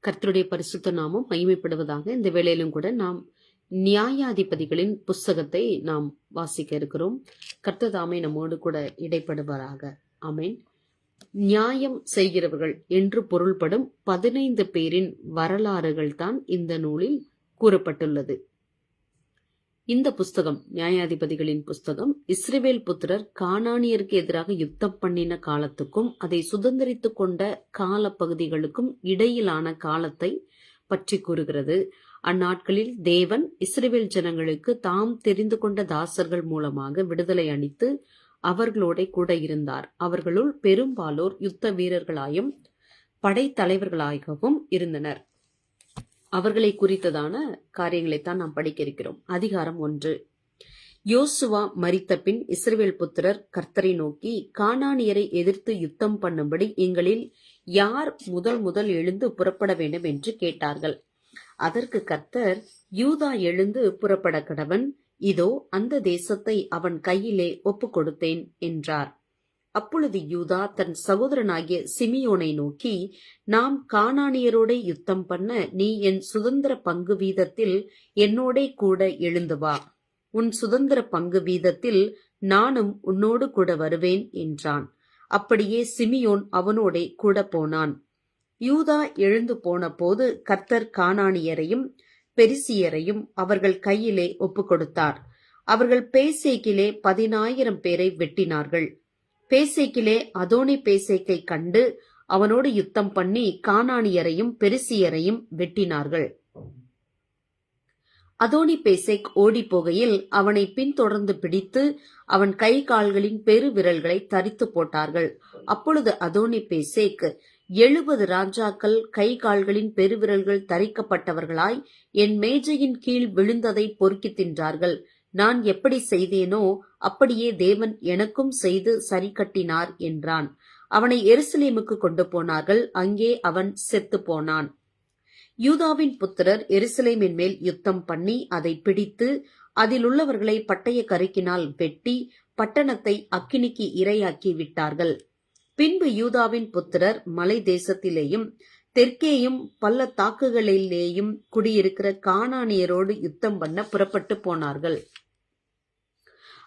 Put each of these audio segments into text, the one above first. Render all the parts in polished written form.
கர்த்தருடைய பரிசுத்த நாமம் மகிமைப்படுவதாக. இந்த வேளையிலும் கூட நாம் நியாயாதிபதிகளின் புஸ்தகத்தை நாம் வாசிக்க இருக்கிறோம். கர்த்தர் தாமே நம்மோடு கூட இடைப்படுவாராக. ஆமென். நியாயம் செய்கிறவர்கள் என்று பொருள்படும் 15 பேரின் வரலாறுகள் தான் இந்த நூலில் கூறப்பட்டுள்ளது. இந்த புஸ்தகம், நியாயாதிபதிகளின் புஸ்தகம், இஸ்ரவேல் புத்திரர் கானானியருக்கு எதிராக யுத்தம் பண்ணின காலத்துக்கும் அதை சுதந்திரித்து கொண்ட கால பகுதிகளுக்கும் இடையிலான காலத்தை பற்றி கூறுகிறது. அந்நாட்களில் தேவன் இஸ்ரவேல் ஜனங்களுக்கு தாம் தெரிந்து கொண்ட தாசர்கள் மூலமாக விடுதலை அளித்து அவர்களோட கூட இருந்தார். அவர்களுள் பெரும்பாலோர் யுத்த வீரர்களாயும் படைத்தலைவர்களாகவும் இருந்தனர். அவர்களை குறித்ததான காரியங்களைத்தான் நாம் படிக்க இருக்கிறோம். அதிகாரம் 1. யோசுவா மரித்த பின் இஸ்ரவேல் புத்திரர் கர்த்தரை நோக்கி, கானானியரை எதிர்த்து யுத்தம் பண்ணும்படி எங்களில் யார் முதல் எழுந்து புறப்பட வேண்டும் என்று கேட்டார்கள். அதற்கு கர்த்தர், யூதா எழுந்து புறப்பட கடவன், இதோ அந்த தேசத்தை அவன் கையிலே ஒப்பு கொடுத்தேன் என்றார். அப்பொழுது யூதா தன் சகோதரனாகிய சிமியோனை நோக்கி, நாம் கானானியரோட யுத்தம் பண்ண நீ என் சுதந்திர பங்கு வீதத்தில் என்னோட கூட எழுந்து வா. உன் சுதந்திர பங்கு வீதத்தில் நானும் உன்னோடு கூட வருவேன் என்றான். அப்படியே சிமியோன் அவனோட கூட போனான். யூதா எழுந்து போன போது கர்த்தர் கானானியரையும் பெரிசியரையும் அவர்கள் கையிலே ஒப்பு கொடுத்தார். அவர்கள் பேசேக்கிலே 10,000 பேரை வெட்டினார்கள். பேசேக்கிலே அதோனி பேசேக்கை கண்டு அவனோடு யுத்தம் பண்ணி கானானியரையும் பெரிசியரையும் வெட்டினார்கள். அதோனி பேசேக் ஓடி போகையில் அவனை பின்தொடர்ந்து பிடித்து அவன் கை கால்களின் பெரு விரல்களை தரித்து போட்டார்கள். அப்பொழுது அதோனி பேசேக், 70 ராஜாக்கள் கை கால்களின் பெருவிரல்கள் தரிக்கப்பட்டவர்களாய் என் மேஜையின் கீழ் விழுந்ததை பொறுக்கி தின்றார்கள். நான் எப்படி செய்தேனோ அப்படியே தேவன் எனக்கும் செய்து சரி கட்டினார் என்றான். அவனை எருசலேமுக்கு கொண்டு போனார்கள். அங்கே அவன் செத்து போனான். யூதாவின் புத்திரர் எருசலேமின் மேல் யுத்தம் பண்ணி அதை பிடித்து அதில் உள்ளவர்களை பட்டய கருக்கினால் வெட்டி பட்டணத்தை அக்கினிக்கு இரையாக்கி விட்டார்கள். பின்பு யூதாவின் புத்திரர் மலை தேசத்திலேயும் தெற்கேயும் பள்ளத்தாக்குகளிலேயும் குடியிருக்கிற கானானியரோடு யுத்தம் பண்ண புறப்பட்டு போனார்கள்.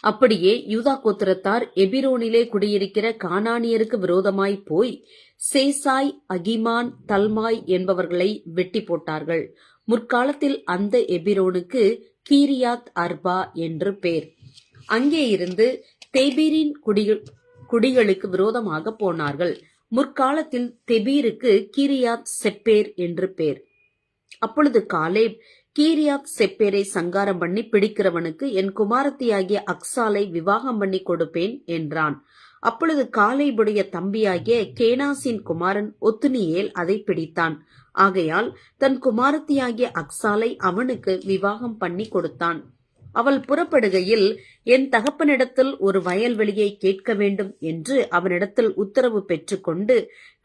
அப்படியே யூதா கோத்திரத்தார் எபிரோனிலே குடியிருக்கிற கானானியருக்கு விரோதமாய் போய் சேசாய், அகிமான், தல்மாய் என்பவர்களை வெட்டி போட்டார்கள். முற்காலத்தில் அந்த எபிரோனுக்கு கீரியாத் அர்பா என்று பேர். அங்கே இருந்து தெபீரின் குடிகளுக்கு விரோதமாக போனார்கள். முற்காலத்தில் தெபீருக்கு கீரியாத் செப்பேர் என்று பேர். அப்பொழுது காலேப், கீரியாத் செப்பேரை சங்காரம் பண்ணி பிடிக்கிறவனுக்கு என் குமாரத்தியாகிய அக்சாலை விவாகம் பண்ணி கொடுப்பேன் என்றான். அப்பொழுது காலேபுடைய தம்பியாகிய கேனாசின் குமாரன் ஒத்துனியேல் அதை பிடித்தான். ஆகையால் தன் குமாரத்தியாகிய அக்சாலை அவனுக்கு விவாகம் பண்ணி கொடுத்தான். அவள் புறப்படுகையில், என் தகப்பனிடத்தில் ஒரு வயல்வெளியை கேட்க வேண்டும் என்று அவனிடத்தில் உத்தரவு பெற்றுக்கொண்டு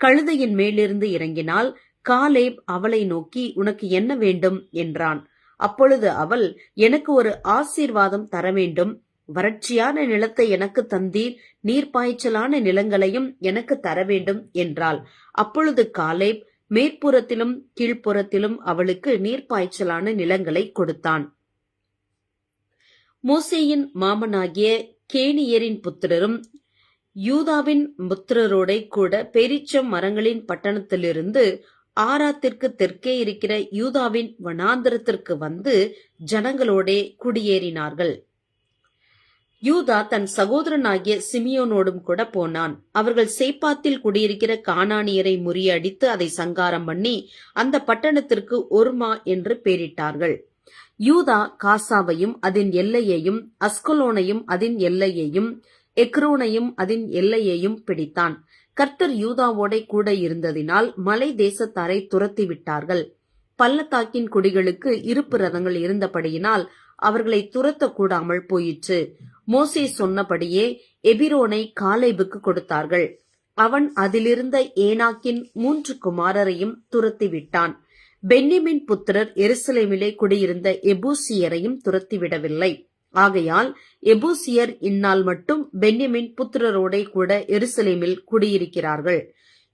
கழுதையின் மேலிருந்து இறங்கினாள். காலேப் அவளை நோக்கி, உனக்கு என்ன வேண்டும் என்றான். அப்பொழுது அவள், எனக்கு ஒரு ஆசீர்வாதம் தர வேண்டும். வறட்சியான நிலத்தை எனக்கு தந்தீர், நீர்ப்பாய்ச்சலான நிலங்களையும் எனக்கு தர வேண்டும் என்றாள். அப்பொழுது காலேப் மேற்புறத்திலும் கீழ்ப்புறத்திலும் அவளுக்கு நீர்ப்பாய்ச்சலான நிலங்களை கொடுத்தான். மோசேயின் மாமனாகிய கேனியரின் புத்திரரும் யூதாவின் புத்திரரோட கூட பெரிச்சம் மரங்களின் பட்டணத்திலிருந்து ஆராத்திற்கு தெற்கே இருக்கிற யூதாவின் வனாந்திரத்திற்கு வந்து ஜனங்களோடே குடியேறினார்கள். யூதா தன் சகோதரனாகிய சிமியோனோடும் கூட போனான். அவர்கள் சேப்பாத்தில் குடியிருக்கிற கானானியரை முறியடித்து அதை சங்காரம் பண்ணி அந்த பட்டணத்திற்கு ஒர்மா என்று பெயரிட்டார்கள். யூதா காசாவையும் அதன் எல்லையையும், அஸ்கலோனையும் அதன் எல்லையையும், எக்ரோனையும் அதன் எல்லையையும் பிடித்தான். கர்த்தர் யூதாவோட கூட இருந்ததினால் மலை தேசத்தாரை துரத்தி விட்டார்கள். பள்ளத்தாக்கின் குடிகளுக்கு இருப்பு ரதங்கள் இருந்தபடியினால் அவர்களை துரத்த கூடாமல் போயிற்று. மோசே சொன்னபடியே எபிரோனை காலேபுக்கு கொடுத்தார்கள். அவன் அதிலிருந்த ஏனாக்கின் 3 குமாரரையும் துரத்தி விட்டான். பென்யமின் புத்திரர் எருசலேமிலே குடியிருந்த எபூசியரையும் துரத்திவிடவில்லை. ஆகையால் எபூசியர் இந்நாள் மட்டும் பென்யமின் புத்திரரோட கூட எருசலேமில் குடியிருக்கிறார்கள்.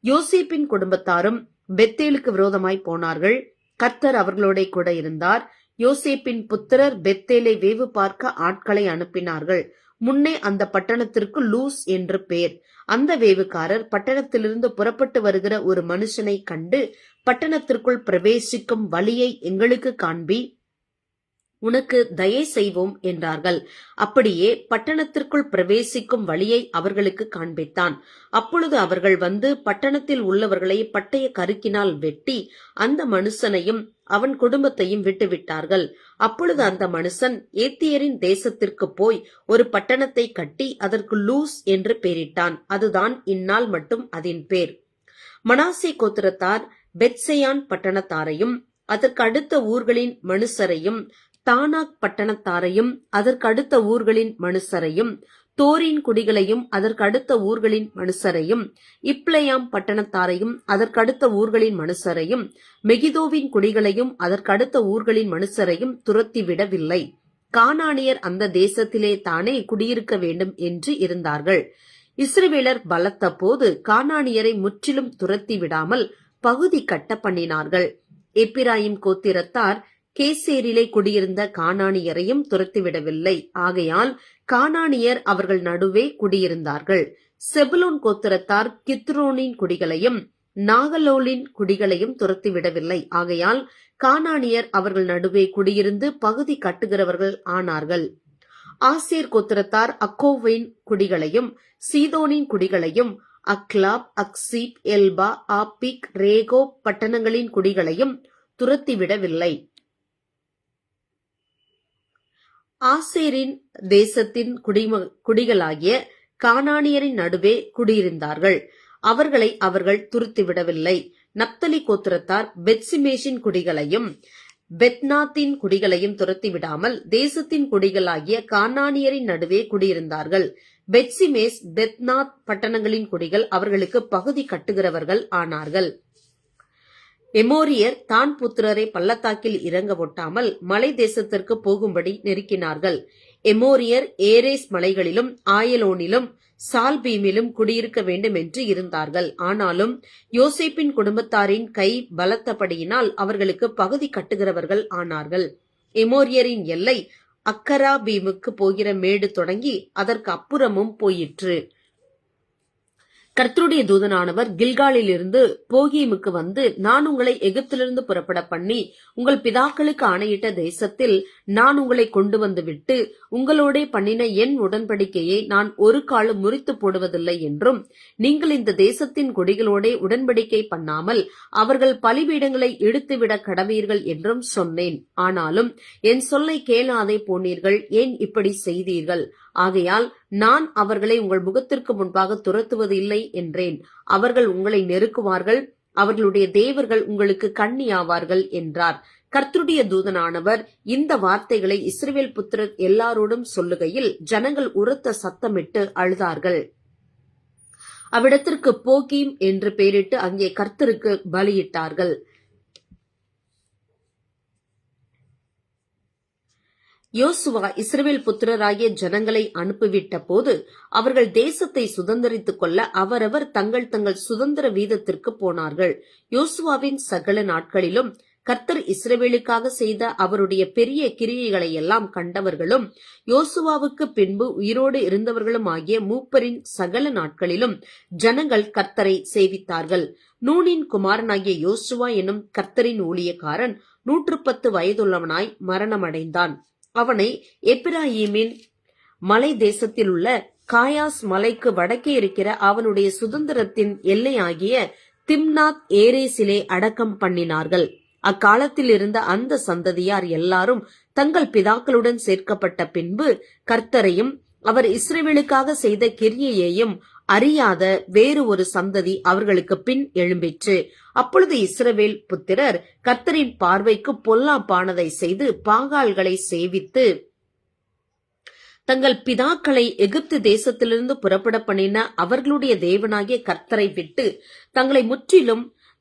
யோசேப்பின் குடும்பத்தாரும் பெத்தேலுக்கு விரோதமாய் போனார்கள். கர்த்தர் அவர்களோட கூட இருந்தார். யோசேப்பின் புத்திரர் பெத்தேலை வேவு பார்க்க ஆட்களை அனுப்பினார்கள். முன்னே அந்த பட்டணத்திற்கு லூஸ் என்று பெயர். அந்த வேவுக்காரர் பட்டணத்திலிருந்து புறப்பட்டு வருகிற ஒரு மனுஷனை கண்டு, பட்டணத்திற்குள் பிரவேசிக்கும் வழியை எங்களுக்கு காண்பி, உனக்கு தயை செய்வோம் என்றார்கள். அப்படியே பட்டணத்திற்குள் பிரவேசிக்கும் வழியை அவர்களுக்கு காண்பித்தான். அப்பொழுது அவர்கள் வந்து பட்டணத்தில் உள்ளவர்களை பட்டய கருக்கினால் வெட்டி அந்த மனுஷனையும் அவன் குடும்பத்தையும் விட்டுவிட்டார்கள். அப்பொழுது அந்த மனுஷன் ஏத்தியரின் தேசத்திற்கு போய் ஒரு பட்டணத்தை கட்டி அதற்கு லூஸ் என்று பெயரிட்டான். அதுதான் இந்நாள் மட்டும் அதன் பேர். மனாசே கோத்திரத்தார் பெத்செயான் பட்டணத்தாரையும் அதற்கு அடுத்த ஊர்களின் மனுஷரையும், தானாக் பட்டணத்தாரையும் அதற்கு அடுத்த ஊர்களின் மனுஷரையும், தோரின் குடிகளையும் அதற்கு அடுத்த ஊர்களின் மனுஷரையும், இப்ளேயாம் பட்டணத்தாரையும் அதற்கு அடுத்த ஊர்களின் மனுஷரையும், மெகிதோவின் குடிகளையும் அதற்கு அடுத்த ஊர்களின் மனுஷரையும் துரத்திவிடவில்லை. கானானியர் அந்த தேசத்திலே தானே குடியிருக்க வேண்டும் என்று இருந்தார்கள். இஸ்ரவேலர் பலத்த போது கானானியரை முற்றிலும் துரத்தி விடாமல் பகுதி கட்ட பண்ணினார்கள். எப்பிராயிம் கோத்திரத்தார் கேசேரிலே குடியிருந்த கானானியரையும் துரத்திவிடவில்லை. ஆகையால் கானானியர் அவர்கள் நடுவே குடியிருந்தார்கள். செபுலோன் கோத்திரத்தார் கித்ரோனின் குடிகளையும் நாகலோலின் குடிகளையும் துரத்திவிடவில்லை. ஆகையால் கானானியர் அவர்கள் நடுவே குடியிருந்து பகுதி கட்டுகிறவர்கள் ஆனார்கள். ஆசேர் கோத்திரத்தார் அக்கோவின் குடிகளையும் சீதோனின் குடிகளையும் அக்லாப், அக்சீப், எல்பா, ஆப்பிக், ரேகோ பட்டணங்களின் குடிகளையும் துரத்திவிடவில்லை. ஆசேரின் தேசத்தின் குடிகளாகிய கானானியரின் நடுவே குடியிருந்தார்கள். அவர்களை அவர்கள் துரத்திவிடவில்லை. நப்தலி கோத்திரத்தார் பெத்சிமேஷின் குடிகளையும் பெத்நாத்தின் குடிகளையும் துரத்திவிடாமல் தேசத்தின் குடிகளாகிய கானானியரின் நடுவே குடியிருந்தார்கள். பெத்சிமேஸ், பெத்நாத் பட்டணங்களின் குடிகள் அவர்களுக்கு பகுதி கட்டுகிறவர்கள் ஆனார்கள். எமோரியர் தான் புத்திரரை பள்ளத்தாக்கில் இறங்க ஒட்டாமல் மலை தேசத்திற்கு போகும்படி நெருக்கினார்கள். எமோரியர் ஏரேஸ் மலைகளிலும் ஆயலோனிலும் சால்பீமிலும் குடியிருக்க வேண்டும் என்று இருந்தார்கள். ஆனாலும் யோசேப்பின் குடும்பத்தாரின் கை பலத்தபடியினால் அவர்களுக்கு பகுதி கட்டுகிறவர்கள் ஆனார்கள். எமோரியரின் எல்லை அக்கராபீமுக்கு போகிற மேடு தொடங்கி அதற்கு அப்புறமும் போயிற்று. கர்த்தருடைய தூதனானவர் கில்காலில் இருந்து போகீமுக்கு வந்து, நான் உங்களை எகிப்திலிருந்து புறப்பட பண்ணி உங்கள் பிதாக்களுக்கு ஆணையிட்ட தேசத்தில் நான் உங்களை கொண்டு வந்து விட்டு உங்களோட பண்ணின என் உடன்படிக்கையை நான் ஒரு காலம் முறித்து போடுவதில்லை என்றும், நீங்கள் இந்த தேசத்தின் குடிகளோட உடன்படிக்கை பண்ணாமல் அவர்கள் பலிபீடங்களை இடித்துவிட கடவீர்கள் என்றும் சொன்னேன். ஆனாலும் என் சொல்லை கேளாதே போனீர்கள். ஏன் இப்படி செய்தீர்கள்? ஆகையால் நான் அவர்களை உங்கள் முகத்திற்கு முன்பாக துரத்துவது இல்லை என்றேன். அவர்கள் உங்களை நெருக்குவார்கள், அவர்களுடைய தேவர்கள் உங்களுக்கு கண்ணியாவார்கள் என்றார். கர்த்தருடைய தூதனானவர் இந்த வார்த்தைகளை இஸ்ரவேல் புத்திரர் எல்லாரோடும் சொல்லுகையில் ஜனங்கள் உரத்த சத்தமிட்டு அழுதார்கள். அவ்விடத்திற்கு போகீம் என்று பெயரிட்டு அங்கே கர்த்தருக்கு பலியிட்டார்கள். யோசுவா இஸ்ரவேல் புத்திரராகிய ஜனங்களை அனுப்பிவிட்ட போது அவர்கள் தேசத்தை சுதந்தரித்துக் கொள்ள அவரவர் தங்கள் தங்கள் சுதந்திர வீதத்திற்கு போனார்கள். யோசுவாவின் சகல நாட்களிலும் கர்த்தர் இஸ்ரவேலுக்காக செய்த அவருடைய பெரிய கிரியைகளை எல்லாம் கண்டவர்களும் யோசுவாவுக்கு பின்பு உயிரோடு இருந்தவர்களும் ஆகிய மூப்பரின் சகல நாட்களிலும் ஜனங்கள் கர்த்தரை சேவித்தார்கள். நூனின் குமாரனாகிய யோசுவா என்னும் கர்த்தரின் ஊழியக்காரன் 110 வயதுள்ளவனாய் மரணமடைந்தான். அவனை எப்பிராயீமின் மலை தேசத்தில் உள்ள காயாஸ் மலைக்கு வடக்கே இருக்கிற அவனுடைய சுதந்திரத்தின் எல்லையாகிய திம்னாத் ஏரேசிலே அடக்கம் பண்ணினார்கள். அக்காலத்தில் இருந்த அந்த சந்ததியார் எல்லாரும் தங்கள் பிதாக்களுடன் சேர்க்கப்பட்ட பின்பு கர்த்தரையும் அவர் இஸ்ரவேலுக்காக செய்த கிரியையையும் அறியாத வேறு ஒரு சந்ததி அவர்களுக்கு பின் எழும்பிற்று. அப்பொழுது இஸ்ரவேல் புத்திரர் கர்த்தரின் பார்வைக்கு பொல்லாப்பானதை செய்து பாகால்களை சேவித்து தங்கள் பிதாக்களை எகிப்து தேசத்திலிருந்து புறப்பட பண்ணின அவர்களுடைய தேவனாகிய கர்த்தரை விட்டு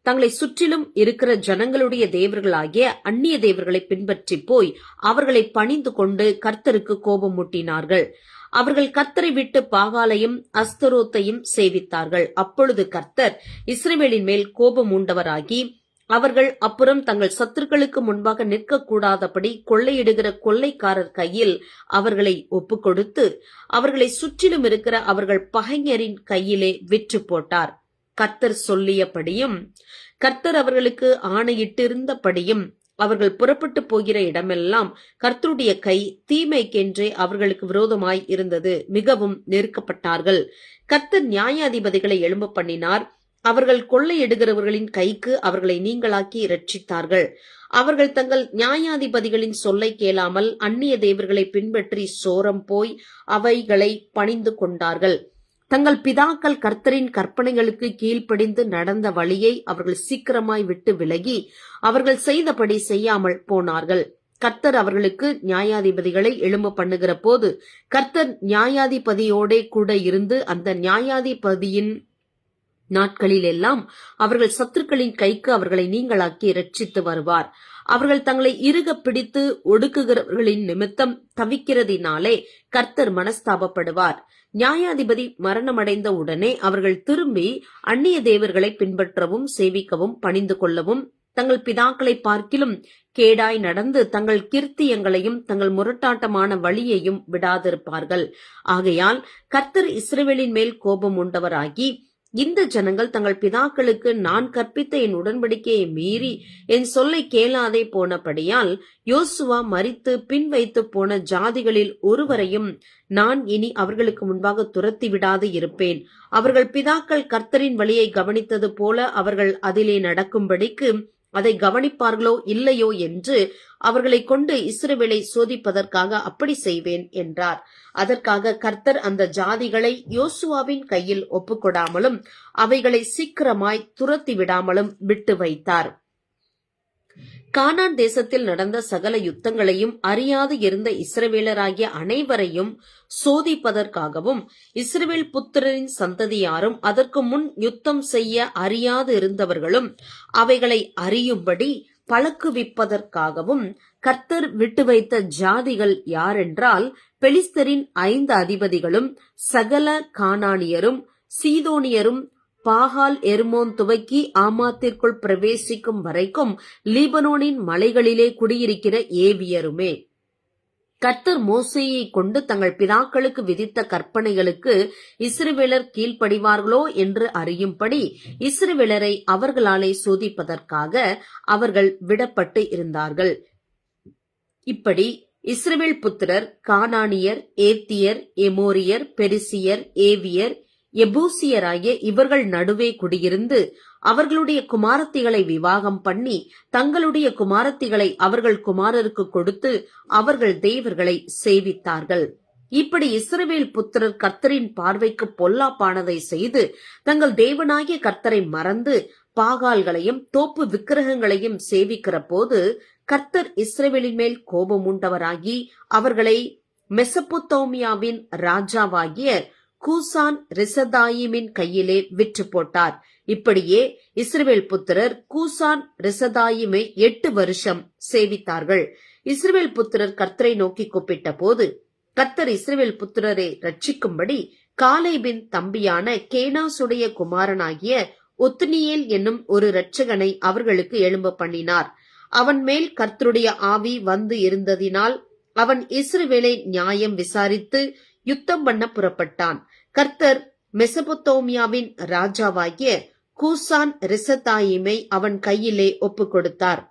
தங்களை சுற்றிலும் இருக்கிற ஜனங்களுடைய தேவர்களாகிய அந்நிய தேவர்களை பின்பற்றி போய் அவர்களை பணிந்து கொண்டு கர்த்தருக்கு கோபம் மூட்டினார்கள். அவர்கள் கர்த்தரை விட்டு பாகாலையும் அஸ்தரோத்தையும் சேவித்தார்கள். அப்பொழுது கர்த்தர் இஸ்ரவேலின் மேல் கோபம் உண்டவராகி அவர்கள் அப்புறம் தங்கள் சத்துருக்களுக்கு முன்பாக நிற்கக்கூடாதபடி கொள்ளையிடுகிற கொள்ளைக்காரர் கையில் அவர்களை ஒப்புக்கொடுத்து அவர்களை சுற்றிலும் இருக்கிற அவர்கள் பகைஞரின் கையிலே விற்று போட்டார். கர்த்தர் சொல்லியபடியும் கர்த்தர் அவர்களுக்கு ஆணையிட்டிருந்தபடியும் அவர்கள் புறப்பட்டு போகிற இடமெல்லாம் கர்த்தருடைய கை தீமைக்கென்றே அவர்களுக்கு விரோதமாய் இருந்தது. மிகவும் நெருக்கப்பட்டார்கள். கர்த்தர் நியாயாதிபதிகளை எழும்ப பண்ணினார். அவர்கள் கொள்ளையிடுகிறவர்களின் கைக்கு அவர்களை நீங்களாக்கி இரட்சித்தார்கள். அவர்கள் தங்கள் நியாயாதிபதிகளின் சொல்லை கேளாமல் அந்நிய தேவர்களை பின்பற்றி சோரம் போய் அவைகளை பணிந்து கொண்டார்கள். தங்கள் பிதாக்கள் கர்த்தரின் கற்பனைகளுக்கு கீழ்ப்படிந்து நடந்த வழியை அவர்கள் சீக்கிரமாய் விட்டு விலகி அவர்கள் செய்தபடி செய்யாமல் போனார்கள். கர்த்தர் அவர்களுக்கு நியாயாதிபதிகளை எழும்ப பண்ணுகிற போது கர்த்தர் நியாயாதிபதியோடே கூட இருந்து அந்த நியாயாதிபதியின் நாட்களில் எல்லாம் அவர்கள் சத்துருக்களின் கைக்கு அவர்களை நீங்களாக்கி இரட்சித்து வருவார். அவர்கள் தங்களை இறுக பிடித்து ஒடுக்குகிறவர்களின் நிமித்தம் தவிக்கிறதினாலே கர்த்தர் மனஸ்தாபப்படுவார். நியாயாதிபதி மரணமடைந்த உடனே அவர்கள் திரும்பி அந்நிய தேவர்களை பின்பற்றவும் சேவிக்கவும் பணிந்து கொள்ளவும் தங்கள் பிதாக்களை பார்க்கிலும் கேடாய் நடந்து தங்கள் கிருத்தியங்களையும் தங்கள் முரட்டாட்டமான வழியையும் விடாதிருப்பார்கள். ஆகையால் கர்த்தர் இஸ்ரவேலின் மேல் கோபம் உண்டவராகி இந்த ஜனங்கள் தங்கள் பிதாக்களுக்கு நான் கற்பித்த என் உடன்படிக்கையை மீறி என் சொல்லை கேளாதே போனபடியால் யோசுவா மரித்து பின் வைத்து போன ஜாதிகளில் ஒருவரையும் நான் இனி அவர்களுக்கு முன்பாக துரத்தி விடாது இருப்பேன். அவர்கள் பிதாக்கள் கர்த்தரின் வழியை கவனித்தது போல அவர்கள் அதிலே நடக்கும்படிக்கு அதை கவனிப்பார்களோ இல்லையோ என்று அவர்களை கொண்டு இஸ்ரவேலை சோதிப்பதற்காக அப்படி செய்வேன் என்றார். அதற்காக கர்த்தர் அந்த ஜாதிகளை யோசுவாவின் கையில் ஒப்புக்கொடாமலும் அவைகளை சீக்கிரமாய் துரத்தி விடாமலும் விட்டு வைத்தார். கானான் தேசத்தில் நடந்த சகல யுத்தங்களையும் அறியாது இருந்த இஸ்ரவேலராகிய அனைவரையும் சோதிப்பதற்காகவும் இஸ்ரவேல் புத்திரரின் சந்ததியாரும் அதற்கு முன் யுத்தம் செய்ய அறியாது இருந்தவர்களும் அவைகளை அறியும்படி பழக்குவிப்பதற்காகவும் கர்த்தர் விட்டு வைத்த ஜாதிகள் யாரென்றால் பெலிஸ்தரின் 5 அதிபதிகளும் சகல கானானியரும் சீதோனியரும் பாகால் எர்மோன் துவக்கி ஆமாத்திற்குள் பிரவேசிக்கும் வரைக்கும் லீபனோனின் மலைகளிலே குடியிருக்கிற ஏவியருமே. கர்த்தர் மோசேயை கொண்டு தங்கள் பிதாக்களுக்கு விதித்த கற்பனைகளுக்கு இஸ்ரவேலர் கீழ்ப்படிவார்களோ என்று அறியும்படி இஸ்ரவேலரை அவர்களாலே சோதிப்பதற்காக அவர்கள் விடப்பட்டு இருந்தார்கள். இப்படி இஸ்ரவேல் புத்திரர் கானானியர், ஏத்தியர், எமோரியர், பெரிசியர், ஏவியர், எபூசியராகிய இவர்கள் நடுவே குடியிருந்து அவர்களுடைய குமாரத்திகளை விவாகம் பண்ணி தங்களுடைய குமாரத்திகளை அவர்கள் குமாரருக்கு கொடுத்து அவர்கள் தேவர்களை சேவித்தார்கள். இப்படி இஸ்ரவேல் புத்திரர் கர்த்தரின் பார்வைக்கு பொல்லாப்பானதை செய்து தங்கள் தேவனாகிய கர்த்தரை மறந்து பாகால்களையும் தோப்பு விக்கிரகங்களையும் சேவிக்கிற போது கர்த்தர் இஸ்ரவேலின் மேல் கோபம் உண்டவராகி அவர்களை மெசொப்பொத்தேமியாவின் ராஜாவாகிய கூசான் ரிசதாயிமின் கையிலே விற்று போட்டார். இப்படியே இஸ்ரவேல் புத்திரர் கூசான் ரிசதாயிமை 8 வருஷம் சேவித்தார்கள். இஸ்ரவேல் புத்திரர் கர்த்தரை நோக்கி கூப்பிட்ட போது கர்த்தர் இஸ்ரவேல் புத்திரரை ரட்சிக்கும்படி காலேபின் தம்பியான கேனாசுடைய குமாரனாகிய ஒத்னியேல் என்னும் ஒரு இரட்சகனை அவர்களுக்கு எழும்ப பண்ணினார். அவன் மேல் கர்த்தருடைய ஆவி வந்து இருந்ததினால் அவன் இஸ்ரவேலை நியாயம் விசாரித்து யுத்தம் பண்ண புறப்பட்டான். கர்த்தர் மெசொப்பொத்தேமியாவின் ராஜாவாகிய கூசான் ரிசதாயிமை அவன் கையிலே ஒப்புக் கொடுத்தார்.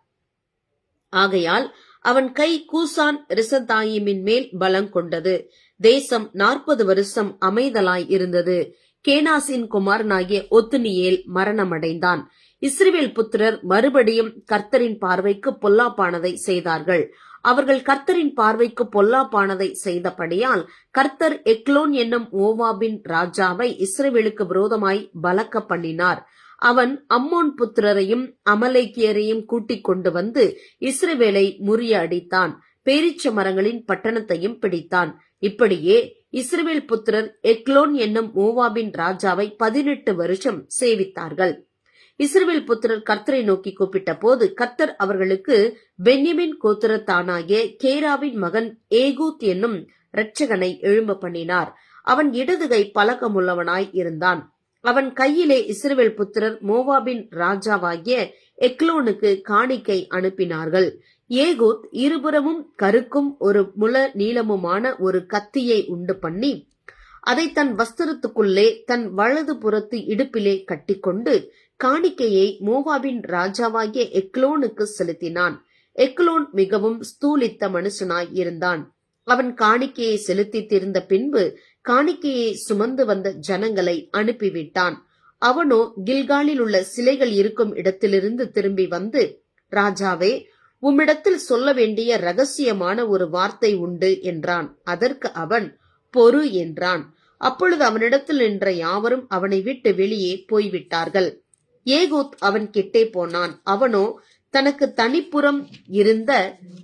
ஆகையால் அவன் கை கூசான் ரிசதாயிமின் மேல் பலம் கொண்டது. தேசம் 40 வருஷம் அமைதலாய் இருந்தது. கேனாசின் குமாரனாகிய ஒத்னியேல் மரணமடைந்தான். இஸ்ரவேல் புத்திரர் மறுபடியும் கர்த்தரின் பார்வைக்கு பொல்லாப்பானதை செய்தார்கள். அவர்கள் கர்த்தரின் பார்வைக்கு பொல்லாப்பானதை செய்தபடியால் கர்த்தர் எக்லோன் என்னும் மோவாபின் ராஜாவை இஸ்ரவேலுக்கு விரோதமாய் பலக்க பண்ணினார். அவன் அம்மோன் புத்திரரையும் அமலேக்கியரையும் கூட்டிக் கொண்டு வந்து இஸ்ரவேலை முறியடித்தான். பேரீச்ச மரங்களின் பட்டணத்தையும் பிடித்தான். இப்படியே இஸ்ரவேல் புத்திரர் எக்லோன் என்னும் மோவாபின் ராஜாவை 18 வருஷம் சேவித்தார்கள். இஸ்ரவேல் புத்திரர் கர்த்தரை நோக்கி கூப்பிட்ட போது கர்த்தர் அவர்களுக்கு பென்யமின் கோத்திரத்தானாகிய கேராவின் மகன் ஏகூத் என்னும் இரட்சகனை எழும்ப பண்ணினார். அவன் இடதுகை பலகமுள்ளவனாய் இருந்தான். அவன் கையிலே இஸ்ரவேல் புத்திரர் மோவாபின் ராஜாவாகிய எக்லோனுக்கு காணிக்கை அனுப்பினார்கள். ஏகூத் இருபுறமும் கருக்கும் ஒரு முழ நீளமுமான ஒரு கத்தியை உண்டு பண்ணி அதை தன் வஸ்திரத்துக்குள்ளே தன் வலது புறத்து இடுப்பிலே கட்டிக்கொண்டு காணிக்கையை மோவாபின் ராஜாவாகிய எக்லோனுக்கு செலுத்தினான். எக்லோன் மிகவும் ஸ்தூலித்த மனுஷனாய் இருந்தான். அவன் காணிக்கையை செலுத்தி தீர்ந்த பின்பு காணிக்கையை சுமந்து வந்த ஜனங்களை அனுப்பிவிட்டான். அவனோ கில்காலில் உள்ள சிலைகள் இருக்கும் இடத்திலிருந்து திரும்பி வந்து, ராஜாவே, உம்மிடத்தில் சொல்ல வேண்டிய ரகசியமான ஒரு வார்த்தை உண்டு என்றான். அதற்கு அவன், பொறு என்றான். அப்பொழுது அவனிடத்தில் நின்ற யாவரும் அவனை விட்டு வெளியே போய்விட்டார்கள். ஏகூத் அவன் கிட்டே போனான். அவனோ தனக்கு தனிப்புறம் இருந்த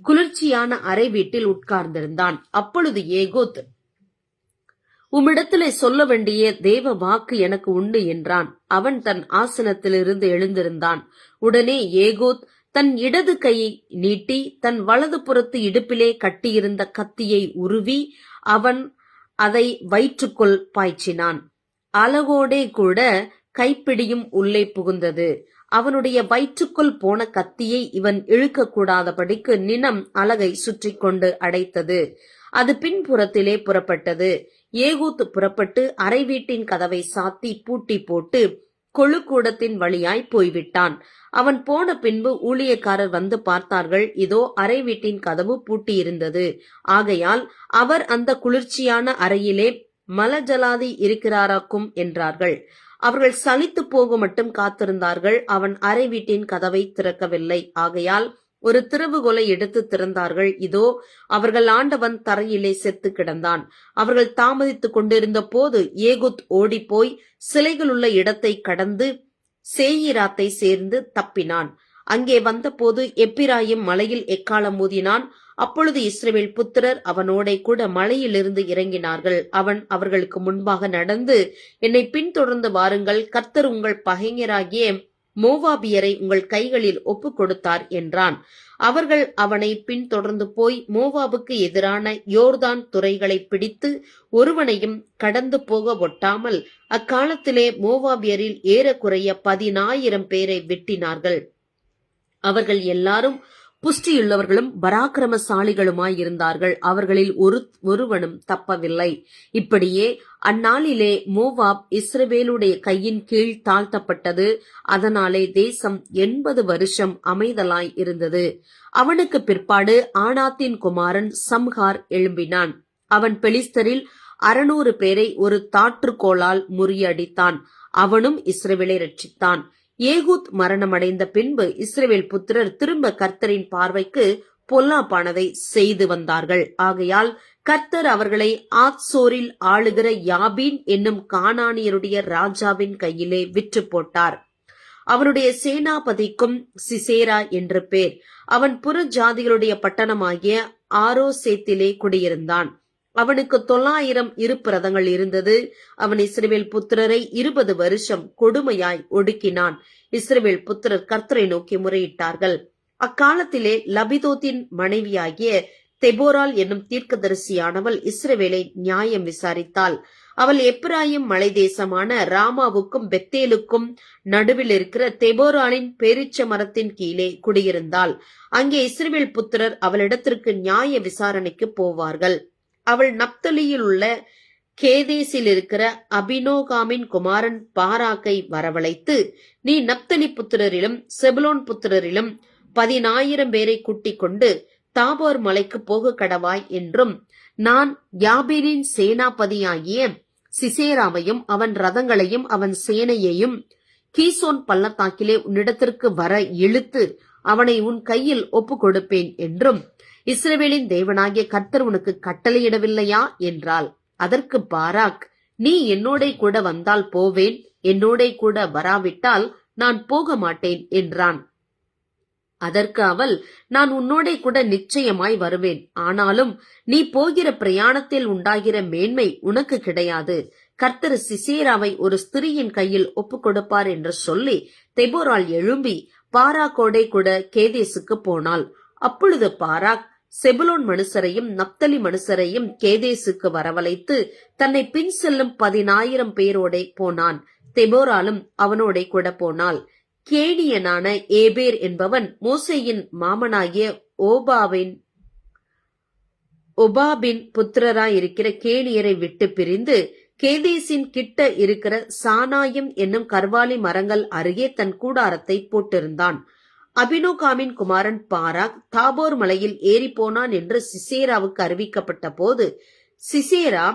குளிர்ச்சியான அறை வீட்டில் உட்கார்ந்திருந்தான். அப்பொழுது ஏகூத், உம்மிடத்திலே சொல்ல வேண்டிய தேவ வாக்கு எனக்கு உண்டு என்றான். அவன் தன் ஆசனத்திலிருந்து எழுந்திருந்தான். உடனே ஏகூத் தன் இடது கையை நீட்டி தன் வலது புறத்து இடுப்பிலே கட்டியிருந்த கத்தியை உருவி அவன் அதை வயிற்றுக்குள் பாய்ச்சினான். அலகோடே கூட கைப்பிடியும் உள்ளே புகுந்தது. அவனுடைய வயிற்றுக்குள் போன கத்தியை இவன் இழுக்கக்கூடாதபடிக்கு நினம் அலகை சுற்றி கொண்டு அடைத்தது. அது பின்புறத்திலே புறப்பட்டது. ஏகூத் புறப்பட்டு அறை வீட்டின் கதவை சாத்தி பூட்டி போட்டு கொழுக்கூடத்தின் வழியாய் போய்விட்டான். அவன் போன பின்பு ஊழியக்காரர் வந்து பார்த்தார்கள். இதோ அறை வீட்டின் கதவு பூட்டியிருந்தது. ஆகையால் அவர் அந்த குளிர்ச்சியான அறையிலே மலஜலாதி இருக்கிறாராக்கும் என்றார்கள். அவர்கள் சலித்து போக மட்டும் காத்திருந்தார்கள். அவன் அறை வீட்டின் கதவை திறக்கவில்லை. ஆகையால் ஒரு திறவுகோலை எடுத்து திறந்தார்கள். இதோ அவர்கள் ஆண்டவன் தரையிலே செத்து கிடந்தான். அவர்கள் தாமதித்துக் கொண்டிருந்த போது ஏகூத் ஓடிப்போய் சிலைகளுள்ள இடத்தை கடந்து சேயிராத்தை சேர்ந்து தப்பினான். அங்கே வந்தபோது எப்பிராயிம் மலையில் எக்காலம் ஊதினான். அப்பொழுது இஸ்ரவேல் புத்திரர் அவனோடே கூட மலையிலிருந்து இறங்கினார்கள். அவன் அவர்களுக்கு முன்பாக நடந்து, என்னை பின்தொடர்ந்து வாருங்கள், கர்த்தர் உங்கள் பகைஞராகிய மோவாபியரை உங்கள் கைகளில் ஒப்பு கொடுத்தார் என்றான். அவர்கள் அவனை பின்தொடர்ந்து போய் மோவாபுக்கு எதிரான யோர்தான் துறைகளை பிடித்து ஒருவனையும் கடந்து போக ஒட்டாமல் அக்காலத்திலே மோவாபியரில் ஏறக்குறைய 10,000 பேரை வெட்டினார்கள். அவர்கள் எல்லாரும் புஷ்டியுள்ளவர்களும் பராக்கிரமசாலிகளுமாயிருந்தார்கள். அவர்களில் ஒருவனும் தப்பவில்லை. இப்படியே அந்நாளிலே மோவாப் இஸ்ரவேலுடைய கையின் கீழ் தாழ்த்தப்பட்டது. அதனாலே தேசம் 80 வருஷம் அமைதலாய் இருந்தது. அவனுக்கு பிற்பாடு ஆனாத்தின் குமாரன் சம்ஹார் எழும்பினான். அவன் பெலிஸ்தரில் 600 பேரை ஒரு தாற்றுக்கோளால் முறியடித்தான். அவனும் இஸ்ரவேலை ரட்சித்தான். ஏகூத் மரணமடைந்த பின்பு இஸ்ரவேல் புத்திரர் திரும்ப கர்த்தரின் பார்வைக்கு பொல்லாப்பானதை செய்து வந்தார்கள். ஆகையால் கர்த்தர் அவர்களை ஆத்சோரில் ஆளுகிற யாபீன் என்னும் கானானியருடைய ராஜாவின் கையிலே விற்று போட்டார். அவனுடைய சேனாபதிக்கும் சிசேரா என்று பேர். அவன் புற ஜாதிகளுடைய பட்டணமாகிய ஆரோசேத்திலே குடியிருந்தான். அவனுக்கு 900 இருப்பிரதங்கள் இருந்தது. அவன் இஸ்ரவேல் புத்திரரை 20 வருஷம் கொடுமையாய் ஒடுக்கினான். இஸ்ரவேல் புத்திரர் கர்த்தரை நோக்கி முறையிட்டார்கள். அக்காலத்திலே லபிதோத்தின் மனைவியாகிய தெபோரால் என்னும் தீர்க்கதரிசியானவள் இஸ்ரவேலை நியாயம் விசாரித்தாள். அவள் எப்பிராயிம் மலை தேசமான ராமாவுக்கும் பெத்தேலுக்கும் நடுவில் இருக்கிற தெபோராலின் பேரீச்ச மரத்தின் கீழே குடியிருந்தாள். அங்கே இஸ்ரவேல் புத்திரர் அவளிடத்திற்கு நியாய விசாரணைக்கு போவார்கள். அவள் நப்தலியில் உள்ள கேதேசில் இருக்கிற அபினோகாமின் குமாரன் பாராக்கை வரவழைத்து, நீ நப்தலி புத்திரரிலும் செபுலோன் புத்திரரிலும் 10,000 பேரை கூட்டிக் கொண்டு தாபோர் மலைக்கு போக கடவாய் என்றும், நான் யாபீரின் சேனாபதியாகிய சிசேராவையும் அவன் ரதங்களையும் அவன் சேனையையும் கீசோன் பள்ளத்தாக்கிலே உன்னிடத்திற்கு வர இழுத்து அவனை உன் கையில் ஒப்பு கொடுப்பேன் என்றும் இஸ்ரவேலின் தேவனாகிய கர்த்தர் உனக்கு கட்டளையிடவில்லையா என்றாள். அதற்கு பாராக், நீ என்னோடே கூட வந்தால் போவேன், என்னோடே கூட வராவிட்டால் நான் போக மாட்டேன் என்றான். அதற்கு அவள், நான் உன்னோடே கூட நிச்சயமாய் வருவேன். ஆனாலும் நீ போகிற பிரயாணத்தில் உண்டாகிற மேன்மை உனக்கு கிடையாது. கர்த்தர் சிசேராவை ஒரு ஸ்திரீயின் கையில் ஒப்பு கொடுப்பார் என்று சொல்லி தெபோரால் எழும்பி பாராக்கோடே கூட கேதேசுக்கு போனாள். அப்பொழுது பாராக் செபுலோன் மனுஷரையும் நப்தலி மனுஷரையும் கேதேசுக்கு வரவழைத்து தன்னை பின் செல்லும் 10,000 பேரோட போனான். தெபோராலும் அவனோட கூட போனாள். கேனியனான ஏபேர் என்பவன் மோசேயின் மாமனாகிய ஒபாபின் புத்திரராயிருக்கிற கேனியரை விட்டு பிரிந்து கேதேசின் கிட்ட இருக்கிற சானாயும் என்னும் கர்வாலி மரங்கள் அருகே தன் கூடாரத்தை போட்டிருந்தான். அபினோகாமின் குமாரன் பாராக் தாபோர் மலையில் ஏறி போனான் என்று சிசேராவுக்கு அறிவிக்கப்பட்ட போது சிசேரா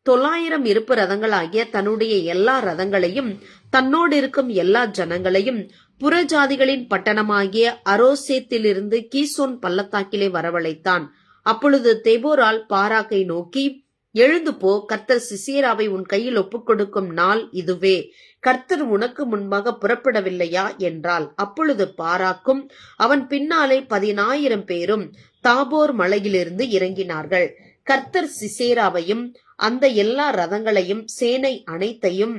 900 இருப்பு ரதங்களாகிய தன்னுடைய எல்லா ரதங்களையும் தன்னோடு இருக்கும் எல்லா ஜனங்களையும் புறஜாதிகளின் பட்டணமாகிய அரோசேத்திலிருந்து கீசோன் பள்ளத்தாக்கிலே வரவழைத்தான். அப்பொழுது தெபோரால் பாராக்கை நோக்கி, எழுந்து போ, கர்த்தர் சிசேராவை உன் கையில் ஒப்புக் கொடுக்கும் நாள் இதுவே. கர்த்தர் உனக்கு முன்பாக புறப்படவில்லையா என்றாள். அப்பொழுது பாராக்கும் அவன் பின்னாலே 10,000 பேரும் தாபோர் மலையிலிருந்து இறங்கினார்கள். கர்த்தர் சிசேராவையும் அந்த எல்லா ரதங்களையும் சேனை அனைத்தையும்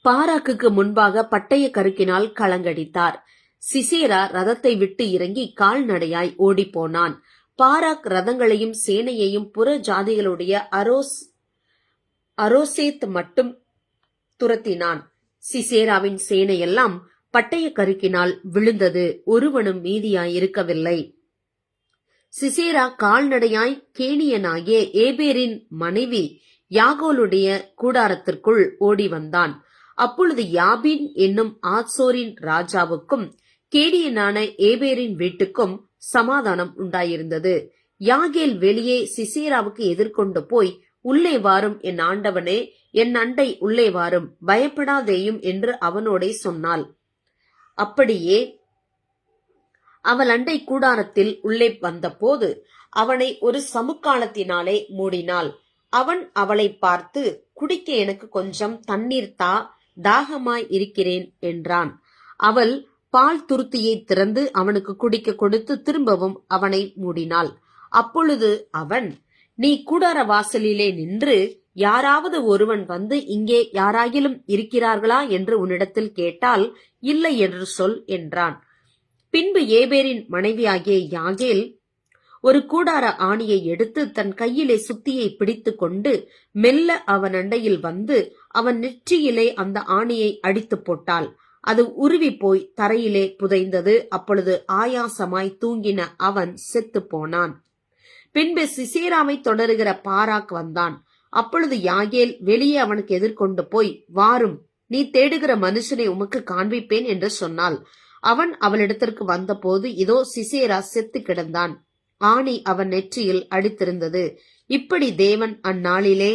பாராக்குக்கு முன்பாக பட்டய கருக்கினால் கலங்கடித்தார். சிசேரா ரதத்தை விட்டு இறங்கி கால்நடையாய் ஓடிப்போனான். பாராக் ரதங்களையும் சேனையையும் புற ஜாதிகளுடைய அரோசேத் மட்டும் துரத்தினான். சிசேராவின் சேனையெல்லாம் பட்டய கருக்கினால் விழுந்தது, ஒருவனும் மீதியாயிருக்கவில்லை. சிசேரா கால்நடையாய் கேனியனாகிய ஏபேரின் மனைவி யாகோலுடைய கூடாரத்திற்குள் ஓடி வந்தான். அப்பொழுது யாபின் என்னும் ஆத்சோரின் ராஜாவுக்கும் கேனியனான ஏபேரின் வீட்டுக்கும் சமாதானம் உண்டாயிருந்தது. யாகேல் வெளியே சிசேராவுக்கு எதிர்கொண்டு போய், உள்ளே வாரும் என் ஆண்டவனே, என் அண்டை உள்ளே வாரும், பயப்படாதேயும் என்று அவனோடே சொன்னாள். அப்படியே அவள் அண்டை கூடாரத்தில் உள்ளே வந்தபோது அவனை ஒரு சமுக்காலத்தினாலே மூடினாள். அவன் அவளை பார்த்து, குடிக்க எனக்கு கொஞ்சம் தண்ணீர் தா, தாகமாய் இருக்கிறேன் என்றான். அவள் பால் துருத்தியை திறந்து அவனுக்கு குடிக்க கொடுத்து திரும்பவும் அவனை மூடினாள். அப்பொழுது அவன், நீ கூடார வாசலிலே நின்று யாராவது ஒருவன் வந்து இங்கே யாராகிலும் இருக்கிறார்களா என்று உன்னிடத்தில் கேட்டால் இல்லை என்று சொல் என்றான். பின்பு ஏபேரின் மனைவியாகிய யாகேல் ஒரு கூடார ஆணியை எடுத்து தன் கையிலே சுத்தியை பிடித்து கொண்டு மெல்ல அவன் அண்டையில் வந்து அவன் நெற்றியிலே அந்த ஆணியை அடித்து போட்டாள். அது உருவி போய் தரையிலே புதைந்தது. அப்பொழுது ஆயாசமாய் தூங்கின அவன் செத்து போனான். பின்பு சிசேராவை தொடருகிற பாராக் வந்தான். அப்பொழுது யாகேல் வெளியே அவனுக்கு எதிர்கொண்டு போய், வாரும், நீ தேடுகிற மனுஷனை உமக்கு காண்பிப்பேன் என்று சொன்னாள். அவன் அவளிடத்திற்கு வந்தபோது இதோ சிசேரா செத்து கிடந்தான், ஆணி அவன் நெற்றியில் அடித்திருந்தது. இப்படி தேவன் அந்நாளிலே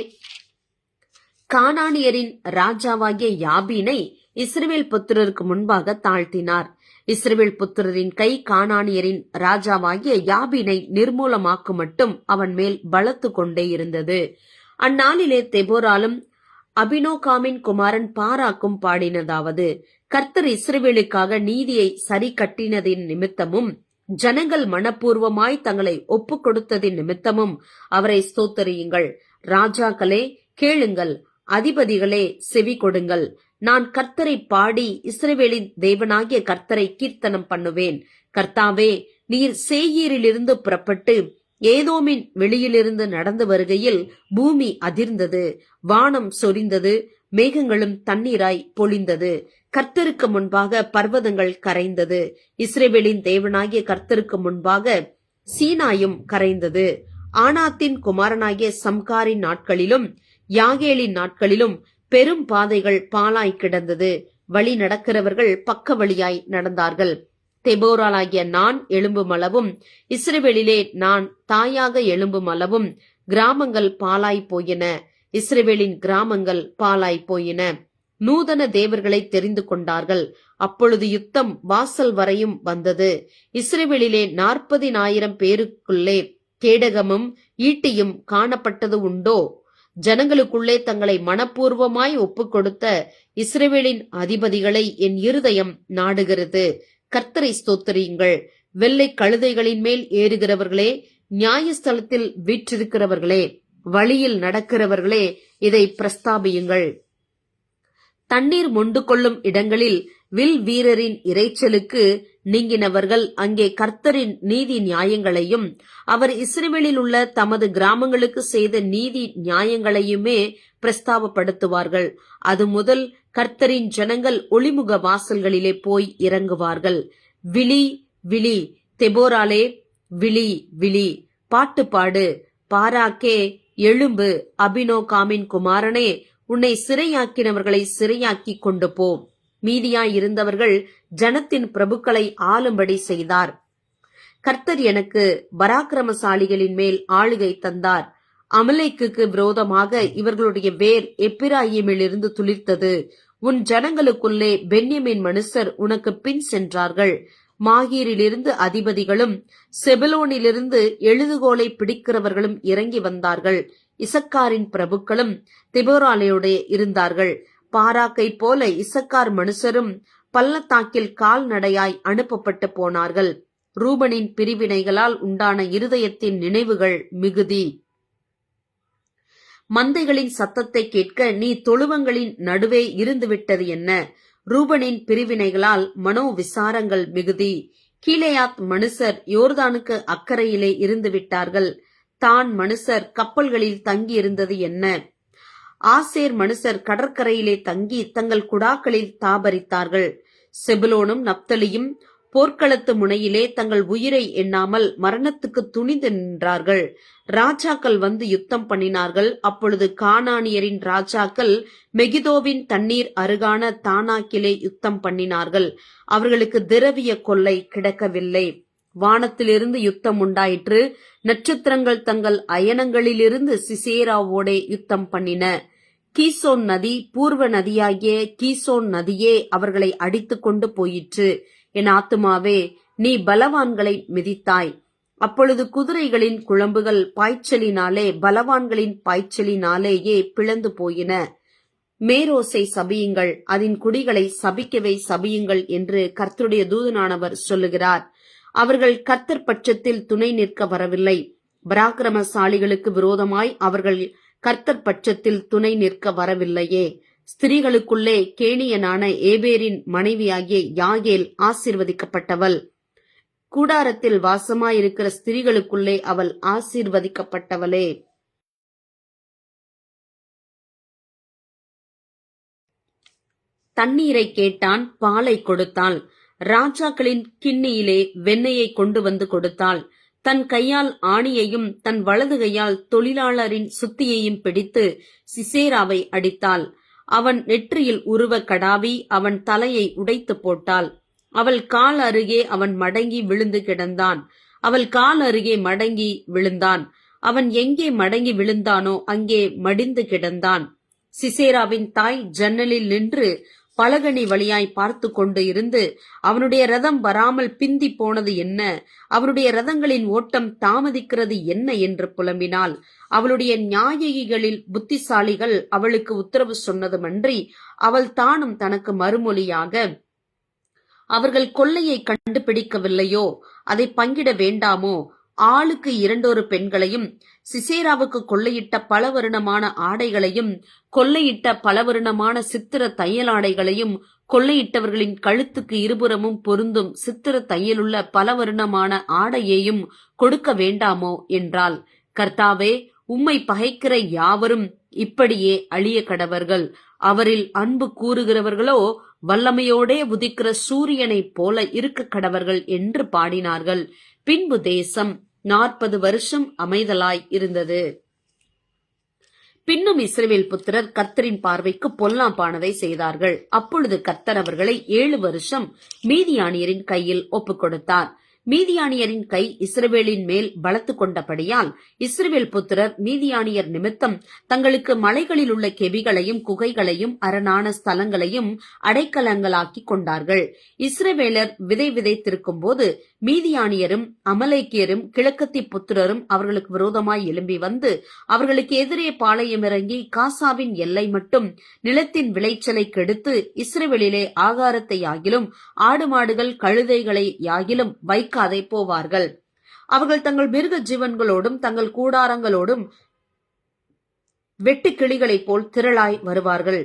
கானானியரின் ராஜாவாகிய யாபீனை இஸ்ரவேல் புத்திரருக்கு முன்பாக தாழ்த்தினார். இஸ்ரவேல் புத்திரரின் கை கானானியரின் ராஜாவாகிய யாபீனை நிர்மூலமாக்கும் மட்டும் அவன் மேல் பலத்து கொண்டே இருந்தது. அந்நாளிலே தெபோராலும் அபினோகாமின் குமாரன் பாராக்கும் பாடினதாவது, கர்த்தர் இஸ்ரவேலுக்காக நீதியை சரி கட்டினதின் நிமித்தமும் ஜனங்கள் மனப்பூர்வமாய் தங்களை ஒப்புக் கொடுத்ததின் நிமித்தமும் அவரை ஸ்தோத்தரியுங்கள். ராஜாக்களே கேளுங்கள், அதிபதிகளே செவி கொடுங்கள். நான் கர்த்தரை பாடி இஸ்ரவேலின் தேவனாகிய கர்த்தரை கீர்த்தனம் பண்ணுவேன். கர்த்தாவே, நீர் சேயீரிலிருந்து புறப்பட்டு ஏதோமின் வெளியிலிருந்து நடந்து வருகையில் பூமி அதிர்ந்தது, வானம் சொரிந்தது, மேகங்களும் தண்ணீராய் பொழிந்தது. கர்த்தருக்கு முன்பாக பர்வதங்கள் கரைந்தது. இஸ்ரவேலின் தேவனாகிய கர்த்தருக்கு முன்பாக சீனாயும் கரைந்தது. ஆனாத்தின் குமாரனாகிய சம்காரின் நாட்களிலும் யாகேலின் நாட்களிலும் பெரும் பாதைகள் பாலாய் கிடந்தது. வழி நடக்கிறவர்கள் பக்க வழியாய் நடந்தார்கள். தெபோராலாகிய நான் எழும்பும் அளவும் இஸ்ரவேலிலே நான் தாயாக எழும்பும் அளவும் கிராமங்கள் பாலாய் போயின. இஸ்ரவேலின் கிராமங்கள் பாலாய் போயின. நூதன தேவர்களை தெரிந்து கொண்டார்கள். அப்பொழுது யுத்தம் வாசல் வரையும் வந்தது. இஸ்ரவேலிலே 40,000 பேருக்குள்ளே கேடகமும் ஈட்டியும் காணப்பட்டது உண்டோ? ஜனங்களுக்குள்ளே தங்களை மனப்பூர்வமாய் ஒப்புக் கொடுத்த இஸ்ரவேலின் அதிபதிகளை என் இருதயம் நாடுகிறது. கர்த்தரை ஸ்தோத்திரியுங்கள். வெள்ளை கழுதைகளின் மேல் ஏறுகிறவர்களே, நியாயஸ்தலத்தில் வீற்றிருக்கிறவர்களே, வழியில் நடக்கிறவர்களே, இதை பிரஸ்தாபியுங்கள். தண்ணீர் மொண்டு கொள்ளும் இடங்களில் வில் வீரரின் இரைச்சலுக்கு நீங்கினவர்கள் அங்கே கர்த்தரின் நீதி நியாயங்களையும் அவர் இஸ்ரவேலில் உள்ள தமது கிராமங்களுக்கு செய்த நீதி நியாயங்களையுமே பிரஸ்தாபப்படுத்துவார்கள். அது முதல் கர்த்தரின் ஜனங்கள் ஒளிமுக வாசல்களிலே போய் இறங்குவார்கள். விழி விழி தெபோராலே, விழி விழி, பாட்டு பாடு பாராக்கே, எழும்பு அபினோகாமின் குமாரனே, உன்னை சிறையாக்கினவர்களை சிறையாக்கி கொண்டு போ. மீதியாயிருந்தவர்கள் ஜனத்தின் பிரபுக்களை ஆளும்படி செய்தார். கர்த்தர் எனக்கு பராக்கிரமசாலிகளின் மேல் ஆளுகை தந்தார். அமலேக்குக்கு விரோதமாக இவர்களுடைய வேர் எப்பிராயிமிலிருந்து துளிர்த்தது. உன் ஜனங்களுக்குள்ளே பென்யமீன் மனுஷர் உனக்கு பின் சென்றார்கள். மாகீரிலிருந்து அதிபதிகளும் செபலோனிலிருந்து எழுதுகோலை பிடிக்கிறவர்களும் இறங்கி வந்தார்கள். இசக்காரின் பிரபுக்களும் தெபோராலையோட இருந்தார்கள். பாராக்கை போல இசக்கார் மனுஷரும் பள்ளத்தாக்கில் கால்நடையாய் அனுப்பப்பட்டு போனார்கள். ரூபனின் பிரிவினைகளால் உண்டான இருதயத்தின் நினைவுகள் மிகுதி. மந்தைகளின் சத்தத்தை கேட்க நீ தொழுவங்களின் நடுவே இருந்துவிட்டது என்ன? ரூபனின் பிரிவினைகளால் மனோ விசாரங்கள் மிகுதி. கீலேயாத் மனுஷர் யோர்தானுக்கு அக்கறையிலே இருந்து விட்டார்கள். தான் மனுஷர் கப்பல்களில் தங்கி இருந்தது என்ன? ஆசேர் மனுஷர் கடற்கரையிலே தங்கி தங்கள் குடாக்களில் தாபரித்தார்கள். செபுலோனும் நப்தலியும் போர்க்களத்து முனையிலே தங்கள் உயிரை எண்ணாமல் மரணத்துக்கு துணிந்து நின்றார்கள். ராஜாக்கள் வந்து யுத்தம் பண்ணினார்கள். அப்பொழுது கானானியரின் ராஜாக்கள் மெகிதோவின் தண்ணீர் அருகான தானாக்கிலே யுத்தம் பண்ணினார்கள். அவர்களுக்கு திரவிய கொள்ளை கிடக்கவில்லை. வானத்திலிருந்து யுத்தம் உண்டாயிற்று. நட்சத்திரங்கள் தங்கள் அயனங்களிலிருந்து சிசேராவோடே யுத்தம் பண்ணின. கீசோன் நதி, பூர்வ நதியாகிய கீசோன் நதியே அவர்களை அடித்து கொண்டு போயிற்று. என் ஆத்துமாவே, நீ பலவான்களை மிதித்தாய். அப்பொழுது குதிரைகளின் குழம்புகள் பாய்ச்சலினாலே, பலவான்களின் பாய்ச்சலினாலேயே பிளந்து போயின. மேரோசை சபியுங்கள், அதன் குடிகளை சபிக்கவே சபியுங்கள் என்று கர்த்தருடைய தூதனானவர் சொல்லுகிறார். அவர்கள் கர்த்தர் பட்சத்தில் துணை நிற்க வரவில்லை. பராக்கிரமசாலிகளுக்கு விரோதமாய் அவர்கள் கர்த்தர் பட்சத்தில் துணை நிற்க வரவில்லையே. ஸ்திரீகளுக்குள்ளே கேனியனான ஏபேரின் மனைவியாகிய யாகேல் ஆசீர்வதிக்கப்பட்டவள். கூடாரத்தில் வாசமாயிருக்கிற ஸ்திரீகளுக்குள்ளே அவள் ஆசீர்வதிக்கப்பட்டவளே. தண்ணீரை கேட்டான், பாலை கொடுத்தாள். ராஜாக்களின் கிண்ணியிலே வெண்ணெயை கொண்டு வந்து கொடுத்தாள். தன் கையால் ஆணியையும் தன் வலது கையால் தொழிலாளரின் சுத்தியையும் பிடித்து சிசேராவை அடித்தாள். அவன் நெற்றியில் உருவ கடாவி அவன் தலையை உடைத்து போட்டாள். அவள் கால் அருகே அவன் மடங்கி விழுந்து கிடந்தான். அவள் கால் அருகே மடங்கி விழுந்தான். அவன் எங்கே மடங்கி விழுந்தானோ அங்கே மடிந்து கிடந்தான். சிசேராவின் தாய் ஜன்னலில் நின்று பலகனி வழியாய் பார்த்து கொண்டு இருந்து, அவனுடைய ரதம் வராமல் பிந்தி போனது என்ன, அவனுடைய ரதங்களின் ஓட்டம் தாமதிக்கிறது என்ன என்று புலம்பினாள். அவளுடைய நியாயிகளில் புத்திசாலிகள் அவளுக்கு உத்தரவு சொன்னதுமன்றி அவள் தானும் தனக்கு மறுமொழியாக, அவர்கள் கொள்ளையை கண்டுபிடிக்கவில்லையோ, அதை பங்கிட வேண்டாமோ? ஆளுக்கு 2 பெண்களையும், சிசேராவுக்கு கொள்ளையிட்ட பலவருணமான ஆடைகளையும், கொள்ளையிட்ட பலவருணமான சித்திர தையலாடைகளையும், கொள்ளையிட்டவர்களின் கழுத்துக்கு இருபுறமும் பொருந்தும் சித்திர தையலுள்ள பலவருணமான ஆடையையும் கொடுக்க வேண்டாமோ என்றாள். கர்த்தாவே, உம்மை பகைக்கிற யாவரும் இப்படியே அழிய கடவர்கள். அவரில் அன்பு கூறுகிறவர்களோ வல்லமையோடே உதிக்கிற சூரியனைப் போல இருக்க கடவர்கள் என்று பாடினார்கள். பின்பு தேசம் 40 வருஷம் அமைதலாய் இருந்தது. பின்னும் இஸ்ரவேல் புத்திரர் கர்த்தரின் பார்வைக்கு பொல்லாப்பானதை செய்தார்கள். அப்பொழுது கர்த்தர் அவர்களை 7 வருஷம் மீதியானியரின் கையில் ஒப்புக் கொடுத்தார். மீதியானியரின் கை இஸ்ரவேலின் மேல் பலத்து கொண்டபடியால் இஸ்ரவேல் புத்திரர் மீதியானியர் நிமித்தம் தங்களுக்கு மலைகளில் உள்ள கெபிகளையும் குகைகளையும் அரணான ஸ்தலங்களையும் அடைக்கலங்களாக்கி கொண்டார்கள். இஸ்ரவேலர் விதை விதைத்திருக்கும் போது மீதியானியரும் அமலேக்கியரும் கிழக்கத்தி புத்திரரும் அவர்களுக்கு விரோதமாய் எழும்பி வந்து அவர்களுக்கு எதிரே பாளையம் இறங்கி காசாவின் எல்லை மட்டும் நிலத்தின் விளைச்சலை கெடுத்து இஸ்ரவேலிலே ஆகாரத்தை யாகிலும் ஆடு மாடுகள் கழுதைகளை யாகிலும் வைக்காதே போவார்கள். அவர்கள் தங்கள் மிருக ஜீவன்களோடும் தங்கள் கூடாரங்களோடும் வெட்டு கிளிகளைப் போல் திரளாய் வருவார்கள்.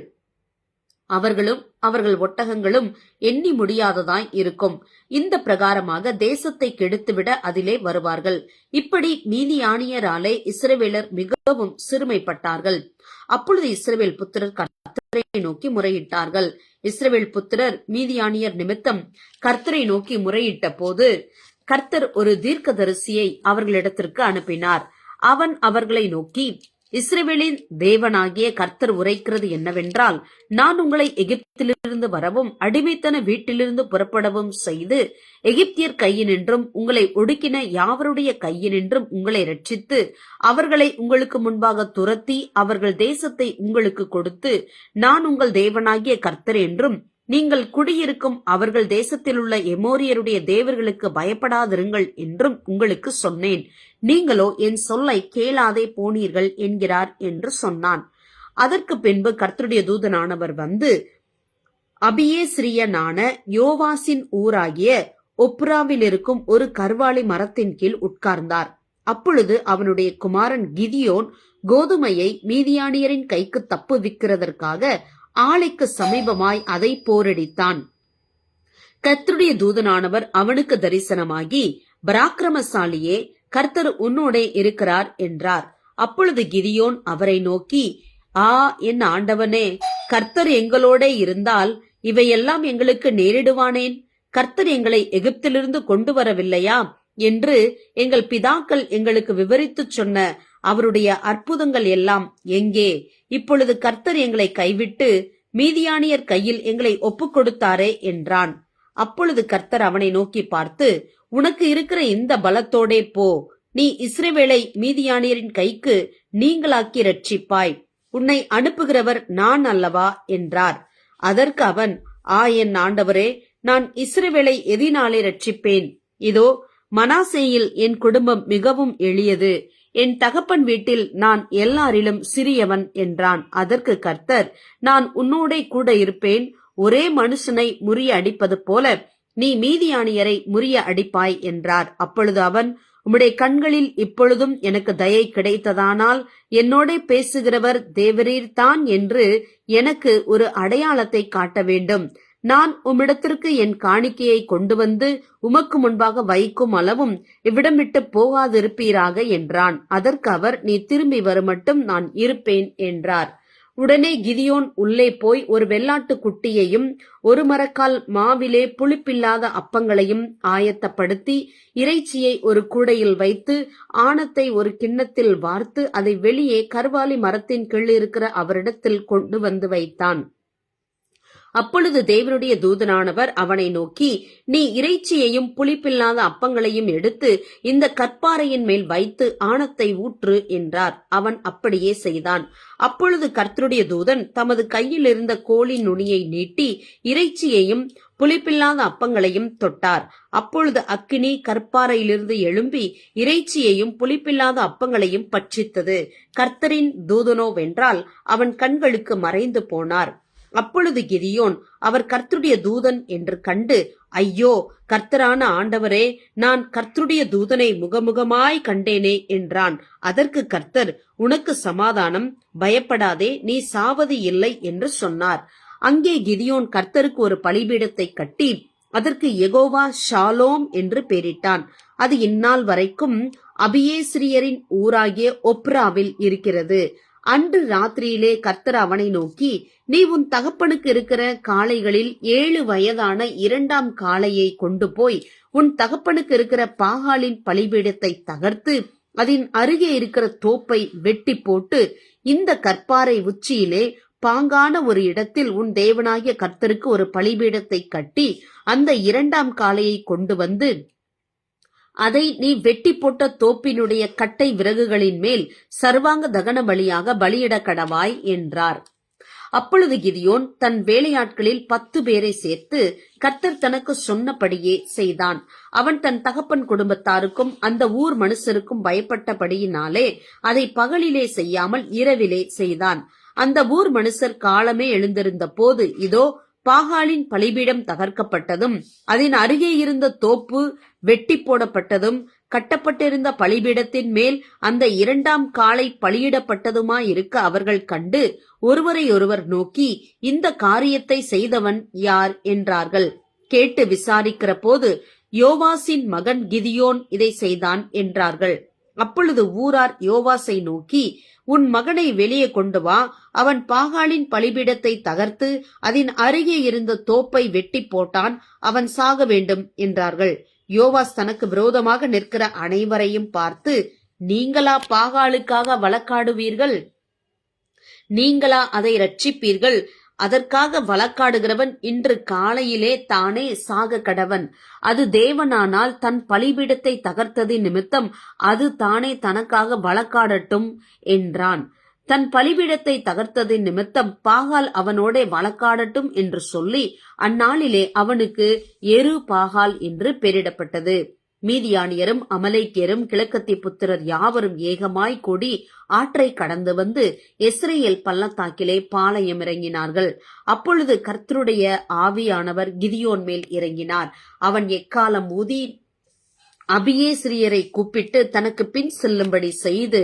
அவர்களும் அவர்கள் ஒட்டகங்களும் எண்ணி முடியாததாய் இருக்கும். இந்த பிரகாரமாக தேசத்தை கெடுத்துவிட அதிலே வருவார்கள். இப்படி மீதியானியராலே இஸ்ரவேலர் மிகவும் சிறுமைப்பட்டார்கள். அப்பொழுது இஸ்ரவேல் புத்திரர் கர்த்தரை நோக்கி முறையிட்டார்கள். இஸ்ரவேல் புத்திரர் மீதியானியர் நிமித்தம் கர்த்தரை நோக்கி முறையிட்ட போது கர்த்தர் ஒரு தீர்க்கதரிசியை அவர்களிடத்திற்கு அனுப்பினார். அவன் அவர்களை நோக்கி, இஸ்ரவேலின் தேவனாகிய கர்த்தர் உரைக்கிறது என்னவென்றால், நான் உங்களை எகிப்திலிருந்து வரவும் அடிமைத்தன வீட்டிலிருந்து புறப்படவும் செய்து எகிப்தியர் கையினின்றும் உங்களை ஒடுக்கின யாவருடைய கையினின்றும் உங்களை ரட்சித்து அவர்களை உங்களுக்கு முன்பாக துரத்தி அவர்கள் தேசத்தை உங்களுக்கு கொடுத்து நான் உங்கள் தேவனாகிய கர்த்தர் என்றும் நீங்கள் குடியிருக்கும் அவர்கள் தேசத்திலுள்ள எமோரியருடைய தேவர்களுக்கு பயப்படாதிருங்கள் என்றும் உங்களுக்கு சொன்னேன். நீங்களோ என் சொல்லை கேளாதே போனீர்கள் என்கிறார் என்று சொன்னான். அதற்கு பின்பு கர்த்தருடைய தூதனானவர் வந்து அபியேஸ்ரியனான யோவாசின் ஊராகிய ஒப்ராவில் இருக்கும் ஒரு கர்வாலி மரத்தின் கீழ் உட்கார்ந்தார். அப்பொழுது அவனுடைய குமாரன் கிதியோன் கோதுமையை மீதியானியரின் கைக்கு தப்புவிக்கிறதற்காக ஆலைக்கு சமீபமாய் அதை போரடித்தான். கர்த்தருடைய தூதனானவர் அவனுக்கு தரிசனமாகி, பராக்கிரமசாலியே, கர்த்தர் உன்னோடே இருக்கிறார் என்றார். அப்பொழுது கிதியோன் அவரை நோக்கி, என் ஆண்டவனே, கர்த்தர் எங்களோடே இருந்தால் இவையெல்லாம் எங்களுக்கு நேரிடுவானேன்? கர்த்தர் எங்களை எகிப்திலிருந்து கொண்டு வரவில்லையா என்று எங்கள் பிதாக்கள் எங்களுக்கு விவரித்துச் சொன்ன அவருடைய அற்புதங்கள் எல்லாம் எங்கே? இப்பொழுது கர்த்தர் எங்களை கைவிட்டு மீதியானியர் கையில் எங்களை ஒப்புக் கொடுத்தாரே என்றான். அப்பொழுது கர்த்தர் அவனை நோக்கி பார்த்து, உனக்கு இருக்கிற இந்த பலத்தோடே போ, நீ இஸ்ரவேலை மீதியானியரின் கைக்கு நீங்களாக்கி ரட்சிப்பாய். உன்னை அனுப்புகிறவர் நான் அல்லவா என்றார். அதற்கு அவன், என் ஆண்டவரே, நான் இஸ்ரவேலை எதினாலே ரட்சிப்பேன்? இதோ மனாசேயில் என் குடும்பம் மிகவும் எளியது, என் தகப்பன் வீட்டில் நான் எல்லாரிலும் சிறியவன் என்றான். அதற்கு கர்த்தர், நான் உன்னோடே கூட இருப்பேன். ஒரே மனுஷனை முறிய அடிப்பது போல நீ மீதியானியரை முறிய அடிப்பாய் என்றார். அப்பொழுது அவன், உம்முடைய கண்களில் இப்பொழுதும் எனக்கு தயை கிடைத்ததானால் என்னோட பேசுகிறவர் தேவரீர்தான் என்று எனக்கு ஒரு அடையாளத்தை காட்ட வேண்டும். நான் உம்மிடத்திற்கு என் காணிக்கையை கொண்டு வந்து உமக்கு முன்பாக வைக்கும் அளவும் இவ்விடம் விட்டு போகாதிருப்பீராக என்றான். அதற்கு அவர், நீ திரும்பி வருமட்டும் நான் இருப்பேன் என்றார். உடனே கிதியோன் உள்ளே போய் ஒரு வெள்ளாட்டு குட்டியையும் ஒரு மரக்கால் மாவிலே புளிப்பில்லாத அப்பங்களையும் ஆயத்தப்படுத்தி இறைச்சியை ஒரு கூடையில் வைத்து ஆணத்தை ஒரு கிண்ணத்தில் வார்த்து அதை வெளியே கர்வாலி மரத்தின் கீழ் இருக்கிற அவரிடத்தில் கொண்டு வந்து வைத்தான். அப்பொழுது தேவனுடைய தூதனானவர் அவனை நோக்கி, நீ இறைச்சியையும் புளிப்பில்லாத அப்பங்களையும் எடுத்து இந்த கற்பாறையின் மேல் வைத்து ஆணத்தை ஊற்று என்றார். அவன் அப்படியே செய்தான். அப்பொழுது கர்த்தருடைய தூதன் தமது கையில் இருந்த கோலின் நுனியை நீட்டி இறைச்சியையும் புளிப்பில்லாத அப்பங்களையும் தொட்டார். அப்பொழுது அக்கினி கற்பாறையிலிருந்து எழும்பி இறைச்சியையும் புளிப்பில்லாத அப்பங்களையும் பட்சித்தது. கர்த்தரின் தூதனோவென்றால் அவன் கண்களுக்கு மறைந்து போனார். அப்பொழுது கிதியோன் அவர் கர்த்தருடைய தூதன் என்று கண்டு, ஐயோ, கர்த்தரான ஆண்டவரே, நான் கர்த்தருடைய தூதனை முகமுகமாய் கண்டேனே என்றான். அதற்கு கர்த்தர், உனக்கு சமாதானம், பயப்படாதே, நீ சாவது இல்லை என்று சொன்னார். அங்கே கிதியோன் கர்த்தருக்கு ஒரு பலிபீடத்தை கட்டி அதற்கு யெகோவா ஷாலோம் என்று பெயரிட்டான். அது இந்நாள் வரைக்கும் அபியேஸ்ரியரின் ஊராகிய ஒப்ராவில் இருக்கிறது. அன்று ராத்திரியிலே கர்த்தர் அவனை நோக்கி, நீ உன் தகப்பனுக்கு இருக்கிற காளைகளில் 7 வயதான 2ஆம் காளையை கொண்டு போய் உன் தகப்பனுக்கு இருக்கிற பாகாலின் பலிபீடத்தை தகர்த்து அதன் அருகே இருக்கிற தோப்பை வெட்டி போட்டு இந்த கற்பாறை உச்சியிலே பாங்கான ஒரு இடத்தில் உன் தேவனாகிய கர்த்தருக்கு ஒரு பலிபீடத்தை கட்டி அந்த 2ஆம் காளையை கொண்டு வந்து அதை நீ வெட்டி போட்ட தோப்பினுடைய கட்டை விறகுகளின் மேல் சர்வாங்க தகன பலியாக பலியிட கடவாய் என்றார். அப்பொழுது கிதியோன் தன் வேலையாட்களில் 10 பேரை சேர்த்து கர்த்தர் தனக்கு சொன்னபடியே செய்தான். அவன் தன் தகப்பன் குடும்பத்தாருக்கும் அந்த ஊர் மனுஷருக்கும் பயப்பட்டபடியினாலே அதை பகலிலே செய்யாமல் இரவிலே செய்தான். அந்த ஊர் மனுஷர் காலமே எழுந்திருந்த போது இதோ பாகாலின் பலிபீடம் தகர்க்கப்பட்டதும் அதன் அருகே இருந்த தோப்பு வெட்டி போடப்பட்டதும் கட்டப்பட்டிருந்த பலிபீடத்தின் மேல் அந்த 2ஆம் காளை பலியிடப்பட்டதுமாயிருக்க அவர்கள் கண்டு ஒருவரை ஒருவர் நோக்கி, இந்த காரியத்தை செய்தவன் யார் என்றார்கள். கேட்டு விசாரிக்கிற போது, யோவாசின் மகன் கிதியோன் இதை செய்தான் என்றார்கள். அப்பொழுது ஊரார் யோவாசை நோக்கி, உன் மகனை வெளியே கொண்டு வா, அவன் பாகாலின் பலிபீடத்தை தகர்த்து அதன் அருகே இருந்த தோப்பை வெட்டி போட்டான், அவன் சாக வேண்டும் என்றார்கள். யோவாஸ் தனக்கு விரோதமாக நிற்கிற அனைவரையும் பார்த்து, நீங்களா பாகாலுக்காக வழக்காடுவீர்கள்? நீங்களா அதை ரட்சிப்பீர்கள்? அதற்காக வழக்காடுகிறவன் இன்று காலையிலே தானே சாக கடவன். அது தேவனானால் தன் பலிபீடத்தை தகர்த்தது நிமித்தம் அது தானே தனக்காக வழக்காடட்டும் என்றான். தன் பலிபீடத்தை தகர்த்தது நிமித்தம் பாகால் அவனோடே வழக்காடட்டும் என்று சொல்லி அந்நாளிலே அவனுக்கு எரு பாகால் என்று பெயரிடப்பட்டது. மீதியானியரும் அமலேக்கியரும் கிழக்கத்தி புத்திரர் யாவரும் ஏகமாய் கூடி ஆற்றை கடந்து வந்து இஸ்ரேல் பள்ளத்தாக்கிலே பாளையம் இறங்கினார்கள். அப்பொழுது கர்த்தருடைய ஆவியானவர் கிதியோன் மேல் இறங்கினார். அவன் எக்காலம் ஊதி அபியேஸ்ரியரை கூப்பிட்டு தனக்கு பின் செல்லும்படி செய்து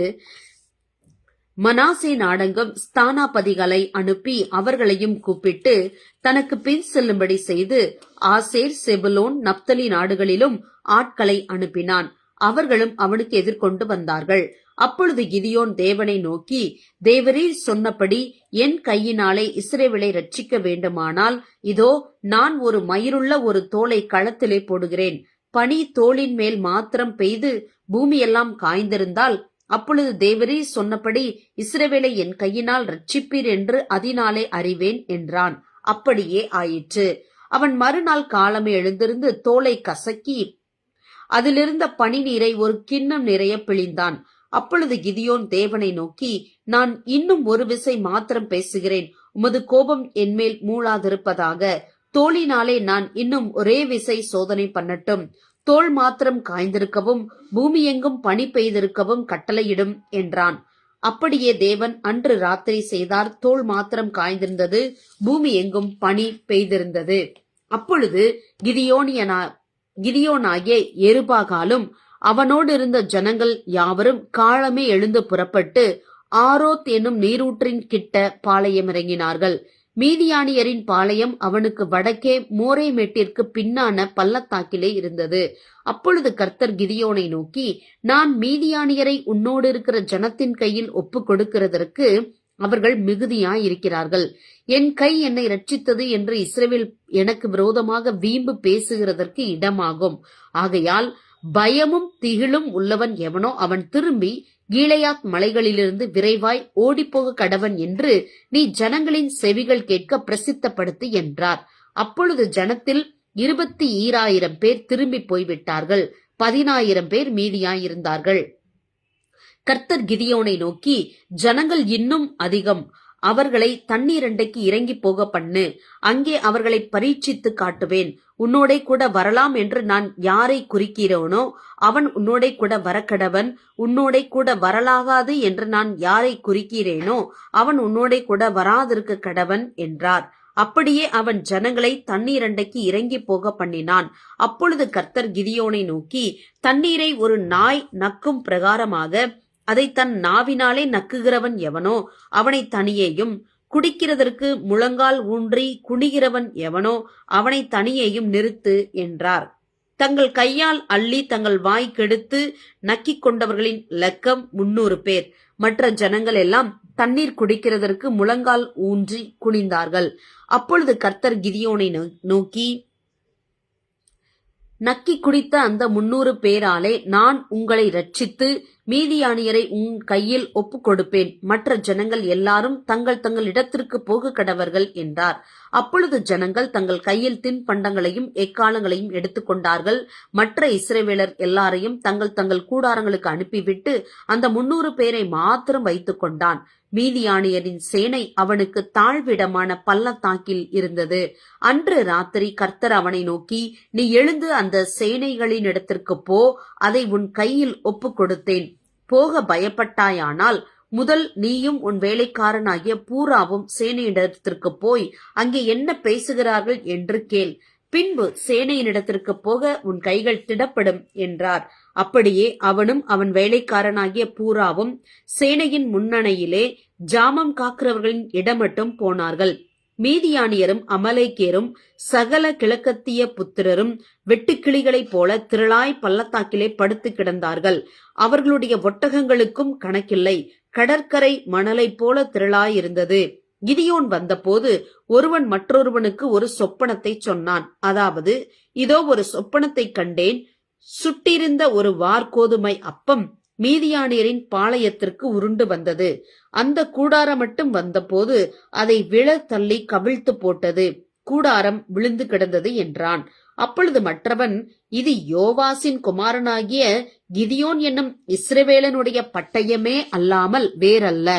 மனாசே நாடெங்கும் ஸ்தானாபதிகளை அனுப்பி அவர்களையும் கூப்பிட்டு தனக்கு பின் செல்லும்படி செய்து ஆசேர், செபுலோன், நப்தலி நாடுகளிலும் ஆட்களை அனுப்பினான். அவர்களும் அவனுக்கு எதிர்கொண்டு வந்தார்கள். அப்பொழுது கிதியோன் தேவனை நோக்கி, தேவரீர் சொன்னபடி என் கையினாலே இஸ்ரவேலை ரட்சிக்க வேண்டுமானால் இதோ நான் ஒரு மயிருள்ள ஒரு தோலை களத்திலே போடுகிறேன். பனி தோளின் மேல் மாத்திரம் பெய்து பூமியெல்லாம் காய்ந்திருந்தால் அப்பொழுது தேவரீர் சொன்னபடி இஸ்ரவேலை என் கையினால் ரட்சிப்பீர் என்று அதனாலே அறிவேன் என்றான். அப்படியே ஆயிற்று. அவன் மறுநாள் காலமே எழுந்திருந்து தோலை கசக்கி அதிலிருந்த பனி நீரை ஒரு கிண்ணம் நிறைய பிழிந்தான். அப்பொழுது கிதியோன் தேவனை நோக்கி, நான் இன்னும் ஒரு விசை மாத்திரம் பேசுகிறேன், உமது கோபம் என்மேல் மூளாதிருப்பதாக. தோளினாலே நான் இன்னும் ஒரே விசை சோதனை பண்ணட்டும். தோல் மாத்திரம் காய்ந்திருக்கவும் பூமி எங்கும் பனி பெய்திருக்கவும் கட்டளையிடும் என்றான். அப்படியே தேவன் அன்று ராத்திரி செய்தார். தோல் மாத்திரம் காய்ந்திருந்தது, பூமி எங்கும் பனி பெய்திருந்தது. அப்பொழுது கிதியோனாகிய எருபாகாலும் அவனோடு இருந்த ஜனங்கள் யாவரும் காலமே எழுந்து புறப்பட்டு ஆரோத் என்னும் நீரூற்றின் கிட்ட பாளையம் இறங்கினார்கள். மீதியானியரின் பாளையம் அவனுக்கு வடக்கே மோரேமேட்டிற்கு பின்னான பள்ளத்தாக்கிலே இருந்தது. அப்பொழுது கர்த்தர் கிதியோனை நோக்கி, நான் மீதியானியரை உன்னோடு இருக்கிற ஜனத்தின் கையில் ஒப்பு கொடுக்கிறதற்கு அவர்கள் மிகுதியாயிருக்கிறார்கள். என் கை என்னை ரட்சித்தது என்று இஸ்ரவேல் எனக்கு விரோதமாக வீம்பு பேசுகிறதற்கு இடமாகும். ஆகையால் பயமும் திகிலும் உள்ளவன் எவனோ அவன் திரும்பி கீலேயாத் மலைகளிலிருந்து விரைவாய் ஓடிப்போக கடவன் என்று நீ ஜனங்களின் செவிகள் கேட்க பிரசித்தப்படுத்து என்றார். அப்பொழுது ஜனத்தில் 22,000 பேர் திரும்பி போய்விட்டார்கள். 10,000 பேர் மீதியாயிருந்தார்கள். கர்த்தர் கிதியோனை நோக்கி, ஜனங்கள் இன்னும் அதிகம், அவர்களை தண்ணீரண்டைக்கு இறங்கி போக பண்ணு, அங்கே அவர்களை பரீட்சித்து காட்டுவேன். உன்னோடே கூட வரலாம் என்று நான் யாரை குறிக்கிறேனோ அவன் உன்னோடே கூட வரக்கடவன். உன்னோடே கூட வரலாகாது என்று நான் யாரை குறிக்கிறேனோ அவன் உன்னோடே கூட வராதிருக்க கடவன் என்றார். அப்படியே அவன் ஜனங்களை தண்ணீரண்டைக்கு இறங்கி போக பண்ணினான். அப்பொழுது கர்த்தர் கிதியோனை நோக்கி, தண்ணீரை ஒரு நாய் நக்கும் பிரகாரமாக அதை தன் நாவினாலே நக்குகிறவன் எவனோ அவனை தனியேயும், குடிக்கிறதற்கு முழங்கால் ஊன்றி குனிகிறவன் எவனோ அவனை தனியேயும் நிறுத்து என்றார். தங்கள் கையால் அள்ளி தங்கள் வாய் கெடுத்து நக்கிக் கொண்டவர்களின் லக்கம் 300 பேர். மற்ற ஜனங்கள் எல்லாம் தண்ணீர் குடிக்கிறதற்கு முழங்கால் ஊன்றி குனிந்தார்கள். அப்பொழுது கர்த்தர் கிதியோனை நோக்கி, நக்கி குடித்த அந்த 300 பேராலே நான் உங்களை ரட்சித்து மீதியானியரை உன் கையில் ஒப்பு கொடுப்பேன். மற்ற ஜனங்கள் எல்லாரும் தங்கள் தங்கள் இடத்திற்கு போக கடவர்கள் என்றார். அப்பொழுது ஜனங்கள் தங்கள் கையில் தின்பண்டங்களையும் எக்காலங்களையும் எடுத்துக்கொண்டார்கள். மற்ற இஸ்ரவேலர் எல்லாரையும் தங்கள் தங்கள் கூடாரங்களுக்கு அனுப்பிவிட்டு அந்த 300 பேரை மாத்திரம் வைத்துக் கொண்டான். மீதியானியரின் சேனை அவனுக்கு தாழ்விடமான பள்ளத்தாக்கில் இருந்தது. அன்று ராத்திரி கர்த்தர் அவனை நோக்கி, நீ எழுந்து அந்த சேனைகளினிடத்திற்கு போ, அதை உன் கையில் ஒப்பு கொடுத்தேன். போக பயப்பட்டாயானால் முதல் நீயும் உன் வேலைக்காரனாகிய பூராவும் சேனையிடத்திற்கு போய் அங்கே என்ன பேசுகிறார்கள் என்று கேள். பின்பு சேனையினிடத்திற்கு போக உன் கைகள் திடப்படும் என்றார். அப்படியே அவனும் அவன் வேலைக்காரனாகிய பூராவும் சேனையின் முன்னணியிலே ஜாமம் காக்கிறவர்களின் இடமட்டும் போனார்கள். மீதியானியரும் அமலேக்கியரும் சகல கிழக்கத்திய புத்திரரும் வெட்டுக்கிளிகளைப் போல திரளாய் பள்ளத்தாக்கிலே படுத்து கிடந்தார்கள். அவர்களுடைய ஒட்டகங்களுக்கும் கணக்கில்லை. கடற்கரை மணலைப் போல திரளாயிருந்தது. கிதியோன் வந்தபோது ஒருவன் மற்றொருவனுக்கு ஒரு சொப்பனத்தை சொன்னான். அதாவது, இதோ ஒரு சொப்பனத்தை கண்டேன். சுட்டிருந்த ஒரு வார்கோதுமை அப்பம் மீதியானியரின் பாளையத்திற்கு உருண்டு வந்தது. அந்த கூடாரம் மட்டும் வந்தபோது அதை விழ தள்ளி கவிழ்த்து போட்டது. கூடாரம் விழுந்து கிடந்தது என்றான். அப்பொழுது மற்றவன், இது யோவாசின் குமாரனாகிய கிதியோன் என்னும் இஸ்ரவேலனுடைய பட்டயமே அல்லாமல் வேறல்ல.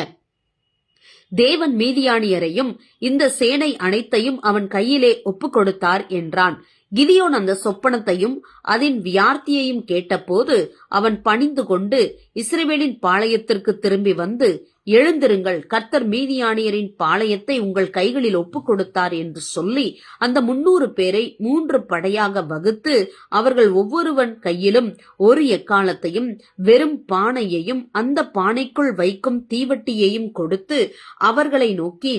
தேவன் மீதியானியரையும் இந்த சேனை அனைத்தையும் அவன் கையிலே ஒப்பு கொடுத்தார் என்றான். கிதியோன் அந்த சொப்பனத்தையும் அதன் வியார்த்தியையும் கேட்டபோது அவன் பணிந்து கொண்டு இஸ்ரவேலின் பாளையத்திற்கு திரும்பி வந்து, எழுந்திருங்கள், கர்த்தர் மீதியானியரின் பாளையத்தை உங்கள் கைகளில் ஒப்பு கொடுத்தார் என்று சொல்லி அந்த 300 பேரை 3 படையாக வகுத்து அவர்கள் ஒவ்வொருவன் கையிலும் ஒரு எக்காலத்தையும் வெறும் பானையையும் அந்த பானைக்குள் வைக்கும் தீவட்டியையும் கொடுத்து அவர்களை நோக்கி,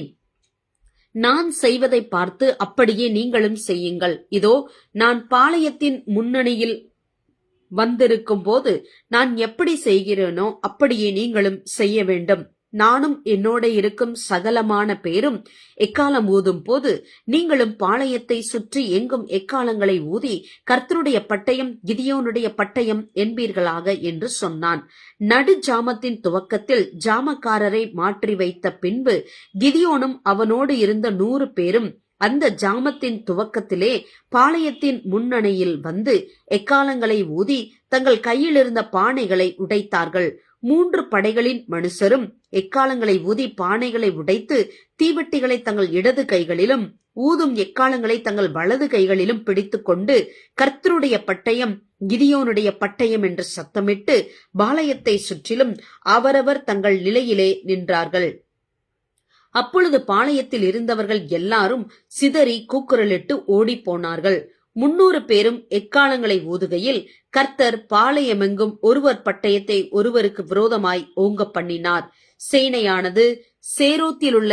நான் செய்வதை பார்த்து அப்படியே நீங்களும் செய்யுங்கள். இதோ, நான் பாளையத்தின் முன்னணியில் வந்திருக்கும் போது நான் எப்படி செய்கிறேனோ அப்படியே நீங்களும் செய்ய வேண்டும். நானும் என்னோட இருக்கும் சகலமான பேரும் எக்காலம் ஊதும் போது நீங்களும் பாளையத்தை சுற்றி எங்கும் எக்காலங்களை ஊதி கர்த்தருடைய பட்டயம் கிதியோனுடைய பட்டயம் என்பீர்களாக என்று சொன்னான். நடு ஜாமத்தின் துவக்கத்தில் ஜாமக்காரரை மாற்றி வைத்த பின்பு கிதியோனும் அவனோடு இருந்த 100 பேரும் அந்த ஜாமத்தின் துவக்கத்திலே பாளையத்தின் முன்னணியில் வந்து எக்காலங்களை ஊதி தங்கள் கையில் இருந்த பானைகளை உடைத்தார்கள். 3 படைகளின் மனுஷரும் எக்காலங்களை ஊதி பானைகளை உடைத்து தீவட்டிகளை தங்கள் இடது கைகளிலும் ஊதும் எக்காலங்களை தங்கள் வலது கைகளிலும் பிடித்து கொண்டு கர்த்தருடைய பட்டயம் கிதியோனுடைய பட்டயம் என்று சத்தமிட்டு பாளையத்தை சுற்றிலும் அவரவர் தங்கள் நிலையிலே நின்றார்கள். அப்பொழுது பாளையத்தில் இருந்தவர்கள் எல்லாரும் சிதறி கூக்குரலிட்டு ஓடி போனார்கள். 300 பேரும் எக்காலங்களை ஊதுகையில் கர்த்தர் பாளையமெங்கும் ஒருவர் பட்டயத்தை ஒருவருக்கு விரோதமாய் ஓங்க பண்ணினார். சேனையானது சேரோத்திலுள்ள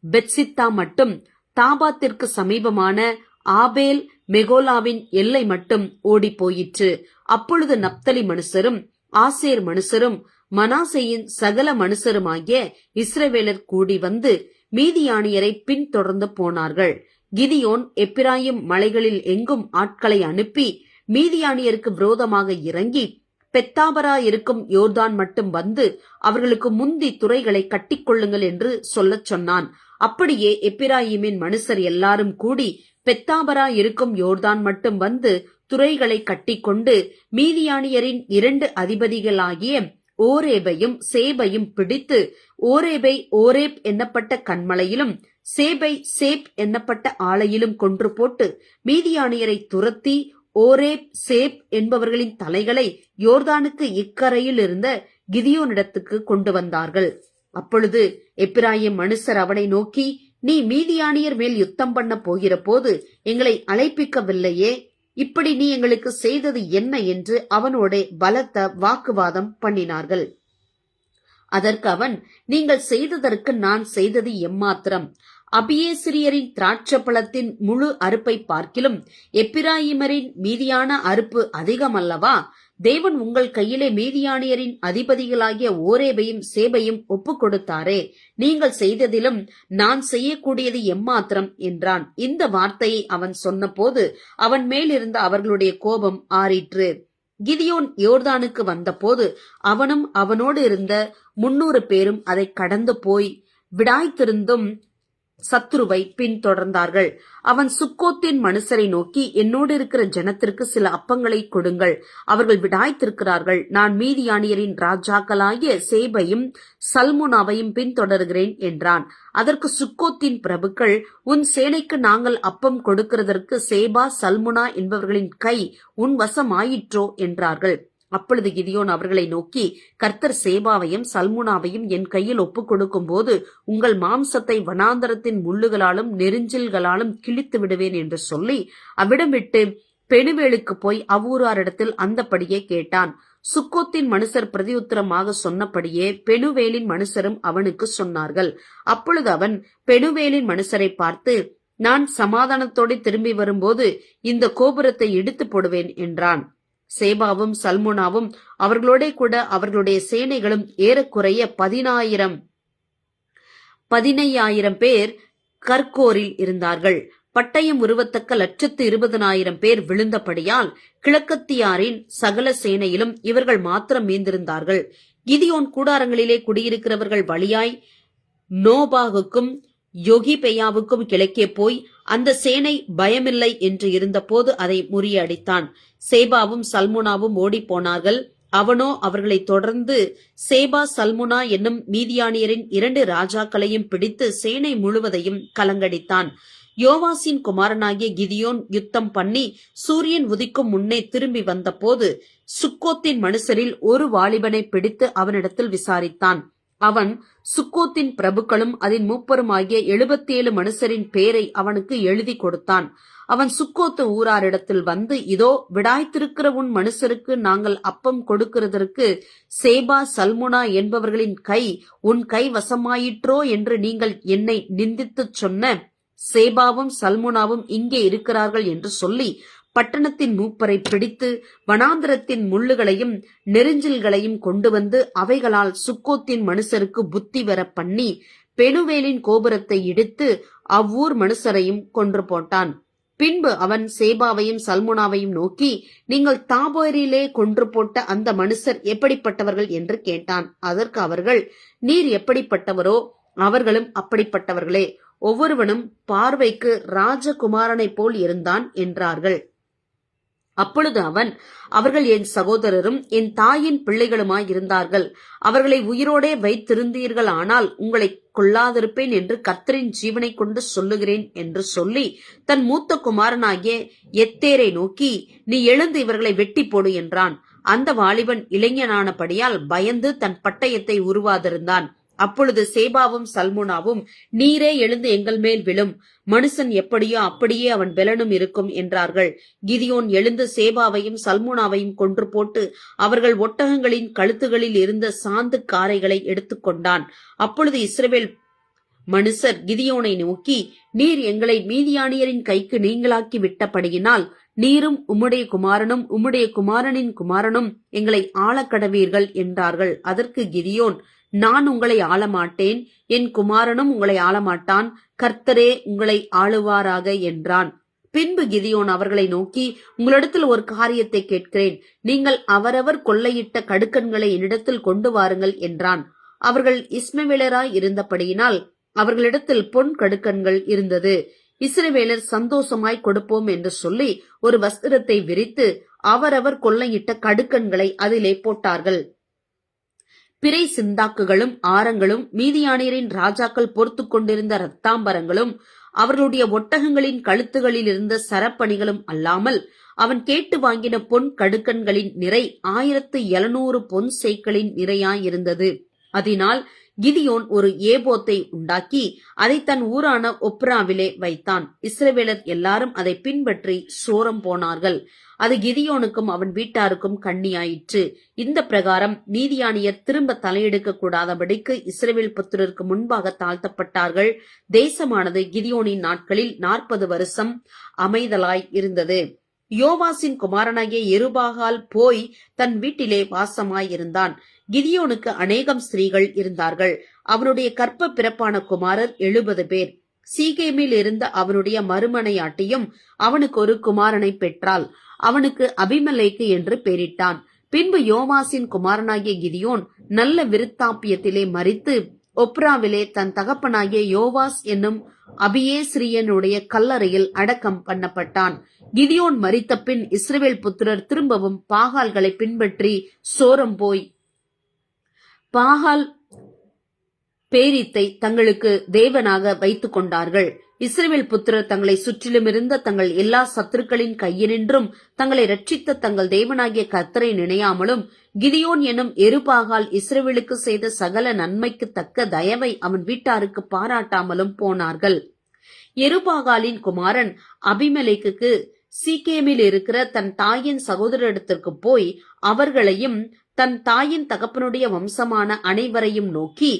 பெத்சித்தா மட்டும் தாபாத்திற்கு சமீபமான ஆபேல் மெகோலாவின் எல்லை மட்டும் ஓடி போயிற்று. அப்பொழுது நப்தலி மனுஷரும் ஆசேர் மனுஷரும் மனாசேயின் சகல மனுஷருமாகிய இஸ்ரவேலர் கூடி வந்து மீதியானியரை பின்தொடர்ந்து போனார்கள். கிதியோன் எப்பிராயிம் மலைகளில் எங்கும் ஆட்களை அனுப்பி மீதியானியருக்கு விரோதமாக இறங்கி பெத்தாபரா இருக்கும் யோர்தான் மட்டும் வந்து அவர்களுக்கு முந்தி துறைகளை கட்டிக்கொள்ளுங்கள் என்று சொல்லச் சொன்னான். அப்படியே எப்பிராயிமின் மனுஷர் எல்லாரும் கூடி பெத்தாபரா இருக்கும் யோர்தான் மட்டும் வந்து துறைகளை கட்டிக்கொண்டு மீதியானியரின் 2 அதிபதிகளாகிய ஓரேபையும் சேபையும் பிடித்து ஓரேபை ஓரேப் என்னப்பட்ட கண்மலையிலும் சேபை சேப் என்னப்பட்ட ஆலையிலும் கொன்று போட்டு மீதியானியரை துரத்தி ஓரேப் சேப் என்பவர்களின் தலைகளை யோர்தானுக்கு இக்கரையில் இருந்த கிதியோனிடத்துக்கு கொண்டு வந்தார்கள். அப்பொழுது எப்பிராயிம் மனுஷர் அவனை நோக்கி, நீ மீதியானியர் மேல் யுத்தம் பண்ண போகிற போது எங்களை அழைப்பிக்கவில்லையே, இப்படி நீ எங்களுக்கு செய்தது என்ன என்று அவனோட பலத்த வாக்குவாதம் பண்ணினார்கள். அதற்கு அவன், நீங்கள் செய்ததற்கு நான் செய்தது எம்மாத்திரம்? அபியேசிரியரின் திராட்சப்பழத்தின் முழு அறுப்பை பார்க்கிலும் எப்பிராயிமரின் மீதியான அறுப்பு அதிகமல்லவா? தேவன் உங்கள் கையிலே மீதியானியரின் அதிபதிகளாகிய ஓரேபையும் சேபையும் ஒப்பு கொடுத்தாரே, நீங்கள் செய்ததிலும் நான் செய்யக்கூடியது எம்மாத்திரம் என்றான். இந்த வார்த்தையை அவன் சொன்னபோது அவன் மேலிருந்த அவர்களுடைய கோபம் ஆறிற்று. கிதியோன் யோர்தானுக்கு வந்தபோது அவனும் அவனோடு இருந்த 300 பேரும் அதை கடந்து போய் விடாய்த்திருந்தும் சத்ருவை பின்தொடர்ந்தார்கள். அவன் சுக்கோத்தின் மனுஷரை நோக்கி, என்னோடு இருக்கிற ஜனத்திற்கு சில அப்பங்களை கொடுங்கள், அவர்கள் விடாய்த்திருக்கிறார்கள். நான் மீதியானியரின் ராஜாக்களாகிய சேபையும் சல்முனாவையும் பின்தொடர்கிறேன் என்றான். அதற்கு சுக்கோத்தின் பிரபுக்கள், உன் சேனைக்கு நாங்கள் அப்பம் கொடுக்கிறதற்கு சேபா சல்முனா என்பவர்களின் கை உன் வசமாயிற்றோ என்றார்கள். அப்பொழுது கிதியோன் அவர்களை நோக்கி, கர்த்தர் சேபாவையும் சல்முனாவையும் என் கையில் ஒப்புக் கொடுக்கும் போது உங்கள் மாம்சத்தை வனாந்தரத்தின் முள்ளுகளாலும் நெரிஞ்சில்களாலும் கிழித்து விடுவேன் என்று சொல்லி அவ்விடம் விட்டு பெனுவேலுக்கு போய் அவ்வூராரிடத்தில் அந்தப்படியே கேட்டான். சுக்கோத்தின் மனுஷர் பிரதியுத்தரமாக சொன்னபடியே பெனுவேலின் மனுஷரும் அவனுக்கு சொன்னார்கள். அப்பொழுது அவன் பெனுவேலின் மனுஷரை பார்த்து, நான் சமாதானத்தோடு திரும்பி வரும்போது இந்த கோபுரத்தை இடித்து போடுவேன் என்றான். சேபாவும் சல்முனாவும் அவர்களோட கூட அவர்களுடைய சேனைகளும் ஏறக்குறைய 15,000 பேர் கர்கோரில் இருந்தார்கள். பட்டயம் உருவத்தக்க 120,000 பேர் விழுந்தபடியால் கிழக்கத்தியாரின் சகல சேனையிலும் இவர்கள் மாத்திரம் மீந்திருந்தார்கள். கிதியோன் கூடாரங்களிலே குடியிருக்கிறவர்கள் வழியாய் நோபாகுக்கும் யோகிபெயாவுக்கும் கிழக்கே போய் அந்த சேனை பயமில்லை என்று இருந்தபோது அதை முறியடித்தான். சேபாவும் சல்முனாவும் ஓடிப்போனார்கள். அவனோ அவர்களை தொடர்ந்து சேபா சல்முனா என்னும் மீதியானியரின் 2 ராஜாக்களையும் பிடித்து சேனை முழுவதையும் கலங்கடித்தான். யோவாசின் குமாரனாகிய கிதியோன் யுத்தம் பண்ணி சூரியன் உதிக்கும் முன்னே திரும்பி வந்தபோது சுக்கோத்தின் மனுஷரில் ஒரு வாலிபனை பிடித்து அவனிடத்தில் விசாரித்தான். அவன் சுக்கோத்தின் பிரபுக்களும் அதன் மூப்பருமாகிய 77 மனுஷரின் பேரை அவனுக்கு எழுதி கொடுத்தான். அவன் சுக்கோத்து ஊராரிடத்தில் வந்து, இதோ விடாய்த்திருக்கிற உன் மனுஷருக்கு நாங்கள் அப்பம் கொடுக்கிறதற்கு சேபா சல்முனா என்பவர்களின் கை உன் கை வசமாயிற்றோ என்று நீங்கள் என்னை நிந்தித்துச் சொன்ன சேபாவும் சல்முனாவும் இங்கே இருக்கிறார்கள் என்று சொல்லி பட்டணத்தின் மூப்பரை பிடித்து வனாந்திரத்தின் முள்ளுகளையும் நெரிஞ்சில்களையும் கொண்டு வந்து அவைகளால் சுக்கோத்தின் மனுஷருக்கு புத்தி வர பண்ணி பெனுவேலின் கோபுரத்தை இடித்து அவ்வூர் மனுஷரையும் கொன்று போட்டான். பின்பு அவன் சேபாவையும் சல்முனாவையும் நோக்கி, நீங்கள் தாபோரிலே கொன்று போட்ட அந்த மனுஷர் எப்படிப்பட்டவர்கள் என்று கேட்டான். அதற்கு அவர்கள், நீர் எப்படிப்பட்டவரோ அவர்களும் அப்படிப்பட்டவர்களே, ஒவ்வொருவனும் பார்வைக்கு ராஜகுமாரனைப் போல் இருந்தான் என்றார்கள். அப்பொழுது அவன், அவர்கள் என் சகோதரரும் என் தாயின் பிள்ளைகளுமாய் இருந்தார்கள். அவர்களை உயிரோடே வைத்திருந்தீர்கள், ஆனால் உங்களை கொள்ளாதிருப்பேன் என்று கர்த்தரின் ஜீவனை கொண்டு சொல்லுகிறேன் என்று சொல்லி தன் மூத்த குமாரனாகிய எத்தேரை நோக்கி, நீ எழுந்து இவர்களை வெட்டி போடு என்றான். அந்த வாலிபன் இளைஞனானபடியால் பயந்து தன் பட்டயத்தை உருவாதிருந்தான். அப்பொழுது சேபாவும் சல்முனாவும், நீரே எழுந்து எங்கள் மேல் விழும், மனுஷன் எப்படியோ அப்படியே அவன் பெலனும் இருக்கும் என்றார்கள். கிதியோன் எழுந்து சேபாவையும் சல்முனாவையும் கொன்று போட்டு அவர்கள் ஒட்டகங்களின் கழுத்துகளில் இருந்த சாந்து காரைகளை எடுத்துக்கொண்டான். அப்பொழுது இஸ்ரவேல் மனுஷர் கிதியோனை நோக்கி, நீர் எங்களை மீதியானியரின் கைக்கு நீங்களாக்கி விட்டபடியினால் நீரும் உம்முடைய குமாரனும் உம்முடைய குமாரனின் குமாரனும் எங்களை ஆளக்கடவீர்கள் என்றார்கள். அதற்கு கிதியோன், நான் உங்களை ஆளமாட்டேன், என் குமாரனும் உங்களை ஆளமாட்டான், கர்த்தரே உங்களை ஆளுவாராக என்றான். பின்பு கிதியோன் அவர்களை நோக்கி, உங்களிடத்தில் ஒரு காரியத்தை கேட்கிறேன், நீங்கள் அவரவர் கொள்ளையிட்ட கடுக்கன்களை என்னிடத்தில் கொண்டு வாருங்கள் என்றான். அவர்கள் இஸ்மவேலராய் இருந்தபடியினால் அவர்களிடத்தில் பொன் கடுக்கன்கள் இருந்தது. இஸ்ரவேலர் சந்தோஷமாய் கொடுப்போம் என்று சொல்லி ஒரு வஸ்திரத்தை விரித்து அவரவர் கொள்ளையிட்ட கடுக்கன்களை அதிலே போட்டார்கள். பிறை சிந்தாக்குகளும் ஆரங்களும் மீதியானியரின் ராஜாக்கள் பொறுத்து கொண்டிருந்த இரத்தாம்பரங்களும் அவர்களுடைய ஒட்டகங்களின் கழுத்துகளில் இருந்த சரப்பணிகளும் அல்லாமல் அவன் கேட்டு வாங்கின பொன் கடுக்கன்களின் நிறை 1700 பொன் சேக்கலின் நிறையாயிருந்தது. அதனால் கிதியோன் ஒரு ஏபோத்தை உண்டாக்கி அதை தன் ஊரான ஒப்ராவிலே வைத்தான். இஸ்ரவேலர் எல்லாரும் அதை பின்பற்றி சோரம் போனார்கள். அது கிதியோனுக்கும் அவன் வீட்டாருக்கும் கண்ணியாயிற்று. இந்த பிரகாரம் மீதியானியர் திரும்ப தலையெடுக்க கூடாதபடிக்கு இஸ்ரவேல் புத்திரருக்கு முன்பாக தாழ்த்தப்பட்டார்கள். தேசமானது கிதியோனின் நாட்களில் 40 வருஷம் அமைதலாய் இருந்தது. யோவாசின் குமாரனாகிய எருபாகால் போய் தன் வீட்டிலே வாசமாயிருந்தான். கிதியோனுக்கு அநேகம் ஸ்திரீகள் இருந்தார்கள். அவனுடைய கற்ப பிறப்பான குமாரர் 70 பேர். சீகேமில் இருந்த அவனுடைய மறுமனையாட்டியும் அவனுக்கு ஒரு குமாரனை பெற்றாள். அவனுக்கு அபிமெலேக்கு என்று பெயரிட்டான். பின்பு யோவாசின் குமாரனாகிய கிதியோன் நல்ல விருத்தாப்பியத்திலே மரித்து ஒப்ராவிலே தன் தகப்பனாகிய யோவாஸ் என்னும் அபியேஸ்ரியனுடைய கல்லறையில் அடக்கம் பண்ணப்பட்டான். கிதியோன் மரித்த பின் இஸ்ரவேல் புத்திரர் திரும்பவும் பாகால்களை பின்பற்றி சோரம் போய் பாகால் பேரித்தை தங்களுக்கு தேவனாக வைத்துக் கொண்டார்கள். இஸ்ரவேல் புத்திரர் தங்களை சுற்றிலும் இருந்த தங்கள் எல்லா சத்துருக்களின் கையினின்றும் தங்களை ரட்சித்த தங்கள் தேவனாகிய கர்த்தரை நினையாமலும் கிதியோன் எனும் எருபாகால் இஸ்ரவேலுக்கு செய்த சகல நன்மைக்கு தக்க தயவை அவன் வீட்டாருக்கு பாராட்டாமலும் போனார்கள். எருபாகாலின் குமாரன் அபிமெலேக்குக்கு சீகேமில் இருக்கிற தன் தாயின் சகோதரரிடத்திற்கு போய் அவர்களையும் தன் தாயின் தகப்பனுடைய வம்சமான அனைவரையும் நோக்கி,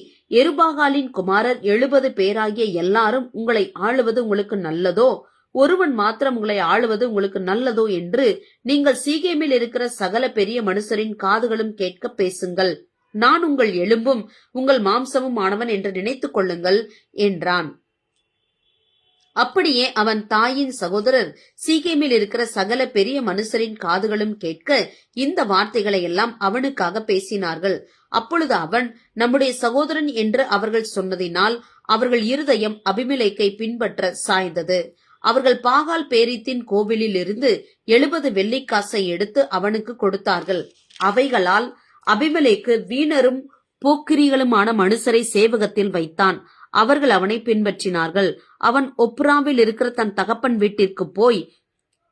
எருபாகாலின் குமாரர் 70 பேராகிய எல்லாரும் உங்களை ஆளுவது உங்களுக்கு நல்லதோ, ஒருவன் மாத்திரம் உங்களை ஆளுவது உங்களுக்கு நல்லதோ என்று நீங்கள் சீகேமில் இருக்கிற சகல பெரிய மனுஷரின் காதுகளும் கேட்க பேசுங்கள். நான் உங்கள் எலும்பும் உங்கள் மாம்சமும் ஆனவன் என்று நினைத்துக் கொள்ளுங்கள் என்றான். அப்படியே அவன் தாயின் சகோதரர் சீகேமில் இருக்கிற சகல பெரிய மனுஷரின் காதுகளும் கேட்க இந்த வார்த்தைகளை எல்லாம் அவனுக்காக பேசினார்கள். அப்பொழுது அவன், நம்முடைய சகோதரன் என்று அவர்கள் சொன்னதினால் அவர்கள் இருதயம் அபிமெலேக்கை பின்பற்ற சாய்ந்தது. அவர்கள் பாகால் பேரீத்தின் கோவிலில் இருந்து 70 வெள்ளிக்காசை எடுத்து அவனுக்கு கொடுத்தார்கள். அவைகளால் அபிமெலேக்கு வீணரும் போக்கிரிகளுமான மனுஷரை சேவகத்தில் வைத்தான். அவர்கள் அவனை பின்பற்றினார்கள். அவன் ஒப்ராவில் இருக்கிற தன் தகப்பன் வீட்டிற்கு போய்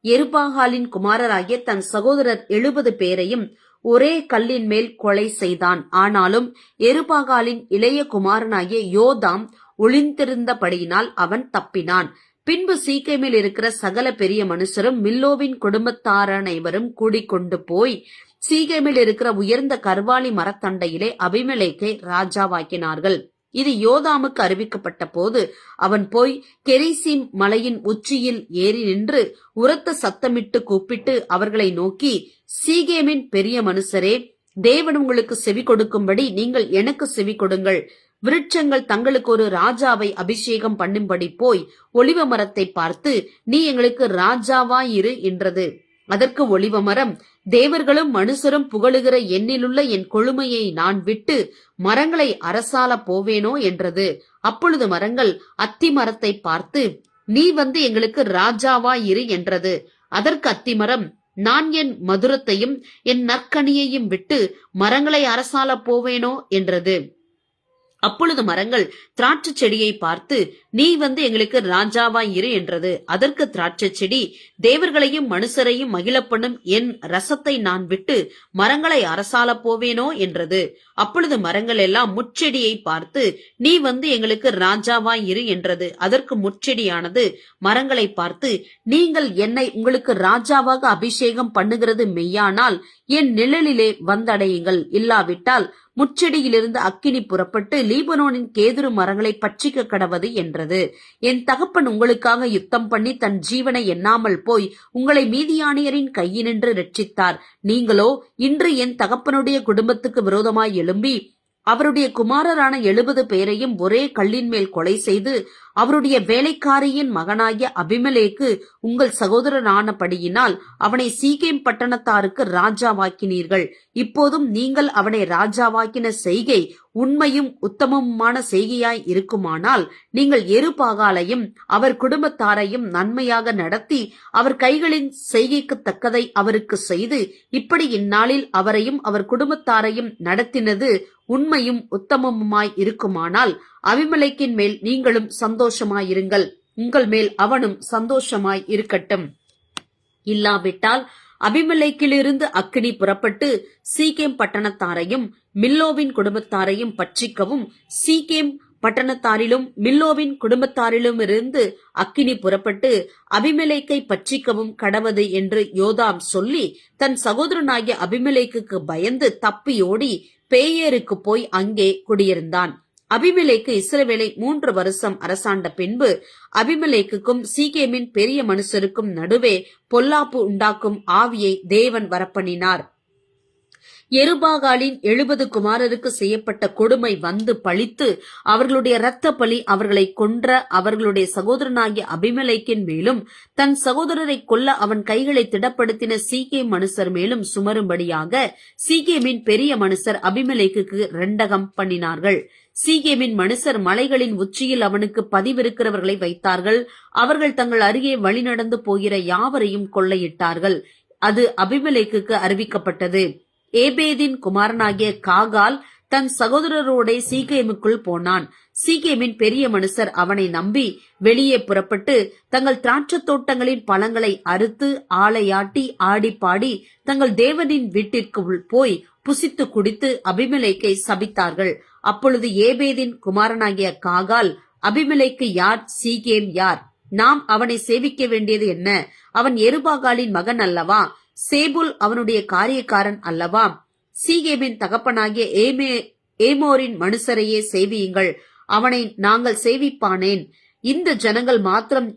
எருபாகாலின் குமாரராகிய தன் சகோதரர் 70 பேரையும் ஒரே கல்லின் மேல் கொலை செய்தான். ஆனாலும் எருபாகாலின் இளைய குமாரனாகிய யோதாம் ஒளிந்திருந்தபடியினால் அவன் தப்பினான். பின்பு சீகேமில் இருக்கிற சகல பெரிய மனுஷரும் மில்லோவின் குடும்பத்தாரனைவரும் கூடிக்கொண்டு போய் சீகேமில் இருக்கிற உயர்ந்த கர்வாலி மரத்தண்டையிலே அபிமெலேக்கை ராஜாவாக்கினார்கள். இது யோதாமுக்கு அறிவிக்கப்பட்ட போது அவன் போய் கெரிசீம் மலையின் உச்சியில் ஏறி நின்று உரத்த சத்தமிட்டு கூப்பிட்டு அவர்களை நோக்கி, சீகேமின் பெரிய மனுஷரே, தேவன் உங்களுக்கு செவி கொடுக்கும்படி நீங்கள் எனக்கு செவி கொடுங்கள். விருட்சங்கள் தங்களுக்கு ஒரு ராஜாவை அபிஷேகம் பண்ணும்படி போய் ஒலிவ மரத்தை பார்த்து, நீ எங்களுக்கு ராஜாவாயிரு என்றது. அதற்கு ஒலிவ மரம், தேவர்களும் மனுஷரும் புகழுகிற எண்ணிலுள்ள என் கொழுமையை நான் விட்டு மரங்களை அரசால போவேனோ என்றது. அப்பொழுது மரங்கள் அத்தி மரத்தை பார்த்து, நீ வந்து எங்களுக்கு ராஜாவாயிரு என்றது. அதற்கு அத்திமரம், நான் என் மதுரத்தையும் என் நற்கனியையும் விட்டு மரங்களை அரசால போவேனோ என்றது. அப்பொழுது மரங்கள் திராட்சை செடியை பார்த்து, நீ வந்து எங்களுக்கு ராஜாவாய் இரு என்றது. அதற்கு திராட்சை செடி, தேவர்களையும் மனுஷரையும் மகிழப்பண்ணும் என் ரசத்தை நான் விட்டு மரங்களை அரசால போவேனோ என்றது. அப்பொழுது மரங்கள் எல்லாம் முட்செடியை பார்த்து, நீ வந்து எங்களுக்கு ராஜாவாய் இரு என்றது. அதற்கு முட்செடியானது மரங்களை பார்த்து, நீங்கள் என்னை உங்களுக்கு ராஜாவாக அபிஷேகம் பண்ணுகிறது மெய்யானால் என் நிழலிலே வந்தடையுங்கள், இல்லாவிட்டால் முச்செடியிலிருந்து அக்கினி புறப்பட்டு லீபனோனின் கேதுரு மரங்களை பட்சிக்க கடவது என்றது. என் தகப்பன் உங்களுக்காக யுத்தம் பண்ணி தன் ஜீவனை எண்ணாமல் போய் உங்களை மீதியானியரின் கையினின்று ரட்சித்தார். நீங்களோ இன்று என் தகப்பனுடைய குடும்பத்துக்கு விரோதமாய் எழும்பி அவருடைய குமாரரான 70 பேரையும் ஒரே கல்லின் மேல் கொலை செய்து அவருடைய வேலைக்காரியின் மகனாகிய அபிமெலேக்கு உங்கள் சகோதரனானபடியினால் அவனை சீகேம் பட்டணத்தாருக்கு ராஜாவாக்கினீர்கள். இப்போதும் நீங்கள் அவனை ராஜாவாக்கின செய்கை உண்மையும் உத்தமமுமான செய்கையாய் இருக்குமானால் நீங்கள் எருபாகாலையும் அவர் குடும்பத்தாரையும் நன்மையாக நடத்தி அவர் கைகளின் செய்கைக்கு தக்கதை அவருக்கு செய்து இப்படி இந்நாளில் அவரையும் அவர் குடும்பத்தாரையும் நடத்தினது உண்மையும் உத்தமமுமாய் இருக்குமானால் அபிமெலேக்கின் மேல் நீங்களும் சந்தோஷமாயிருங்கள், உங்கள் மேல் அவனும் சந்தோஷமாய் இருக்கட்டும். இல்லாவிட்டால் அபிமெலேக்கிலிருந்து அக்கினி புறப்பட்டு சீகேம் பட்டணத்தாரையும் மில்லோவின் குடும்பத்தாரையும் பட்சிக்கவும் சீகேம் பட்டணத்தாரிலும் மில்லோவின் குடும்பத்தாரிலுமிருந்து அக்கினி புறப்பட்டு அபிமெலேக்கை பட்சிக்கவும் கடவது என்று யோதாம் சொல்லி தன் சகோதரனாகிய அபிமெலேக்குக்கு பயந்து தப்பியோடி பேயேருக்கு போய் அங்கே குடியிருந்தான். அபிமெலேக்கு இஸ்ரவேலை 3 வருஷம் அரசாண்ட பின்பு அபிமெலேக்குக்கும் சீகேமின் பெரிய மனுஷருக்கும் நடுவே பொல்லாப்பு உண்டாக்கும் ஆவியை தேவன் வரப்பண்ணினார். எருபாகாலின் 70 குமாரருக்கு செய்யப்பட்ட கொடுமை வந்து பழித்து அவர்களுடைய இரத்த பலி அவர்களை கொன்ற அவர்களுடைய சகோதரனாகிய அபிமெலேக்கின் மேலும் தன் சகோதரரை கொல்ல அவன் கைகளை திடப்படுத்தின சீகேம் மனுஷர் மேலும் சுமரும்படியாக சீகேமின் பெரிய மனுஷர் அபிமெலேக்குக்கு ரெண்டகம் பண்ணினார்கள். சீகேமின் மனுஷர் மலைகளின் உச்சியில் அவனுக்கு பதிவிருக்கிறவர்களை வைத்தார்கள். அவர்கள் தங்கள் அருகே வழிநடந்து போகிற யாவரையும் கொள்ளையிட்டார்கள். அது அபிமெலேக்குக்கு அறிவிக்கப்பட்டது. ஏபேதின் குமாரனாகிய காகால் தன் சகோதரரோட சீகேமுக்குள் போனான். சீகேமின் பெரிய மனுஷர் அவனை நம்பி வெளியே புறப்பட்டு தங்கள் திராட்சத் தோட்டங்களின் பழங்களை அறுத்து ஆளையாட்டி ஆடிப்பாடி தங்கள் தேவனின் வீட்டிற்கு போய் புசித்து குடித்து அபிமெலேக்கை சபித்தார்கள். அப்பொழுது ஏபேதின் குமாரனாகிய காகால், அபிமெலேக்கு யார், சீகேம் யார்? நாம் அவனை சேவிக்க வேண்டியது என்ன? அவன் எருபாகாலின் மகன் அல்லவா? சேபுல் அவனுடைய காரியக்காரன் அல்லவா? சீகேமின் தகப்பனாகிய ஏமோரின் மனுஷரையே சேவியுங்கள், அவனை நாங்கள் சேவிப்பானேன். இந்த ஜனங்கள் மாத்திரம்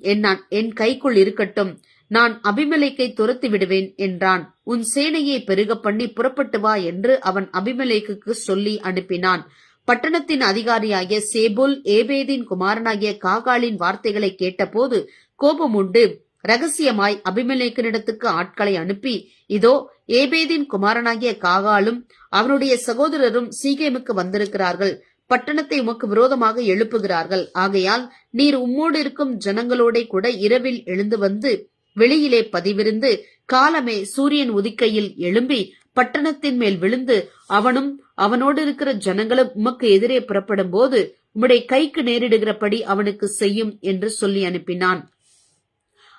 என் கைக்குள் இருக்கட்டும், நான் அபிமெலேக்கை துரத்தி விடுவேன் என்றான். உன் சேனையை பெருக பண்ணி புறப்பட்டு வா என்று அவன் அபிமெலேக்குக்கு சொல்லி அனுப்பினான். பட்டணத்தின் அதிகாரியாகிய சேபுல் ஏபேதின் குமாரனாகிய காகாலின் வார்த்தைகளை கேட்டபோது கோபம் உண்டு ரகசியமாய் அபிமெலேக்கினிடத்துக்கு ஆட்களை அனுப்பி, இதோ ஏபேதின் குமாரனாகிய காகாலும் அவனுடைய சகோதரரும் சீகேமுக்கு வந்திருக்கிறார்கள், பட்டணத்தை உமக்கு விரோதமாக எழுப்புகிறார்கள். ஆகையால் நீர் உம்மோடு இருக்கும் ஜனங்களோட கூட இரவில் எழுந்து வந்து வெளியிலே பதிவிருந்து காலமே சூரியன் உதிக்கையில் எழும்பி பட்டணத்தின் மேல் விழுந்து அவனும் அவனோடு இருக்கிற ஜனங்களும் உமக்கு எதிரே புறப்படும் போது உம்முடைய கைக்கு நேரிடுகிறபடி அவனுக்கு செய்யும் என்று சொல்லி அனுப்பினான்.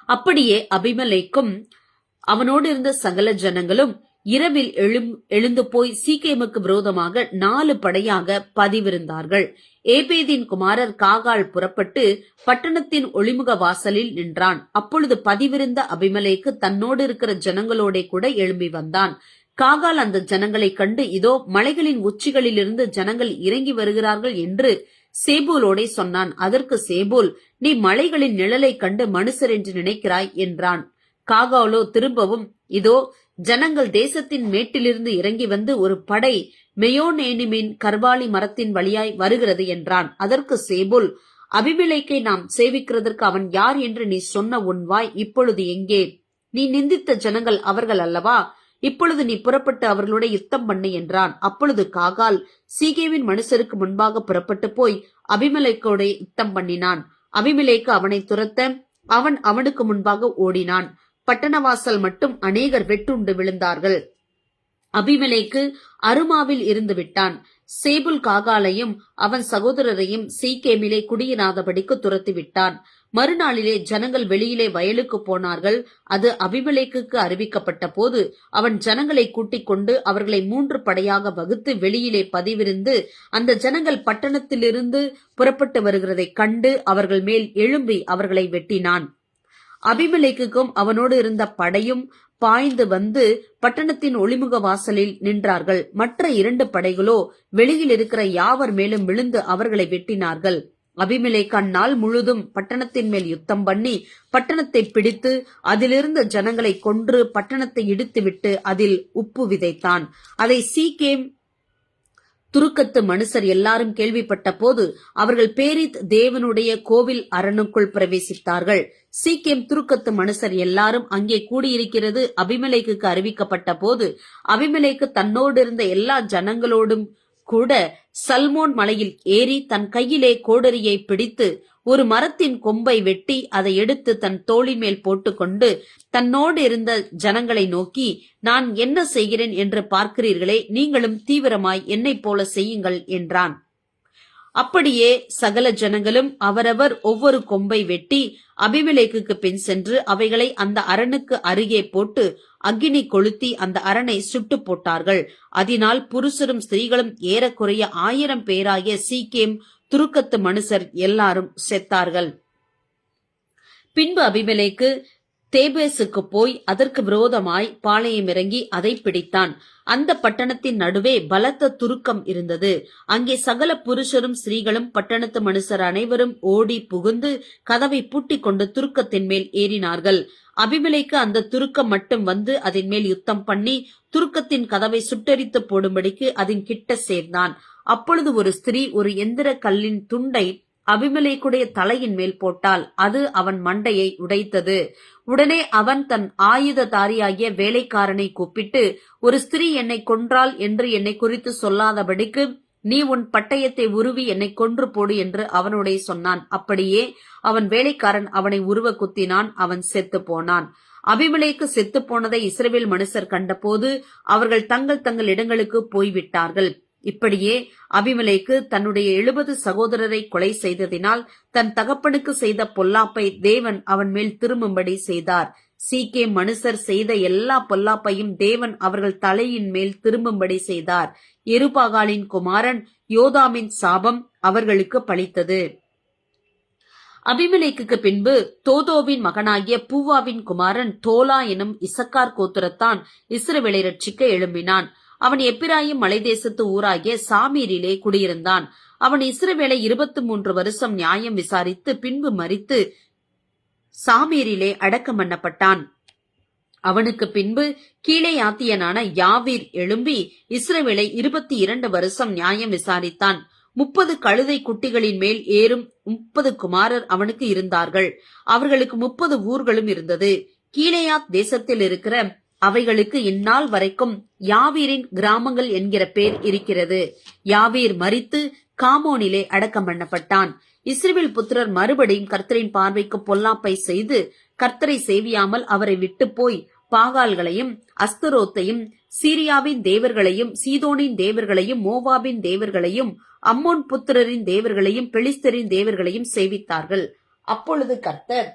அப்படியே அபிமெலேக்கும் அவனோடு இருந்த சகல ஜனங்களும் இரவில் எழுந்து போய் சீகேமுக்கு விரோதமாக 4 படையாக பதிவிருந்தார்கள். ஏபேதின் குமாரர் காகால் புறப்பட்டு பட்டணத்தின் ஒளிமுக வாசலில் நின்றான். அப்பொழுது பதிவிருந்த அபிமெலேக்கு தன்னோடு இருக்கிற ஜனங்களோட கூட எழும்பி வந்தான். காகால் அந்த ஜனங்களை கண்டு, இதோ மலைகளின் உச்சிகளிலிருந்து ஜனங்கள் இறங்கி வருகிறார்கள் என்று சேபூலோடே சொன்னான். அதற்கு சேபூல், நீ மலைகளின் நிழலை கண்டு மனுஷர் என்று நினைக்கிறாய் என்றான். காகாலோ திரும்பவும், இதோ ஜனங்கள் தேசத்தின் மேட்டிலிருந்து இறங்கி வந்து ஒரு படை மெயோனேனிமின் கர்வாலி மரத்தின் வழியாய் வருகிறது என்றான். அதற்கு சேபுல், அபிமெலேக்கை நாம் சேவிக்கிறதற்கு அவன் யார் என்று நீ சொன்ன உன் வாய் இப்பொழுது எங்கே? நீ நிந்தித்த ஜனங்கள் அவர்கள் அல்லவா? இப்பொழுது நீ புறப்பட்டு அவர்களோட யுத்தம் பண்ணு என்றான். அப்பொழுது காகால் சீகேவின் மனுஷருக்கு முன்பாக புறப்பட்டு போய் அபிமெலேக்கோட யுத்தம் பண்ணினான். அபிமெலேக்கு அவனை துரத்த அவன் அவனுக்கு முன்பாக ஓடினான். பட்டணவாசல் மட்டும் அநேகர் வெட்டுண்டு விழுந்தார்கள். அபிமெலேக்கு அருமாவில் இருந்து விட்டான். சேபுல் காகாலையும் அவன் சகோதரரையும் சீகேமிலே குடியிராதபடிக்கு துரத்தி விட்டான். மறுநாளிலே ஜனங்கள் வெளியிலே வயலுக்கு போனார்கள். அது அபிமெலேக்குக்கு அறிவிக்கப்பட்ட போது அவன் ஜனங்களை கூட்டிக் கொண்டு அவர்களை 3 படையாக வகுத்து வெளியிலே பதிவிருந்து அந்த ஜனங்கள் பட்டணத்திலிருந்து புறப்பட்டு வருகிறதைக் கண்டு அவர்கள் மேல் எழும்பி அவர்களை வெட்டினான். அபிமெலேக்குக்கும் அவனோடு இருந்த படையும் பாய்ந்து வந்து பட்டணத்தின் ஒளிமுக வாசலில் நின்றார்கள். மற்ற 2 படைகளோ வெளியில் இருக்கிற யாவர் மேலும் விழுந்து அவர்களை வெட்டினார்கள். அபிமெலேக்கு அந்நாள் முழுதும் பட்டணத்தின் மேல் யுத்தம் பண்ணி பட்டணத்தை பிடித்து அதிலிருந்த ஜனங்களை கொன்று பட்டணத்தை இடித்துவிட்டு அதில் உப்பு விதைத்தான். அதை சீகேம் துருக்கத்து மனுஷர் எல்லாரும் கேள்விப்பட்ட போது அவர்கள் பேரித் தேவனுடைய கோவில் அரணுக்குள் பிரவேசித்தார்கள். சீகேம் துருக்கத்து மனுஷர் எல்லாரும் அங்கே கூடியிருக்கிறது அபிமெலேக்குக்கு அறிவிக்கப்பட்ட போது அபிமெலேக்கு தன்னோடு இருந்த எல்லா ஜனங்களோடும் கூட சல்மோன் மலையில் ஏறி தன் கையிலே கோடரியை பிடித்து ஒரு மரத்தின் கொம்பை வெட்டி அதை எடுத்து தன் தோளின் மேல் போட்டுக்கொண்டு தன்னோடு இருந்த ஜனங்களை நோக்கி, நான் என்ன செய்கிறேன் என்று பார்க்கிறீர்களே, நீங்களும் தீவிரமாய் என்னைப் போல செய்யுங்கள் என்றான். அப்படியே சகல ஜனங்களும் அவரவர் ஒவ்வொரு கொம்பை வெட்டி அபிமெலேக்குக்கு பின் சென்று அவைகளை அந்த அரணுக்கு அருகே போட்டு அக்கினி கொளுத்தி அந்த அரணை சுட்டு போட்டார்கள். அதனால் புருஷரும் ஸ்திரீகளும் ஏறக்குறைய 1000 பேராகிய சீகேம் துருக்கத்து மனுஷர் எல்லாரும் செத்தார்கள். பின்பு அபிமெலேக்கு தேபேசுக்கு போய் அதற்கு விரோதமாய் பாளையம் இறங்கி அதை பிடித்தான். அந்த பட்டணத்தின் நடுவே பலத்த துருக்கம் இருந்தது. அங்கே சகல புருஷரும் ஸ்திரீகளும் பட்டணத்து மனுஷர் அனைவரும் ஓடி புகுந்து கதவை பூட்டிக் கொண்டு துருக்கத்தின் மேல் ஏறினார்கள். அபிமெலேக்கு அந்த துருக்கம் மட்டும் வந்து அதன் மேல் யுத்தம் பண்ணி துருக்கத்தின் கதவை சுட்டெரித்து போடும்படிக்கு அதன் கிட்ட சேர்ந்தான். அப்பொழுது ஒரு ஸ்திரீ ஒரு எந்திர கல்லின் துண்டை அபிமெலேக்குடைய தலையின் மேல் போட்டால் அது அவன் மண்டையை உடைத்தது. உடனே அவன் தன் ஆயுததாரியாகிய வேலைக்காரனை கூப்பிட்டு, ஒரு ஸ்திரீ என்னை கொன்றாள் என்று என்னை குறித்து சொல்லாதபடிக்கு நீ உன் பட்டயத்தை உருவி என்னை கொன்று போடு என்று அவனுடைய சொன்னான். அப்படியே அவன் வேலைக்காரன் அவனை உருவ குத்தினான். அவன் செத்து போனான். அபிமெலேக்கு செத்து போனதை இஸ்ரவேல் மனுஷர் கண்டபோது அவர்கள் தங்கள் தங்கள் இடங்களுக்கு போய்விட்டார்கள். இப்படியே அபிமெலேக்கு தன்னுடைய 70 சகோதரரை கொலை செய்ததினால் தன் தகப்பனுக்கு செய்த பொல்லாப்பை தேவன் அவன் மேல் திரும்பும்படி செய்தார். சீக்கேம் மனுஷர் செய்த எல்லா பொல்லாப்பையும் தேவன் அவர்கள் தலையின் மேல் திரும்பும்படி செய்தார். எருபாகாலின் குமாரன் யோதாமின் சாபம் அவர்களுக்கு பலித்தது. அபிமெலேக்குக்கு பின்பு தோதோவின் மகனாகிய பூவாவின் குமாரன் தோலா எனும் இசக்கார் கோத்திரத்தான் இஸ்ரவேலை ரட்சிக்க எழும்பினான். அவன் எப்பிராயிம் மலைதேசத்து ஊராகிய சாமீரிலே குடியிருந்தான். அவன் இஸ்ரவேலை 23 வருஷம் நியாயம் விசாரித்து பின்பு மரித்து சாமீரிலே அடக்கம் பண்ணப்பட்டான். அவனுக்கு பின்பு கீலேயாத்தியனான யாவீர் எழும்பி இஸ்ரவேலை 22 வருஷம் நியாயம் விசாரித்தான். 30 கழுதை குட்டிகளின் மேல் ஏறும் 30 குமாரர் அவனுக்கு இருந்தார்கள். அவர்களுக்கு 30 ஊர்களும் இருந்தது. கீலேயாத் தேசத்தில் இருக்கிற அவைகளுக்கு இந்நாள் வரைக்கும் யாவீரின் கிராமங்கள் என்கிற பேர் இருக்கிறது. யாவீர் மரித்து காமோனிலே அடக்கம் பண்ணப்பட்டான். இஸ்ரவேல் புத்திரர் மறுபடியும் கர்த்தரின் பார்வைக்கு பொல்லாப்பை செய்து கர்த்தரை சேவியாமல் அவரை விட்டு போய் பாகால்களையும் அஸ்தரோத்தையும் சீரியாவின் தேவர்களையும் சீதோனின் தேவர்களையும் மோவாபின் தேவர்களையும் அம்மோன் புத்திரரின் தேவர்களையும் பெலிஸ்தரின் தேவர்களையும் சேவித்தார்கள். அப்பொழுது கர்த்தர்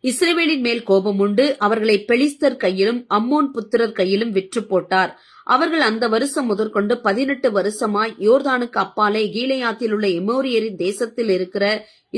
இஸ்ரவேலின் மேல் கோபம் உண்டு அவர்களை பெலிஸ்தர் கையிலும் அம்மோன் புத்திரர் கையிலும் விற்று போட்டார். அவர்கள் அந்த வருஷம் முதற்கொண்டு 18 வருஷமாய் யோர்தானுக்கு அப்பாலே கீலேயாத்தில் உள்ள எமோரியரின் தேசத்தில் இருக்கிற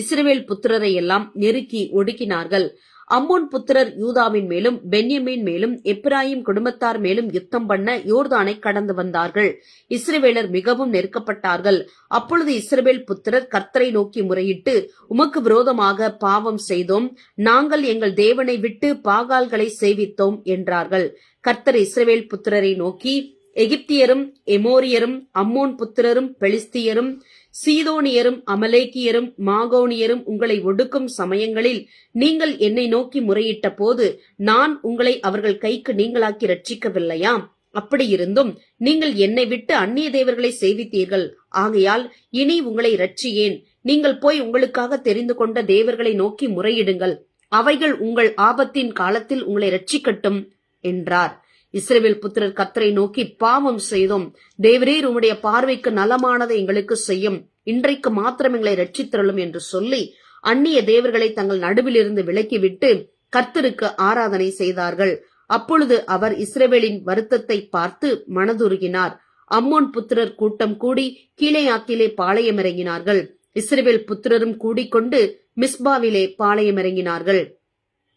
இஸ்ரவேல் புத்திரரை எல்லாம் நெருக்கி ஒடுக்கினார்கள். அம்மோன் புத்திரர் யூதாவின் மேலும் பென்யமீன் மேலும் எப்பிராயிம் குடும்பத்தார் மேலும் யுத்தம் பண்ண யோர்தானை கடந்து வந்தார்கள். இஸ்ரவேலர் மிகவும் நெருக்கப்பட்டார்கள். அப்பொழுது இஸ்ரவேல் புத்திரர் கர்த்தரை நோக்கி முறையிட்டு, உமக்கு விரோதமாக பாவம் செய்தோம், நாங்கள் எங்கள் தேவனை விட்டு பாகால்களை சேவித்தோம் என்றார்கள். கர்த்தர் இஸ்ரவேல் புத்திரரை நோக்கி, எகிப்தியரும் எமோரியரும் அம்மோன் புத்திரரும் பெலிஸ்தியரும் சீதோனியரும் அமலேக்கியரும் மாகோனியரும் உங்களை ஒடுக்கும் சமயங்களில் நீங்கள் என்னை நோக்கி முறையிட்ட போது நான் உங்களை அவர்கள் கைக்கு நீங்களாக்கி ரட்சிக்கவில்லையா? அப்படியிருந்தும் நீங்கள் என்னை விட்டு அந்நிய தேவர்களை சேவித்தீர்கள். ஆகையால் இனி உங்களை ரட்சியேன். நீங்கள் போய் உங்களுக்காக தெரிந்து கொண்ட தேவர்களை நோக்கி முறையிடுங்கள். அவைகள் உங்கள் ஆபத்தின் காலத்தில் உங்களை ரட்சிக்கட்டும் என்றார். இஸ்ரவேல் புத்திரர் கர்த்தரை நோக்கி, பாவம் செய்தோம், தேவரீர் உம்முடைய பார்வைக்கு நலமானதை எங்களுக்கு செய்யும், இன்றைக்கு மாத்திரம் எங்களை ரட்சித்தருளும் என்று சொல்லி அந்நிய தேவர்களை தங்கள் நடுவிலிருந்து விலக்கிவிட்டு கர்த்தருக்கு ஆராதனை செய்தார்கள். அப்பொழுது அவர் இஸ்ரவேலின் வருத்தத்தை பார்த்து மனதுருகினார். அம்மோன் புத்திரர் கூட்டம் கூடி கீலேயாத்திலே பாளையமிறங்கினார்கள். இஸ்ரவேல் புத்திரரும் கூடிக்கொண்டு மிஸ்பாவிலே பாளையமிறங்கினார்கள்.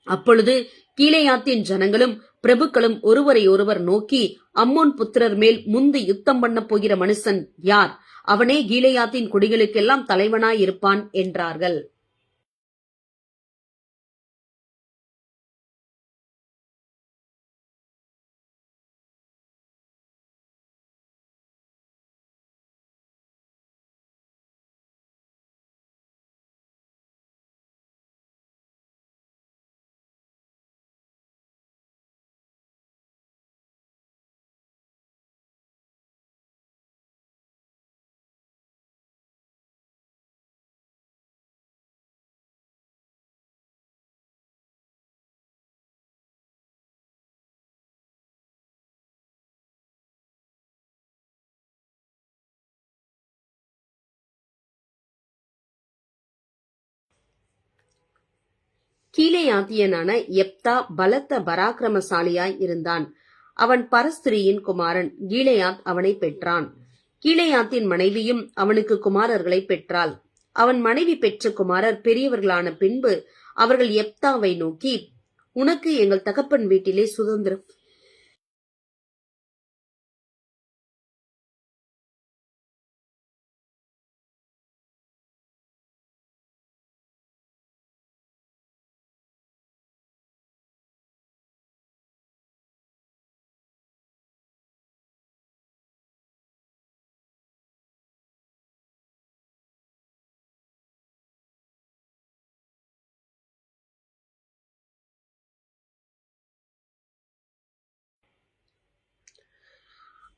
அப்பொழுது கீலேயாத்தின் ஜனங்களும் பிரபுக்களும் ஒருவரை ஒருவர் நோக்கி, அம்மோன் புத்திரர் மேல் முந்தி யுத்தம் பண்ண போகிற மனுஷன் யார்? அவனே கீலேயாத்தின் குடிகளுக்கெல்லாம் தலைவனாயிருப்பான் என்றார்கள். கீலேயாத்தியனான யெப்தா பலத்த பராக்கிரமசாலியாய் இருந்தான். அவன் பரஸ்திரியின் குமாரன். கீலேயாத் அவனை பெற்றான். கீலேயாத்தின் மனைவியும் அவனுக்கு குமாரர்களை பெற்றாள். அவன் மனைவி பெற்ற குமாரர் பெரியவர்களான பின்பு அவர்கள் யெப்தாவை நோக்கி, உனக்கு எங்கள் தகப்பன் வீட்டிலே சுதந்திரம்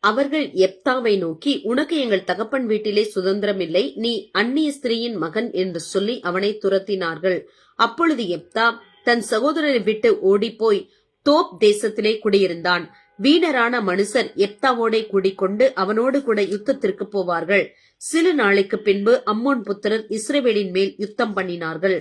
அவர்கள் யெப்தாவை நோக்கி, உனக்கு எங்கள் தகப்பன் வீட்டிலே சுதந்திரம் இல்லை, நீ அந்நிய ஸ்திரீயின் மகன் என்று சொல்லி அவனை துரத்தினார்கள். அப்பொழுது யெப்தா தன் சகோதரரை விட்டு ஓடிப்போய் தோப் தேசத்திலே குடியிருந்தான். வீணரான மனுஷர் எப்தாவோடே கூடிக்கொண்டு அவனோடு கூட யுத்தத்திற்கு போவார்கள். சில நாளைக்கு பின்பு அம்மோன் புத்திரர் இஸ்ரவேலின் மேல் யுத்தம் பண்ணினார்கள்.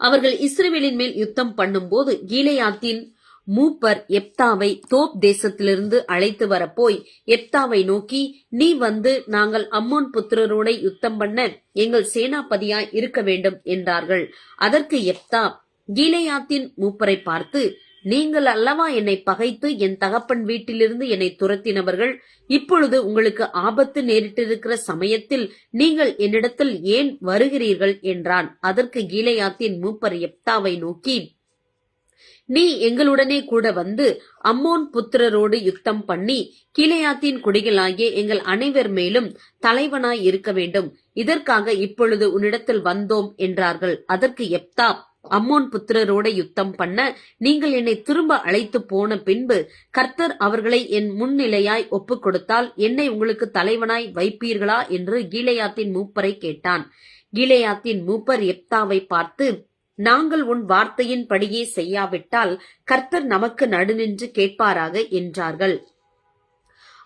அவர்கள் இஸ்ரவேலின் மேல் யுத்தம் பண்ணும்போது கீலேயாத்தின் மூப்பர் எப்தாவை தோப் தேசத்திலிருந்து அழைத்து வரப்போய் எப்தாவை நோக்கி, நீ வந்து நாங்கள் அம்மோன் புத்திரரோட யுத்தம் பண்ண எங்கள் சேனாபதியாய் இருக்க வேண்டும் என்றார்கள். அதற்கு எப்தா கீலேயாத்தின் மூப்பரை பார்த்து, நீங்கள் அல்லவா என்னை பகைத்து என் தகப்பன் வீட்டிலிருந்து என்னை துரத்தினவர்கள். இப்பொழுது உங்களுக்கு ஆபத்து நேரிட்டிருக்கிற சமயத்தில் நீங்கள் என்னிடத்தில் ஏன் வருகிறீர்கள் என்றான். அதற்கு கீலேயாத்தின் மூப்பர் எப்தாவை நோக்கி, நீ எங்களுடனே கூட வந்து அம்மோன் புத்திரரோடு யுத்தம் பண்ணி கீலேயாத்தின் குடிகளாகிய எங்கள் அனைவர் மேலும் தலைவனாய் இருக்க வேண்டும். இதற்காக இப்பொழுது உன்னிடத்தில் வந்தோம் என்றார்கள். அதற்கு எப்தா, அம்மோன் புத்திரரோட யுத்தம் பண்ண நீங்கள் என்னை திரும்ப அழைத்து போன பின்பு கர்த்தர் அவர்களை என் முன்னிலையாய் ஒப்புக் கொடுத்தால் என்னை உங்களுக்கு தலைவனாய் வைப்பீர்களா என்று கீலேயாத்தின் மூப்பரை கேட்டான். கீலேயாத்தின் மூப்பர் எப்தாவை பார்த்து, நாங்கள் உன் வார்த்தையின் படியே செய்யாவிட்டால் கர்த்தர் நமக்கு நடுநின்று கேட்பாராக என்றார்கள்.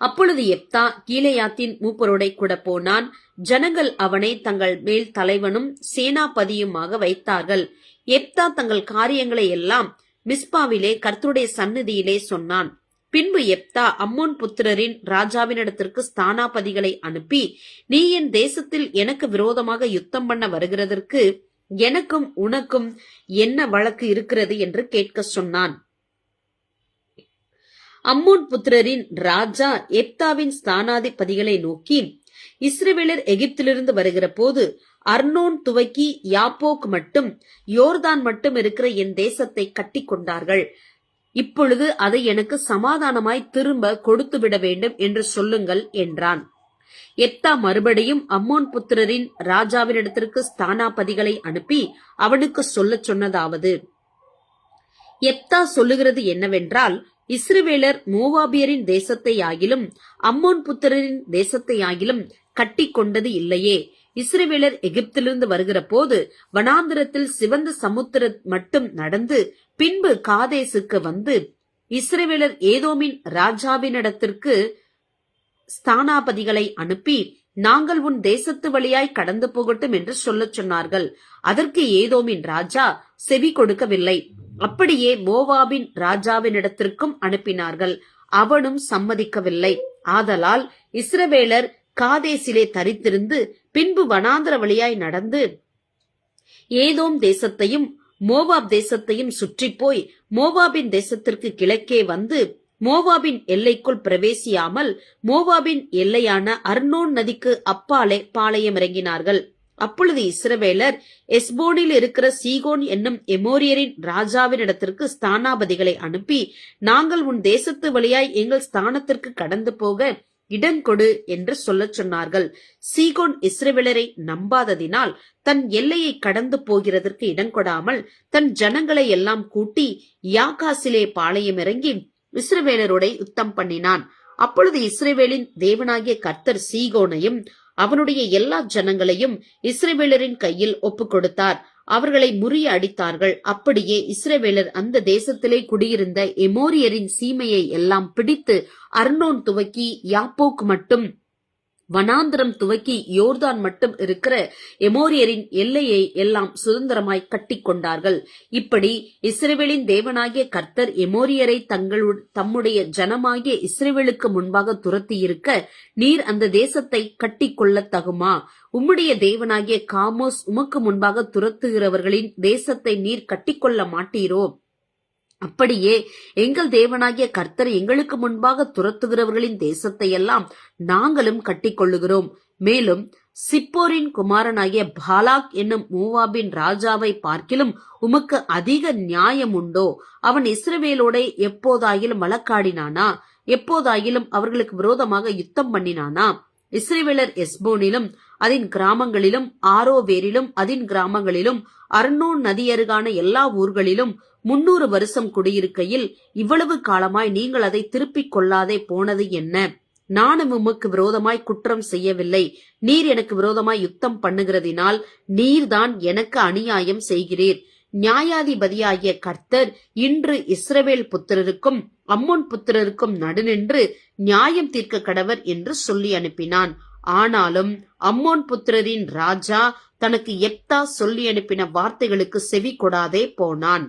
அப்பொழுது எப்தா கீலேயாத்தின் மூப்பரோட கூட போனான். ஜனங்கள் அவனை தங்கள் மேல் தலைவனும் சேனாபதியுமாக வைத்தார்கள். எப்தா தங்கள் காரியங்களை எல்லாம் மிஸ்பாவிலே கர்த்தருடைய சந்நிதியிலே சொன்னான். பின்பு எப்தா அம்மோன் புத்திரரின் ராஜாவினிடத்திற்கு ஸ்தானாபதிகளை அனுப்பி, நீ என் தேசத்தில் எனக்கு விரோதமாக யுத்தம் பண்ண வருகிறதற்கு எனக்கும் உனக்கும் என்ன வழக்கு இருக்கிறது என்று கேட்க சொன்னான். அம்மோன் புத்திரரின் ராஜா எப்தாவின் ஸ்தானாதிபதிகளை நோக்கி, இஸ்ரவேலர் எகிப்திலிருந்து வருகிற போது அர்னோன் துவக்கி யாப்போக் மட்டும் யோர்தான் மட்டும் இருக்கிற என் தேசத்தை கட்டி கொண்டார்கள். இப்பொழுது அதை எனக்கு சமாதானமாய் திரும்ப கொடுத்து விட வேண்டும் என்று சொல்லுங்கள் என்றான். எப்தா மறுபடியும் அம்மோன் புத்திரரின் ராஜாவினிடத்திற்கு ஸ்தானாபதிகளை அனுப்பி அவனுக்கு சொல்லச் சொன்னதாவது, எப்தா சொல்லுகிறது என்னவென்றால், இஸ்ரவேலர் மோவாபியரின் தேசத்தை ஆகிலும் அம்மோன் புத்திரரின் தேசத்தை ஆகிலும் கட்டி கொண்டது இல்லையே. இஸ்ரவேலர் எகிப்திலிருந்து வருகிற போது வனாந்திரத்தில் சிவந்த சமுத்திரம் மட்டும் நடந்து பின்பு காதேசுக்கு வந்து இஸ்ரவேலர் ஏதோமின் ராஜாவினிடத்திற்கு ஸ்தானாபதிகளை அனுப்பி, நாங்கள் உன் தேசத்து வழியாய் கடந்து போகட்டும் என்று சொல்லச் சொன்னார்கள். அதற்கு ஏதோமின் ராஜா செவி கொடுக்கவில்லை. அப்படியே மோவாபின் ராஜாவினிடத்திற்கும் அனுப்பினார்கள். அவனும் சம்மதிக்கவில்லை. ஆதலால் இஸ்ரவேலர் காதேசிலே தரித்திருந்து பின்பு வனாந்திர வழியாய் நடந்து ஏதோம் தேசத்தையும் மோவாப் தேசத்தையும் சுற்றி போய் மோவாபின் தேசத்திற்கு கிழக்கே வந்து மோவாபின் எல்லைக்குள் பிரவேசியாமல் மோவாபின் எல்லையான அர்னோன் நதிக்கு அப்பாலே பாளையம் இறங்கினார்கள். அப்பொழுது இஸ்ரவேலர் எஸ்போனில் இருக்கிற சீகோன் என்னும் எமோரியரின் ராஜாவினிடத்திற்கு ஸ்தானாபதிகளை அனுப்பி, நாங்கள் உன் தேசத்து வழியாய் எங்கள் ஸ்தானத்திற்கு கடந்து போக இடங்கொடு என்று சொல்லச் சொன்னார்கள். சீகோன் இஸ்ரவேலரை நம்பாததினால் தன் எல்லையை கடந்து போகிறதற்கு இடங்கொடாமல் தன் ஜனங்களை எல்லாம் கூட்டி யாகாசிலே பாளையம் இறங்கி இஸ்ரவேலரோட யுத்தம் பண்ணினான். அப்பொழுது இஸ்ரவேலின் தேவனாகிய கர்த்தர் சீகோனையும் அவனுடைய எல்லா ஜனங்களையும் இஸ்ரவேலரின் கையில் ஒப்புக் கொடுத்தார். அவர்களை முறிய அடித்தார்கள். அப்படியே இஸ்ரவேலர் அந்த தேசத்திலே குடியிருந்த எமோரியரின் சீமையை எல்லாம் பிடித்து அர்னோன் துவக்கி யாப்போக் மட்டும் வனாந்திரம் துவக்கி யோர்தான் மட்டும் இருக்கிற எமோரியரின் எல்லையை எல்லாம் சுதந்திரமாய் கட்டி கொண்டார்கள். இப்படி இஸ்ரவேலின் தேவனாகிய கர்த்தர் எமோரியரை தம்முடைய ஜனமாகிய இஸ்ரவேலுக்கு முன்பாக துரத்தி இருக்க நீர் அந்த தேசத்தை கட்டி கொள்ள தகுமா? உம்முடைய தேவனாகிய காமோஸ் உமக்கு முன்பாக துரத்துகிறவர்களின் தேசத்தை நீர் கட்டிக்கொள்ள மாட்டீரோ? அப்படியே எங்கள் தேவனாகிய கர்த்தர் எங்களுக்கு முன்பாக துரத்துகிறவர்களின் தேசத்தை எல்லாம் நாங்களும் கட்டிக்கொள்ளுகிறோம். மேலும் சிப்போரின் குமாரனாகிய பாலாக் என்னும் மோவாபின் ராஜாவை பார்க்கிலும் உமக்கு அதிக நியாயம் உண்டோ? அவன் இஸ்ரவேலோட எப்போதாயிலும் வழக்காடினானா? எப்போதாயிலும் அவர்களுக்கு விரோதமாக யுத்தம் பண்ணினானா? இஸ்ரவேலர் எஸ்போனிலும் அதன் கிராமங்களிலும் ஆரோவேரிலும் அதன் கிராமங்களிலும் அர்னோன் நதியருகான எல்லா ஊர்களிலும் 300 வருஷம் குடியிருக்கையில் இவ்வளவு காலமாய் நீங்கள் அதை திருப்பிக் கொள்ளாதே போனது என்ன? நானும் உமக்கு விரோதமாய் குற்றம் செய்யவில்லை. நீர் எனக்கு விரோதமாய் யுத்தம் பண்ணுகிறதினால் நீர்தான் எனக்கு அநியாயம் செய்கிறீர். நியாயாதிபதியாகிய கர்த்தர் இன்று இஸ்ரவேல் புத்திரருக்கும் அம்மோன் புத்திரருக்கும் நடுநின்று நியாயம் தீர்க்க கடவர் என்று சொல்லி அனுப்பினான். ஆனாலும் அம்மோன் புத்திரரின் ராஜா தனக்கு யெப்தா சொல்லி அனுப்பின வார்த்தைகளுக்கு செவி கொடாதே போனான்.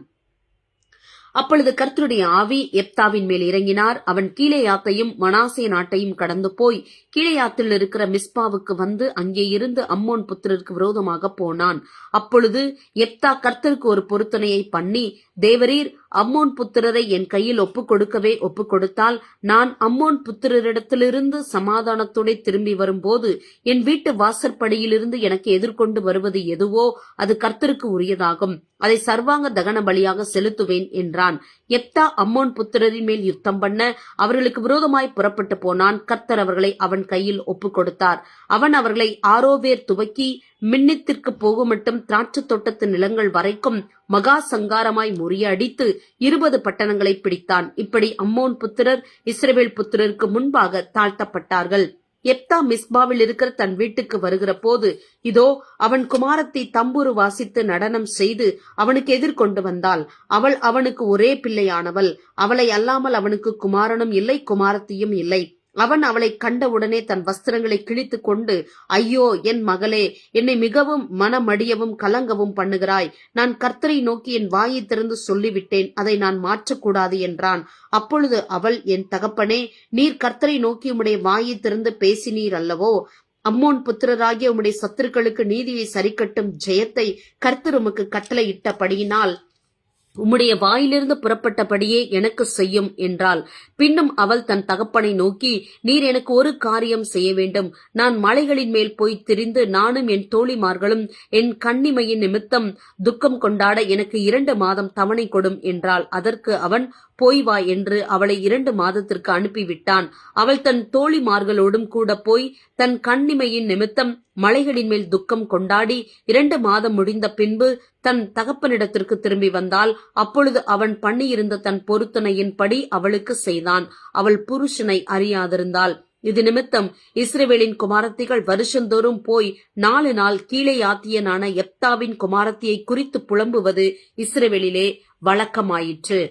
அப்பொழுது கர்த்தருடைய ஆவி யெப்தாவின் மேல் இறங்கினார். அவன் கீலேயாத்தையும் மனாசே நாட்டையும் கடந்து போய் கீலேயாத்தில் இருக்கிற மிஸ்பாவுக்கு வந்து அங்கே இருந்து அம்மோன் புத்திரருக்கு விரோதமாக போனான். அப்பொழுது யெப்தா கர்த்தருக்கு ஒரு பொருத்தனையை பண்ணி, தேவரீர் அம்மோன் புத்திரரை என் கையில் ஒப்புக் கொடுக்கவே ஒப்புக் கொடுத்தால் நான் அம்மோன் புத்திரரிடத்திலிருந்து சமாதானத்தோட திரும்பி வரும்போது என் வீட்டு வாசற்படியிலிருந்து எனக்கு எதிர்கொண்டு வருவது எதுவோ அது கர்த்தருக்கு உரியதாகும். அதை சர்வாங்க தகன பலியாக செலுத்துவேன் என்றான். யெப்தா அம்மோன் புத்திரரின் மேல் யுத்தம் பண்ண அவர்களுக்கு விரோதமாய் புறப்பட்டு போனான். கர்த்தர் அவர்களை அவன் கையில் ஒப்புக் கொடுத்தார். அவன் அவர்களை ஆரோவேர் துவக்கி மின்னித்திற்கு போகும் மட்டும் திராட்சை தோட்டத்து நிலங்கள் வரைக்கும் மகா சங்காரமாய் முறியடித்து 20 பட்டணங்களை பிடித்தான். இப்படி அம்மோன் புத்திரர் இஸ்ரவேல் புத்திரருக்கு முன்பாக தாழ்த்தப்பட்டார்கள். யெப்தா மிஸ்பாவில் இருக்கிற தன் வீட்டுக்கு வருகிற போது இதோ அவன் குமாரத்தை தம்புரு வாசித்து நடனம் செய்து அவனுக்கு எதிர்கொண்டு வந்தாள். அவள் அவனுக்கு ஒரே பிள்ளையானவள். அவளை அல்லாமல் அவனுக்கு குமாரனும் இல்லை, குமாரத்தியும் இல்லை. அவன் அவளை கண்டவுடனே தன் வஸ்திரங்களை கிழித்து கொண்டு, ஐயோ என் மகளே, என்னை மிகவும் மனமடியவும் கலங்கவும் பண்ணுகிறாய். நான் கர்த்தரை நோக்கி என் வாயை திறந்து சொல்லிவிட்டேன், அதை நான் மாற்றக்கூடாது என்றான். அப்பொழுது அவள், என் தகப்பனே, நீர் கர்த்தரை நோக்கி உம்முடைய வாயை திறந்து பேசினீர் அல்லவோ? அம்மோன் புத்திரராகிய உம்முடைய சத்துருக்களுக்கு நீதியை சரிக்கட்டும் ஜெயத்தை கர்த்தர் உமக்கு கட்டளையிட்டபடியினால் உம்முடைய வாயிலிருந்து புறப்பட்டபடியே எனக்கு செய்யும் என்றாள். பின்னும் அவள் தன் தகப்பனை நோக்கி, நீர் எனக்கு ஒரு காரியம் செய்ய வேண்டும். நான் மலைகளின் மேல் போய் திரிந்து நானும் என் தோழிமார்களும் என் கன்னிமையின் நிமித்தம் துக்கம் கொண்டாட எனக்கு 2 மாதம் தவணை கொடும் என்றாள். அதற்கு அவன், போய் வா என்று அவளை 2 மாதத்திற்கு அனுப்பிவிட்டான். அவள் தன் தோழிமார்களோடும் கூட போய் தன் கன்னிமையின் நிமித்தம் மலைகளின் மேல் துக்கம் கொண்டாடி 2 மாதம் முடிந்த பின்பு தன் தகப்பனிடத்திற்கு திரும்பி வந்தாள். அப்பொழுது அவன் பண்ணியிருந்த தன் பொருத்தனையின்படி அவளுக்கு செய்தான். அவள் புருஷனை அறியாதிருந்தாள். இது நிமித்தம் இஸ்ரவேலின் குமாரத்திகள் வருஷந்தோறும் போய் 4 நாள் கீலேயாத்தியனான யெப்தாவின் குமாரத்தியை குறித்து புலம்புவது இஸ்ரவேலிலே வழக்கமாயிற்று.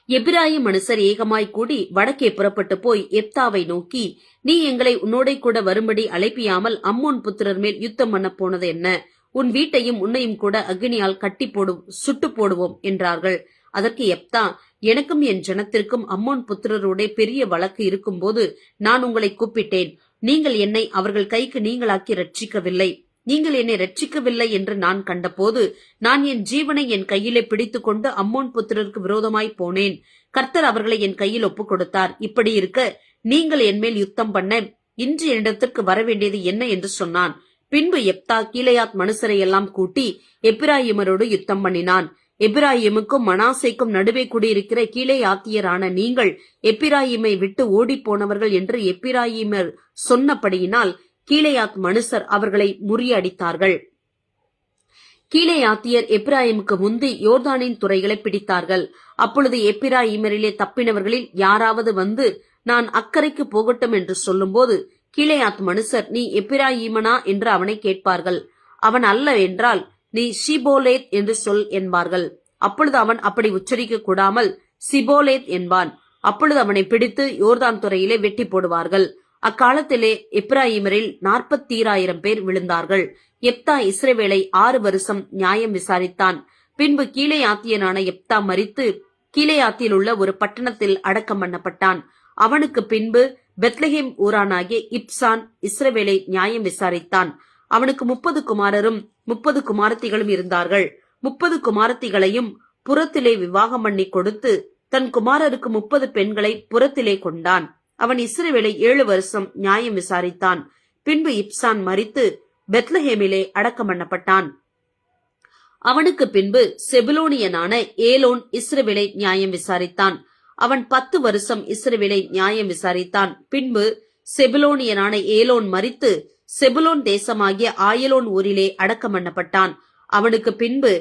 எபிராயிம் மனுஷர் ஏகமாய் கூடி வடக்கே புறப்பட்டு போய் யெப்தாவை நோக்கி, நீ எங்களை உன்னோட கூட வரும்படி அழைப்பியாமல் அம்மோன் புத்திரர் மேல் யுத்தம் பண்ண போனது என்ன? உன் வீட்டையும் உன்னையும் கூட அக்னியால் சுட்டு போடுவோம் என்றார்கள். அதற்கு யெப்தா, எனக்கும் என் ஜனத்திற்கும் அம்மோன் புத்திரருடைய பெரிய வழக்கு இருக்கும்போது நான் உங்களை கூப்பிட்டேன். நீங்கள் என்னை அவர்கள் கைக்கு நீங்களாக்கி ரட்சிக்கவில்லை. நீங்கள் என்னை ரட்சிக்கவில்லை என்று நான் கண்டபோது நான் என் ஜீவனை என் கையிலே பிடித்துக் கொண்டு அம்மோன் புத்திரருக்கு விரோதமாய் போனேன். கர்த்தர் அவர்களை என் கையில் ஒப்புக் கொடுத்தார். இப்படி இருக்க நீங்கள் என்மேல் யுத்தம் பண்ண இன்று என்னிடத்திற்கு வரவேண்டியது என்ன என்று சொன்னான். பின்பு யெப்தா கீலேயாத் மனுஷரை எல்லாம் கூட்டி எப்பிராயிமரோடு யுத்தம் பண்ணினான். எப்பிராயிமுக்கும் மனாசேக்கும் நடுவே குடியிருக்கிற கீலேயாத்தியரான நீங்கள் எப்பிராயிமை விட்டு ஓடி போனவர்கள் என்று எப்பிராயிமர் சொன்னபடியினால் கீலேயாத் மனுஷர் அவர்களை முறியடித்தார்கள். கீலேயாத்தியர் எப்பிராயிமுக்கு முந்தி யோர்தானின் துறைகளை பிடித்தார்கள். அப்பொழுது எப்பிராயிமரிலே தப்பினவர்களில் யாராவது வந்து நான் அக்கறைக்கு போகட்டும் என்று சொல்லும்போது கீலேயாத் மனுஷர், நீ எப்பிராயிமனா என்று அவனை கேட்பார்கள். அவன் அல்ல என்றால், நீ ஷிபோலேத் என்று சொல் என்பார்கள். அப்பொழுது அவன் அப்படி உச்சரிக்க கூடாமல் சிபோலேத் என்பான். அப்பொழுது அவனை பிடித்து யோர்தான் துறையிலே வெட்டி போடுவார்கள். அக்காலத்திலே எப்பிராயிமரில் 40,000 பேர் விழுந்தார்கள். யெப்தா இஸ்ரவேலை 6 வருஷம் நியாயம் விசாரித்தான். பின்பு கீலேயாத்தியனான யெப்தா மரித்து கீலேயாத்தில் உள்ள ஒரு பட்டணத்தில் அடக்கம் பண்ணப்பட்டான். அவனுக்கு பின்பு பெத்லெகேம் ஊரானாகிய இப்சான் இஸ்ரவேலை நியாயம் விசாரித்தான். அவனுக்கு 30 குமாரரும் 30 குமாரத்திகளும் இருந்தார்கள். 30 குமாரத்திகளையும் புறத்திலே விவாகம் பண்ணி கொடுத்து தன் குமாரருக்கு 30 பெண்களை புறத்திலே கொண்டான். அவன் இஸ்ரவேலை 7 வருஷம் நியாயம் விசாரித்தான். பின்பு இப்சான் மரித்து பெத்லஹேமிலே அடக்கம் பண்ணப்பட்டான். அவனுக்கு பின்பு செபுலோனியனான ஏலோன் இஸ்ரவேலை நியாயம் விசாரித்தான். அவன் 10 வருஷம் இஸ்ரவேலை நியாயம் விசாரித்தான். பின்பு செபுலோனியனான ஏலோன் மரித்து செபுலோன் தேசமாகிய ஆயலோன் ஊரிலே அடக்கம் பண்ணப்பட்டான். அவனுக்கு பின்பு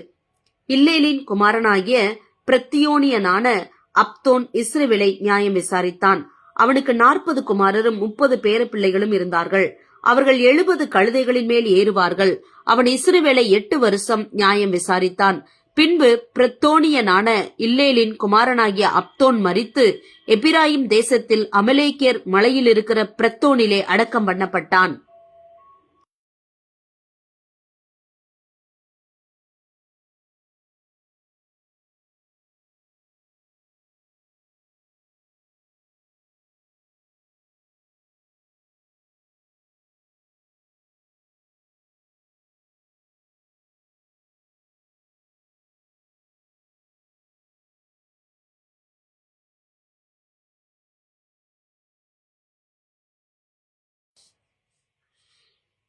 இல்லேலின் குமாரனாகிய பிரத்தியோனியனான அப்தோன் இஸ்ரவேலை நியாயம் விசாரித்தான். அவனுக்கு 40 குமாரரும் 30 பேர பிள்ளைகளும் இருந்தார்கள். அவர்கள் 70 கழுதைகளின் மேல் ஏறுவார்கள். அவன் இஸ்ரவேலை 8 வருஷம் நியாயம் விசாரித்தான். பின்பு பிரத்தோனியனான இல்லேலின் குமாரனாகிய அப்தோன் மரித்து எப்பிராயிம் தேசத்தில் அமலேக்கியர் மலையில் இருக்கிற பிரத்தோனிலே அடக்கம் பண்ணப்பட்டான்.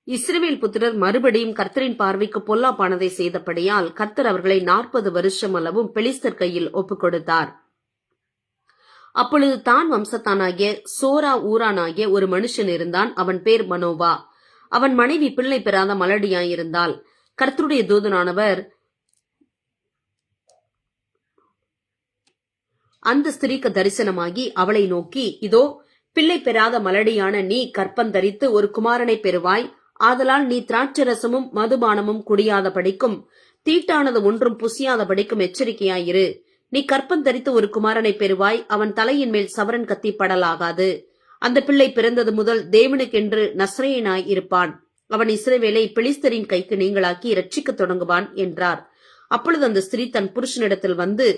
இஸ்ரவேல் புத்திரர் மறுபடியும் கர்த்தரின் பார்வைக்கு பொல்லாப்பானதை செய்தபடியால் கர்த்தர் அவர்களை 40 வருஷம் அளவும் பெலிஸ்தர் கையில் ஒப்புக் கொடுத்தார். அப்பொழுது தான் வம்சத்தானாகிய சோரா ஊரானாகிய ஒரு மனுஷன் இருந்தான். அவன் பேர் மனோவா. அவன் மனைவி பிள்ளை பெறாத மலடியாயிருந்தாள். கர்த்தருடைய தூதனானவர் அந்த ஸ்திரீக்கு தரிசனமாகி அவளை நோக்கி, இதோ, பிள்ளை பெறாத மலடியான நீ கற்பந்தரித்து ஒரு குமாரனை பெறுவாய். ஆதலால் நீ திராட்சரசமும் மதுபானமும் குடியாதபடிக்கும் தீட்டானது ஒன்றும் புசியாதபடிக்கும் எச்சரிக்கையாயிரு. நீ கற்பந்தரித்து ஒரு குமாரனை பெறுவாய். அவன் தலையின் மேல் சவரன் கத்தி படலாகாது. அந்த பிள்ளை பிறந்தது முதல் தேவனுக்கென்று நசரேயனாய் இருப்பான். அவன் இஸ்ரவேலை பெலிஸ்தரின் கைக்கு நீங்களாக்கி இரட்சிக்க தொடங்குவான் என்றார். அப்பொழுது அந்த ஸ்திரீ தன் புருஷனிடத்தில் வந்து,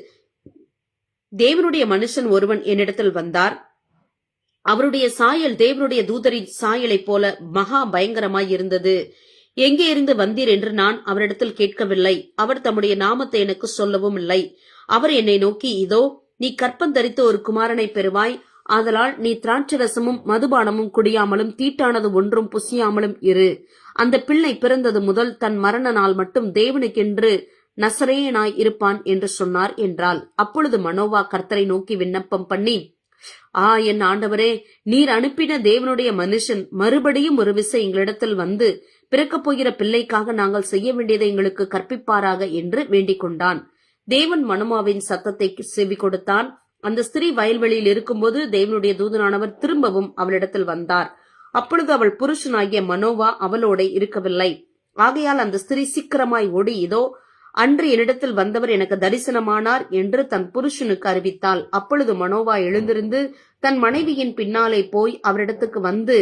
தேவனுடைய மனுஷன் ஒருவன் என்னிடத்தில் வந்தார். அவருடைய சாயல் தேவனுடைய தூதரின் சாயலைப் போல மகா பயங்கரமாய் இருந்தது. எங்கே இருந்து வந்தீர் என்று நான் அவரிடத்தில் கேட்கவில்லை. அவர் தம்முடைய நாமத்தை எனக்கு சொல்லவும் இல்லை. அவர் என்னை நோக்கி, இதோ, நீ கற்பந்தரித்து ஒரு குமாரனை பெறுவாய். ஆதலால் நீ திராட்சரசமும் மதுபானமும் குடியாமலும் தீட்டானது ஒன்றும் புசியாமலும் இரு. அந்த பிள்ளை பிறந்தது முதல் தன் மரண நாள் மட்டும் தேவனுக்கென்று நசரேயனாய் இருப்பான் என்று சொன்னார் என்றாள். அப்பொழுது மனோவா கர்த்தரை நோக்கி விண்ணப்பம் பண்ணி, என் ஆண்டவரே, நீர் அனுப்பின தேவனுடைய மனுஷன் மறுபடியும் ஒரு விசை எங்களிடத்தில் வந்து பிறக்கப் போகிற பிள்ளைக்காக நாங்கள் செய்ய வேண்டியதை எங்களுக்கு கற்பிப்பாராக என்று வேண்டிக் கொண்டான். தேவன் மனோவாவின் சத்தத்தை செவி கொடுத்தான். அந்த ஸ்திரீ வயல்வெளியில் இருக்கும்போது தேவனுடைய தூதனானவர் திரும்பவும் அவளிடத்தில் வந்தார். அப்பொழுது அவள் புருஷனாகிய மனோவா அவளோட இருக்கவில்லை. ஆகையால் அந்த ஸ்திரீ சீக்கிரமாய் ஓடி, இதோ, அன்று என்னிடத்தில் வந்தவர் எனக்கு தரிசனமானார் என்று தன் புருஷனுக்கு அறிவித்தாள். அப்பொழுது மனோவா எழுந்திருந்து தன் மனைவியின் பின்னாலே போய் அவரிடத்துக்கு வந்து,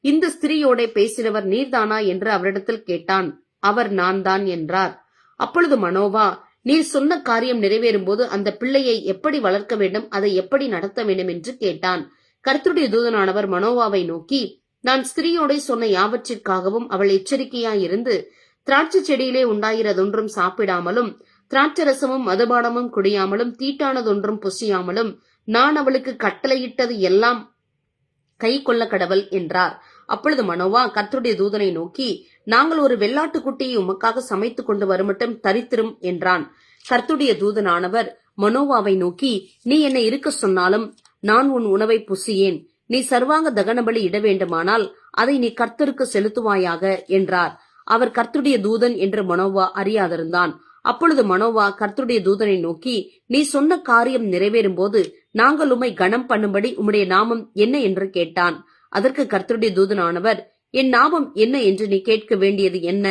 இந்த ஸ்திரீயோட பேசினவர் நீர்தானா என்று அவரிடத்தில் கேட்டான். அவர் நான் தான் என்றார். அப்பொழுது மனோவா, நீர் சொன்ன காரியம் நிறைவேறும் போது அந்த பிள்ளையை எப்படி வளர்க்க வேண்டும், அதை எப்படி நடத்த வேண்டும் என்று கேட்டான். கர்த்தருடைய தூதனானவர் மனோவாவை நோக்கி, நான் ஸ்திரீயோட சொன்ன யாவற்றிற்காகவும் அவள் எச்சரிக்கையாயிருந்து திராட்சை செடியிலே உண்டாகிறதொன்றும் சாப்பிடாமலும் திராட்சரசமும் மதுபானமும் குடியாமலும் தீட்டானதொன்றும் புசியாமலும் நான் அவளுக்கு கட்டளையிட்டது எல்லாம் கை கொள்ள கடவள் என்றார். அப்பொழுது மனோவா கர்த்தருடைய தூதனை நோக்கி, நாங்கள் ஒரு வெள்ளாட்டுக்குட்டியை உமக்காக சமைத்துக் கொண்டு வருமட்டும் தரித்திரும் என்றான். கர்த்தருடைய தூதனானவர் மனோவாவை நோக்கி, நீ என்னை இருக்க சொன்னாலும் நான் உன் உணவை புசியேன். நீ சர்வாங்க தகனபலி இட வேண்டுமானால் அதை நீ கர்த்தருக்கு செலுத்துவாயாக என்றார். அவர் கர்த்தருடைய தூதன் என்று மனோவா அறியாதிருந்தான். அப்பொழுது மனோவா கர்த்தருடைய தூதனை நோக்கி, நீ சொன்ன காரியம் நிறைவேறும் போது நாங்கள் உம்மை கனம் பண்ணும்படி உம்முடைய நாமம் என்ன என்று கேட்டான். அதற்கு கர்த்தருடைய தூதனானவர், என் நாமம் என்ன என்று நீ கேட்க வேண்டியது என்ன?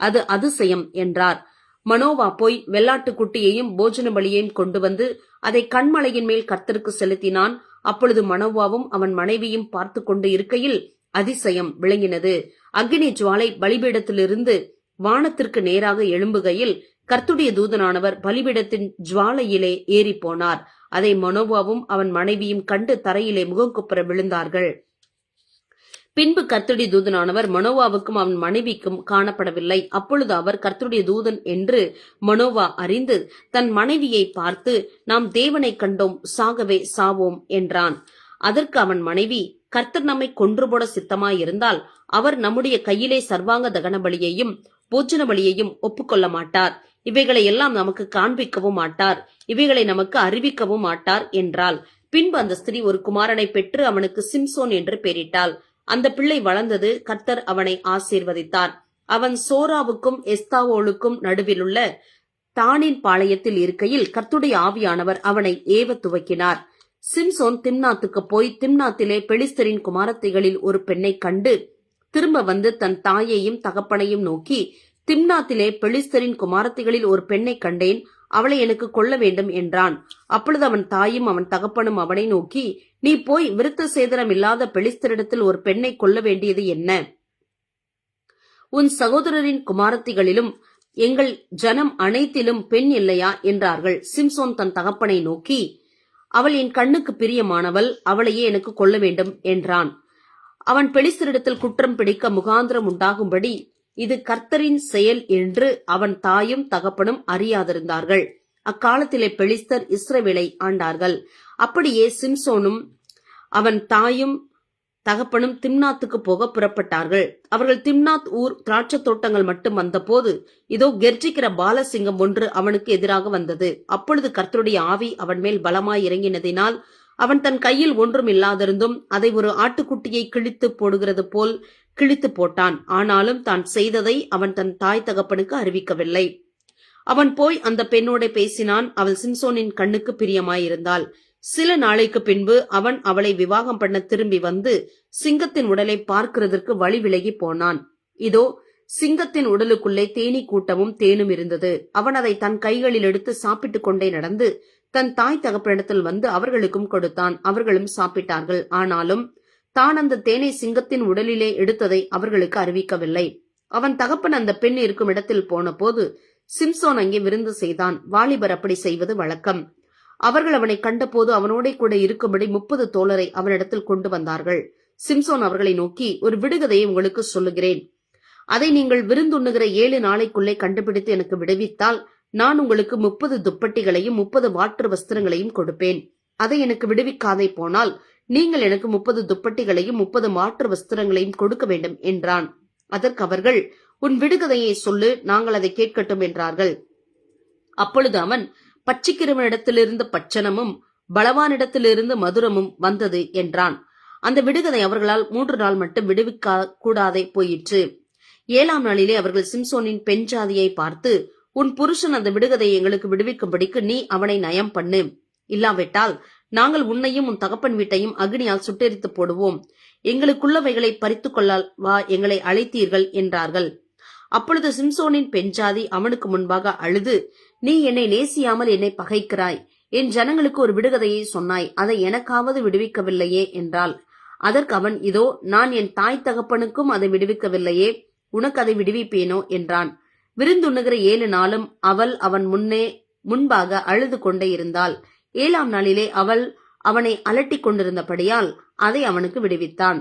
அது அதிசயம் என்றார். மனோவா போய் வெள்ளாட்டுக்குட்டியையும் போஜன பலியையும் கொண்டு வந்து அதை கண்மலையின் மேல் கர்த்தருக்கு செலுத்தினான். அப்பொழுது மனோவாவும் அவன் மனைவியும் பார்த்து கொண்டு இருக்கையில் அதிசயம் விளங்கினது. அக்கினி ஜுவாலை பலிபீடத்திலிருந்து வானத்திற்கு நேராக எழும்புகையில் கர்த்தருடைய தூதனானவர் பலிபீடத்தின் ஜுவாலையிலே ஏறி போனார். அதை மனோவாவும் அவன் மனைவியும் கண்டு தரையிலே முகங்குப்புற விழுந்தார்கள். பின்பு கர்த்தருடைய தூதனானவர் மனோவாவுக்கும் அவன் மனைவிக்கும் காணப்படவில்லை. அப்பொழுது அவர் கர்த்தருடைய தூதன் என்று மனோவா அறிந்து தன் மனைவியை பார்த்து, நாம் தேவனை கண்டோம், சாகவே சாவோம் என்றான். அதற்கு அவன் மனைவி, கர்த்தர் நம்மை கொன்று போட சித்தமாயிருந்தால் அவர் நம்முடைய கையிலே சர்வாங்க தகன பலியையும் போஜன பலியையும் ஒப்புக்கொள்ள மாட்டார். இவைகளை எல்லாம் நமக்கு காண்பிக்கவும் மாட்டார். இவைகளை நமக்கு அறிவிக்கவும் மாட்டார் என்றாள். பின்பு அந்த ஸ்திரீ ஒரு குமாரனை பெற்று அவனுக்கு சிம்சோன் என்று பெயரிட்டாள். அந்த பிள்ளை வளர்ந்தது. கர்த்தர் அவனை ஆசீர்வதித்தார். அவன் சோராவுக்கும் எஸ்தாவோலுக்கும் நடுவிலுள்ள தானின் பாளையத்தில் இருக்கையில் கர்த்தருடைய ஆவியானவர் அவனை ஏவ துவக்கினார். சிம்சோன் திம்னாத்துக்கு போய் திம்னாத்திலே பெலிஸ்தரின் குமாரத்திகளில் ஒரு பெண்ணை கண்டு திரும்ப வந்து தன் தாயையும் தகப்பனையும் நோக்கி, திம்னாத்திலே பெலிஸ்தரின் குமாரத்திகளில் ஒரு பெண்ணை கண்டேன், அவளை எனக்கு கொள்ள வேண்டும் என்றான். அப்பொழுது அவன் தாயும் அவன் தகப்பனும் அவனை நோக்கி, நீ போய் விருத்த சேதனம் இல்லாத பெலிஸ்தரிடத்தில் ஒரு பெண்ணை கொள்ள வேண்டியது என்ன? உன் சகோதரரின் குமாரத்திகளிலும் எங்கள் ஜனம் அனைத்திலும் பெண் இல்லையா என்றார்கள். சிம்சோன் தன் தகப்பனை நோக்கி, அவள் என் கண்ணுக்கு பிரியமானவள், அவளையே எனக்கு கொள்ள வேண்டும் என்றான். அவன் பெலிஸ்தரிடத்தில் குற்றம் பிடிக்க முகாந்திரம் உண்டாகும்படி இது கர்த்தரின் செயல் என்று அவன் தாயும் தகப்பனும் அறியாதிருந்தார்கள். அக்காலத்திலே பெலிஸ்தர் இஸ்ரவேலை ஆண்டார்கள். அப்படியே சிம்சோனும் அவன் தாயும் தகப்பனும் திம்னாத்துக்கு போக புறப்பட்டார்கள். அவர்கள் திம்னாத் ஊர் திராட்சை தோட்டங்கள் மட்டும் வந்தபோது, இதோ கெர்ச்சிக்கிற பாலசிங்கம் ஒன்று அவனுக்கு எதிராக வந்தது. அப்பொழுது கர்த்தருடைய ஆவி அவன் மேல் பலமாய் இறங்கினதினால் அவன் தன் கையில் ஒன்றும் இல்லாதிருந்தும் அதை ஒரு ஆட்டுக்குட்டியை கிழித்து போடுகிறது போல் கிழித்து போட்டான். ஆனாலும் தான் செய்ததை அவன் தன் தாய் தகப்பனுக்கு அறிவிக்கவில்லை. அவன் போய் அந்த பெண்ணோட பேசினான். அவள் சிம்சோனின் கண்ணுக்கு பிரியமாயிருந்தாள். சில நாளைக்கு பின்பு அவன் அவளை விவாகம் பண்ண திரும்பி வந்து சிங்கத்தின் உடலை பார்க்கிறதற்கு வழி விலகி போனான். இதோ சிங்கத்தின் உடலுக்குள்ளே தேனீ கூட்டமும் தேனும் இருந்தது. அவன் அதை தன் கைகளில் எடுத்து சாப்பிட்டுக் கொண்டே நடந்து தன் தாய் தகப்பனிடத்தில் வந்து அவர்களுக்கும் கொடுத்தான். அவர்களும் சாப்பிட்டார்கள். ஆனாலும் தான் அந்த தேனை சிங்கத்தின் உடலிலே எடுத்ததை அவர்களுக்கு அறிவிக்கவில்லை. அவன் தகப்பன் அந்த பெண் இருக்கும் இடத்தில் போன போது சிம்சோன் அங்கே விருந்து செய்தான். வாலிபர் அப்படி செய்வது வழக்கம். அவர்கள் அவனை கண்டபோது அவனோட கூட இருக்கும்படி 30 தோழரை அவனிடத்தில் கொண்டு வந்தார்கள். சிம்சோன் அவர்களை நோக்கி, ஒரு விடுகதையை உங்களுக்கு சொல்லுகிறேன். அதை நீங்கள் விருந்துண்ணுகிற 7 நாளைக்குள்ளே கண்டுபிடித்து எனக்கு விடுவித்தால் நான் உங்களுக்கு 30 துப்பட்டிகளையும் 30 மாற்று வஸ்திரங்களையும் கொடுப்பேன். அதை எனக்கு விடுவிக்காதே போனால் நீங்கள் எனக்கு 30 துப்பட்டிகளையும் 30 மாற்று வஸ்திரங்களையும் கொடுக்க வேண்டும் என்றான். அதற்கு அவர்கள், உன் விடுகதையை சொல்லு, நாங்கள் அதை கேட்கட்டும் என்றார்கள். அப்பொழுது அவன், பட்சிக்கிறவனிடத்திலிருந்து பட்சணமும் பலவானிடத்திலிருந்து மதுரமும் வந்தது என்றான். அந்த விடுகதை அவர்களால் 3 நாள் மட்டும் விடுவிக்க கூடாதே போயிற்று. 7ஆம் நாளிலே அவர்கள் சிம்சோனின் பெண் ஜாதியை பார்த்து, உன் புருஷன் அந்த விடுகதையை எங்களுக்கு விடுவிக்கும்படிக்கு நீ அவனை நயம் பண்ணு, இல்லாவிட்டால் நாங்கள் உன்னையும் உன் தகப்பன் வீட்டையும் அக்னியால் சுட்டெரித்து போடுவோம். எங்களுக்குள்ளவைகளை பறித்து கொள்ளவா எங்களை அழைத்தீர்கள் என்றார்கள். அப்பொழுது சிம்சோனின் பெண் ஜாதி அவனுக்கு முன்பாக அழுது, நீ என்னை நேசியாமல் என்னை பகைக்கிறாய். என் ஜனங்களுக்கு ஒரு விடுகதையை சொன்னாய், அதை எனக்காவது விடுவிக்கவில்லையே என்றாள். அதற்கு அவன், இதோ நான் என் தாய் தகப்பனுக்கும் அதை விடுவிக்கவில்லையே, உனக்கு அதை விடுவிப்பேனோ என்றான். விருந்துண்ணுகிற 7 நாளும் அவள் அவன் முன்பாக அழுது கொண்டே இருந்தாள். 7ஆம் நாளிலே அவள் அவனை அலட்டிக் கொண்டிருந்தபடியால் அதை அவனுக்கு விடுவித்தான்.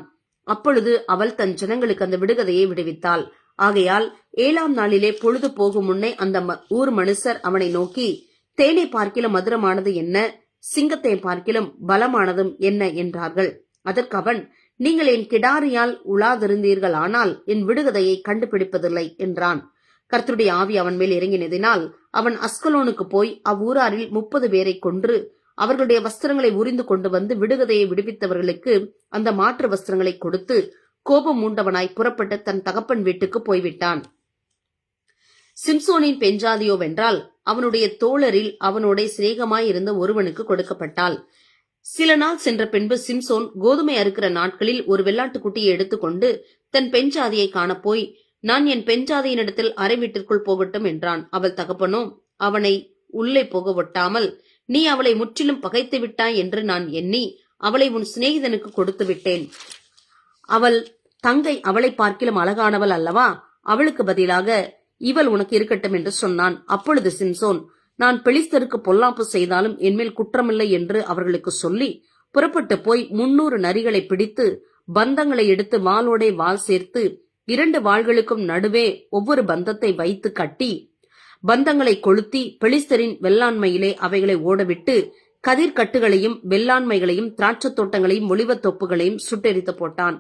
அப்பொழுது அவள் தன் ஜனங்களுக்கு அந்த விடுகதையை விடுவித்தாள். ஆகையால் 7ஆம் நாளிலே பொழுது போகும் முன்னே அந்த ஊர் மனுஷர் அவனை நோக்கி, தேனை பார்க்கிலும் மதுரமானது என்ன, சிங்கத்தை பார்க்கிலும் பலமானதும் என்ன என்றார்கள். அதற்கு அவன், நீங்கள் என் கிடாரியால் உலாதிருந்தீர்கள், ஆனால் என் விடுகதையை கண்டுபிடிப்பதில்லை என்றான். கர்த்தருடைய ஆவி அவன் மேல் இறங்கினதினால் அவன் அஸ்கலோனுக்கு போய் அவ்வூராரில் 30 பேரை கொன்று அவர்களுடைய வஸ்திரங்களை உரிந்து கொண்டு வந்து விடுகதையை விடுவித்தவர்களுக்கு அந்த மாற்று வஸ்திரங்களை கொடுத்து கோபம் மூண்டவனாய் புறப்பட்டு தன் தகப்பன் வீட்டுக்கு போய்விட்டான். சிம்சோனின் பெஞ்சாதியோவென்றால் அவனுடைய தோழரில் அவனோட சிநேகமாயிருந்த ஒருவனுக்கு கொடுக்கப்பட்டாள். சில நாள் சென்ற பின்பு சிம்சோன் கோதுமை அறுக்கிற நாட்களில் ஒரு வெள்ளாட்டுக்குட்டியை எடுத்துக்கொண்டு தன் பெஞ்சாதியை காணப்போய், நான் என் பெஞ்சாதியினிடத்தில் அறை வீட்டிற்குள் போகட்டும் என்றான். அவள் தகப்பனோ அவனை உள்ளே போக ஒட்டாமல், நீ அவளை முற்றிலும் பகைத்து விட்டாய் என்று நான் எண்ணி அவளை உன் சிநேகிதனுக்கு கொடுத்து விட்டேன். அவள் தங்கை அவளை பார்க்கிலும் அழகானவள் அல்லவா, அவளுக்கு பதிலாக இவள் உனக்கு இருக்கட்டும் என்று சொன்னான். அப்பொழுது சிம்சோன், நான் பெலிஸ்தருக்கு பொல்லாப்பு செய்தாலும் என்மேல் குற்றமில்லை என்று அவர்களுக்கு சொல்லி புறப்பட்டு போய் 300 நரிகளை பிடித்து பந்தங்களை எடுத்து வாளோடே வாள் சேர்த்து 2 வாள்களுக்கும் நடுவே ஒவ்வொரு பந்தத்தை வைத்து கட்டி பந்தங்களை கொளுத்தி பெலிஸ்தரின் வெள்ளாண்மையிலே அவைகளை ஓடவிட்டு கதிர்கட்டுகளையும் வெள்ளாண்மைகளையும் திராட்சத் தோட்டங்களையும் ஒலிவத் தோப்புகளையும் சுட்டெரித்து போட்டான்.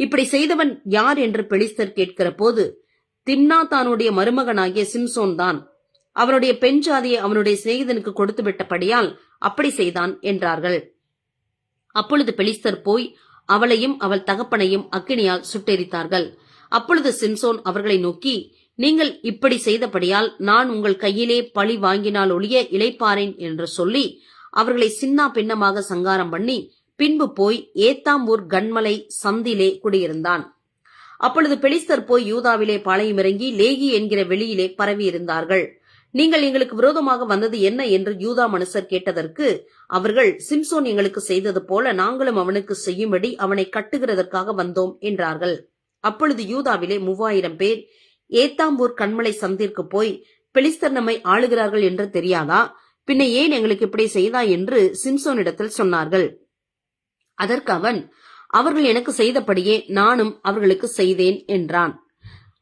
இப்படி செய்தவன் யார் என்று பெலிஸ்தர் கேட்கிற போது, திம்னாத்தானுடைய மருமகனாகிய சிம்சோன் தான். அவனுடைய பெண் ஜாதியை அவனுடைய சிநேகிதனுக்கு கொடுத்து விட்டபடியால் அப்படி செய்தான் என்றார்கள். அப்பொழுது பெலிஸ்தர் போய் அவளையும் அவள் தகப்பனையும் அக்கினியால் சுட்டெரித்தார்கள். அப்பொழுது சிம்சோன் அவர்களை நோக்கி, நீங்கள் இப்படி செய்தபடியால் நான் உங்கள் கையிலே பழி வாங்கினால் ஒழிய இளைப்பாறேன் என்று சொல்லி அவர்களை சின்னா பின்னமாக சங்காரம் பண்ணி பின்பு போய் ஏத்தாம் ஊர் கன்மலை சந்திலே குடியிருந்தான். அப்பொழுது பெலிஸ்தர் போய் யூதாவிலே பாளையமிறங்கி லேகி என்கிற வெளியிலே பரவி இருந்தார்கள். நீங்கள் எங்களுக்கு விரோதமாக வந்தது என்ன என்று யூதா மனுஷர் கேட்டதற்கு அவர்கள், சிம்சோன் எங்களுக்கு செய்தது போல நாங்களும் அவனுக்கு செய்யும்படி அவனை கட்டுகிறதற்காக வந்தோம் என்றார்கள். அப்பொழுது யூதாவிலே 3000 பேர் ஏத்தாம்பூர் கண்மலை சந்திற்கு போய், பெலிஸ்தர் நம்மை ஆளுகிறார்கள் என்று தெரியாதா? பின்ன ஏன் எங்களுக்கு இப்படி செய்தாய் என்று சிம்சோனிடத்தில் சொன்னார்கள். அதற்கு அவன், அவர்கள் எனக்கு செய்தபடியே நானும் அவர்களுக்கு செய்தேன் என்றான்.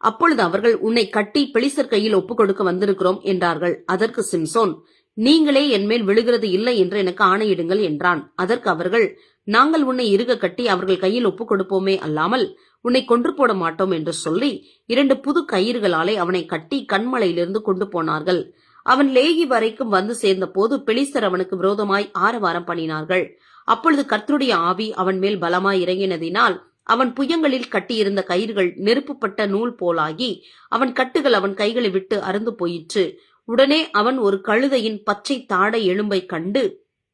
அப்பொழுது அவர்கள், உன்னை கட்டி பெலிஸ்தர் கையில் ஒப்புக் கொடுக்க வந்திருக்கிறோம் என்றார்கள். அதற்கு சிம்சோன், நீங்களே என்மேல் விழுகிறது இல்லை என்று எனக்கு ஆணையிடுங்கள் என்றான். அதற்கு அவர்கள், நாங்கள் உன்னை இறுக கட்டி அவர்கள் கையில் ஒப்புக் கொடுப்போமே அல்லாமல் உன்னை கொன்று போட மாட்டோம் என்று சொல்லி 2 புது கயிறுகளாலே அவனை கட்டி கண்மலையிலிருந்து கொண்டு போனார்கள். அவன் லேகி வரைக்கும் வந்து சேர்ந்த போது பெலிஸ்தர் அவனுக்கு விரோதமாய் ஆரவாரம் பண்ணினார்கள். அப்பொழுது கர்த்தருடைய ஆவி அவன் மேல் பலமாய் இறங்கினதினால் அவன் புயங்களில் கட்டியிருந்த கயிறுகள் நெருப்புப்பட்ட நூல் போலாகி அவன் கட்டுகள் அவன் கைகளை விட்டு அறுந்து போயிற்று. உடனே அவன் ஒரு கழுதையின் பச்சை தாடை எலும்பை கண்டு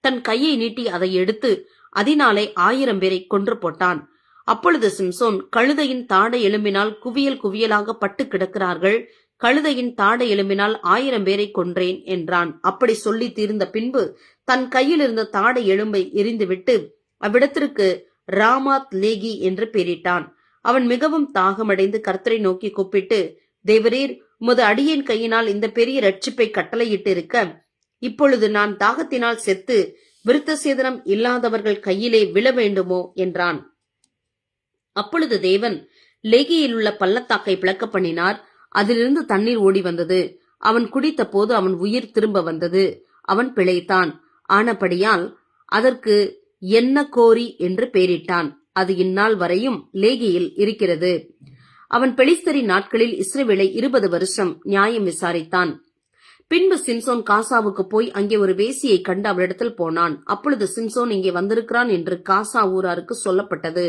தன் கையை நீட்டி அதை எடுத்து அதனாலே 1000 பேரை கொன்று போட்டான். அப்பொழுது சிம்சோன், கழுதையின் தாடை எலும்பினால் குவியல் குவியலாக பட்டு கிடக்கிறார்கள், கழுதையின் தாடை எலும்பினால் 1000 பேரை கொன்றேன் என்றான். அப்படி சொல்லி தீர்ந்த பின்பு தன் கையில் இருந்த தாடை எலும்பை எரிந்துவிட்டு அவ்விடத்திற்கு ராமாத் லேகி என்று பெயரிட்டான். அவன் மிகவும் தாகமடைந்து கர்த்தரை நோக்கி கூப்பிட்டு, தேவரீர், உமது அடியேன் கையினால் இந்த பெரிய ரட்சிப்பை கட்டளையிட்டு இருக்க இப்பொழுது நான் தாகத்தினால் செத்து விருத்த சேதனம் இல்லாதவர்கள் கையிலே விழ வேண்டுமோ என்றான். அப்பொழுது தேவன் லேகியில் உள்ள பள்ளத்தாக்கை பிளக்க பண்ணினார். அதிலிருந்து தண்ணீர் ஓடி வந்தது. அவன் குடித்த போது அவன் உயிர் திரும்ப வந்தது. அவன் பிழைத்தான். ஆனபடியால் அதற்கு எண்ணக்கோரி என்று பெயரிட்டான். அது இந்நாள் வரையும் லேகியில் இருக்கிறது. அவன் பெலிஸ்தரின் நாட்களில் இஸ்ரவேலை 20 வருஷம் நியாயம் விசாரித்தான். பின்பு சிம்சோன் காசாவுக்கு போய் அங்கே ஒரு வேசியை கண்டு அவளிடத்தில் போனான். அப்பொழுது சிம்சோன் இங்கே வந்திருக்கிறான் என்று காசா ஊராருக்கு சொல்லப்பட்டது.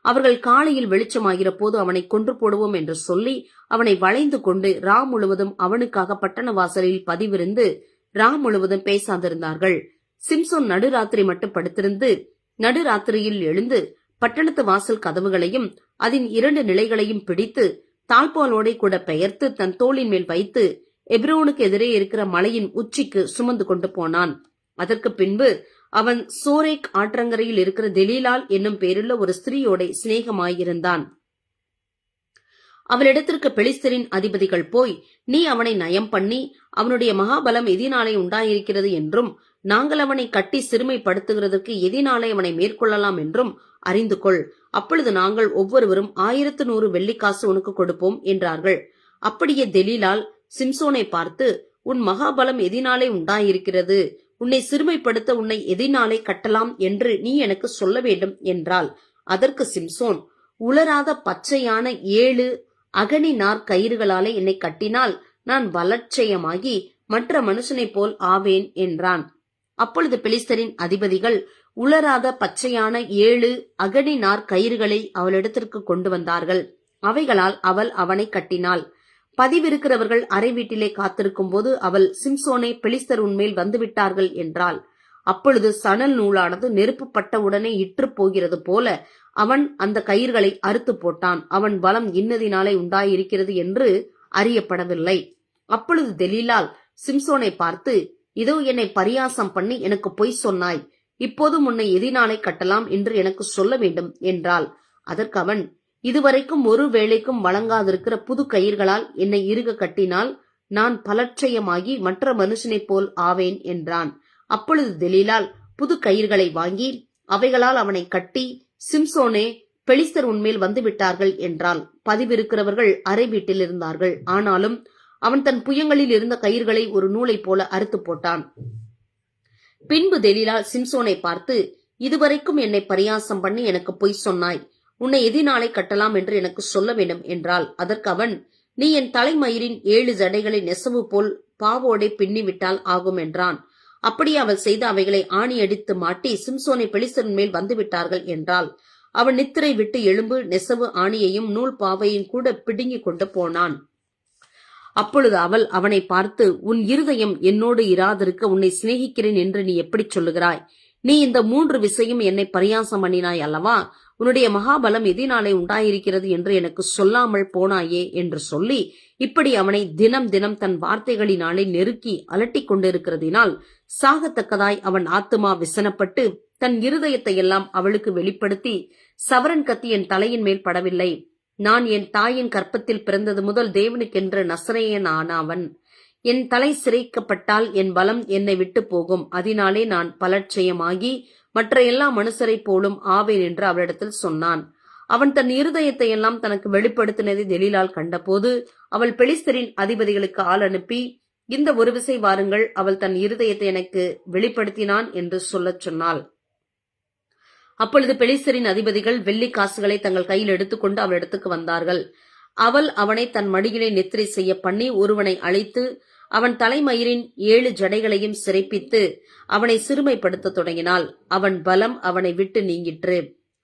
அவர்கள் காலையில் வெளிச்சமாகிற போது அவனை கொன்று போடுவோம் என்று சொல்லி அவனை வளைந்து கொண்டு ரா முழுவதும் அவனுக்காக பட்டண வாசலில் பதிவிருந்து ரா முழுவதும் பேசாதிருந்தார்கள். சிம்சோன் நடுராத்திரி மட்டும் படுத்திருந்து நடுராத்திரியில் எழுந்து பட்டணத்து வாசல் கதவுகளையும் அதன் 2 நிலைகளையும் பிடித்து தாழ்பாலோடை கூட பெயர்த்து தன் தோளின் மேல் வைத்து எப்ரோனுக்கு எதிரே இருக்கிற மலையின் உச்சிக்கு சுமந்து கொண்டு போனான். அதற்கு பின்பு அவன் சோரேக் ஆற்றங்கரையில் இருக்கிற தெலீலால் என்னும் பேருள்ள ஒரு ஸ்திரீயோட சிநேகமாயிருந்தான். அவளிடத்திற்கு பெலிஸ்தரின் அதிபதிகள் போய், நீ அவனை நயம் பண்ணி அவனுடைய மகாபலம் எதினாலே உண்டாயிருக்கிறது என்றும் நாங்கள் அவனை கட்டி சிறுமைப்படுத்துகிறதற்கு எதினாலே அவனை மேற்கொள்ளலாம் என்றும் அறிந்து கொள். அப்பொழுது நாங்கள் ஒவ்வொருவரும் 1100 வெள்ளிக்காசு உனக்கு கொடுப்போம் என்றார்கள். அப்படியே தெலீலால் சிம்சோனை பார்த்து, உன் மகாபலம் எதினாலே உண்டாயிருக்கிறது, உன்னை சிறுமைப்படுத்த உன்னை எதினாலே கட்டலாம் என்று நீ எனக்கு சொல்ல வேண்டும் என்றாள். அதற்கு சிம்சோன், உலராத பச்சையான 7 அகனி நார் கயிறுகளாலே என்னை கட்டினால் நான் பலட்சயமாகி மற்ற மனுஷனைப் போல் ஆவேன் என்றான். அப்பொழுது பெலிஸ்தரின் அதிபதிகள் உலராத பச்சையான 7 அகனி நார் கயிறுகளை அவளிடத்திற்கு கொண்டு வந்தார்கள். அவைகளால் அவள் அவனை கட்டினாள். பதிவிருக்கிறவர்கள் அறை வீட்டிலே காத்திருக்கும் போது அவள், சிம்சோனை, பெலிஸ்தர் உன்மேல் வந்துவிட்டார்கள் என்றாள். அப்பொழுது சணல் நூலானது நெருப்பு பட்ட உடனே இற்று போகிறது போல அவன் அந்த கயிறுகளை அறுத்து போட்டான். அவன் பலம் இன்னதினாலே உண்டாயிருக்கிறது என்று அறியப்படவில்லை. அப்பொழுது தெலீலால் சிம்சோனை பார்த்து, இதோ என்னை பரியாசம் பண்ணி எனக்கு பொய் சொன்னாய், இப்போதும் உன்னை எதினாலே கட்டலாம் என்று எனக்கு சொல்ல வேண்டும் என்றாள். அதற்கு அவன், இதுவரைக்கும் ஒரு வேளைக்கும் வழங்காதிருக்கிற புது கயிர்களால் என்னை இறுக கட்டினால் நான் பலட்சயமாகி மற்ற மனுஷனைப் போல் ஆவேன் என்றான். அப்பொழுது தெலீலால் புது கயிர்களை வாங்கி அவைகளால் அவனை கட்டி, சிம்சோனே, பெலிஸ்தர் உன்மேல் வந்துவிட்டார்கள் என்றால். பதிவிருக்கிறவர்கள் அறை வீட்டில் இருந்தார்கள். ஆனாலும் அவன் தன் புயங்களில் இருந்த கயிர்களை ஒரு நூலை போல அறுத்து போட்டான். பின்பு தெலீலால் சிம்சோனை பார்த்து, இதுவரைக்கும் என்னை பரியாசம் பண்ணி எனக்கு பொய் சொன்னாய், உன்னை எதினாலே கட்டலாம் என்று எனக்கு சொல்ல வேண்டும் என்றாள். அதற்கு அவன், நீ என் தலைமயிரின் 7 ஜடைகளை நெசவு போல் பாவோடே பின்னிவிட்டால் ஆகும் என்றான். அப்படியே அவள் செய்த அவைகளை ஆணி அடித்து மாட்டி சிம்சோனை பெலிஸ்தரின் மேல் வந்துவிட்டார்கள் என்றாள். அவன் நித்திரை விட்டு எழும்பு நெசவு ஆணியையும் நூல் பாவையும் கூட பிடுங்கிக் கொண்டு போனான். அப்பொழுது அவள் அவனை பார்த்து, உன் இருதயம் என்னோடு இராதிருக்க உன்னை சிநேகிக்கிறேன் என்று நீ எப்படி சொல்லுகிறாய்? நீ இந்த 3 விசையும் என்னை பரியாசம் பண்ணினாய் அல்லவா? உன்னுடைய மகாபலம் எதினாலே உண்டாயிருக்கிறது என்று எனக்கு சொல்லாமல் போனாயே என்று சொல்லி இப்படி அவனை தினம் தினம் தன் வார்த்தைகளினாலே நெருக்கி அலட்டிக் கொண்டிருக்கிறதினால் சாகத்தக்கதாய் அவன் ஆத்துமா விசனப்பட்டு தன் இருதயத்தை எல்லாம் அவளுக்கு வெளிப்படுத்தி, சவரன் கத்தி என் தலையின் மேல் படவில்லை. நான் என் தாயின் கற்பத்தில் பிறந்தது முதல் தேவனுக்கென்று நசரேயன் ஆனவன். என் தலை சிரைக்கப்பட்டால் என் பலம் என்னை விட்டு போகும். அதனாலே நான் பலட்சயமாகி மற்ற எல்லா மனுஷரை போலும் ஆவேன் என்று அவளிடத்தில் சொன்னான். அவன் தன் இருதயத்தை எல்லாம் தனக்கு வெளிப்படுத்தினதை தெலீலாள் கண்டபோது அவள் பெலிஸ்தரின் அதிபதிகளுக்கு ஆள் அனுப்பி, இந்த ஒரு விசை வாருங்கள், அவள் தன் இருதயத்தை எனக்கு வெளிப்படுத்தினான் என்று சொல்லச் சொன்னாள். அப்பொழுது பெலிஸ்தரின் அதிபதிகள் வெள்ளி காசுகளை தங்கள் கையில் எடுத்துக்கொண்டு அவளிடத்துக்கு வந்தார்கள். அவள் அவனை தன் மடியிலே நித்திரை செய்ய பண்ணி ஒருவனை அழைத்து அவன் தலைமயிரின் 7 ஜடைகளையும் சிறைப்பித்து அவனை சிறுமைப்படுத்த தொடங்கினாள். அவன் பலம் அவனை விட்டு நீங்கிற்று.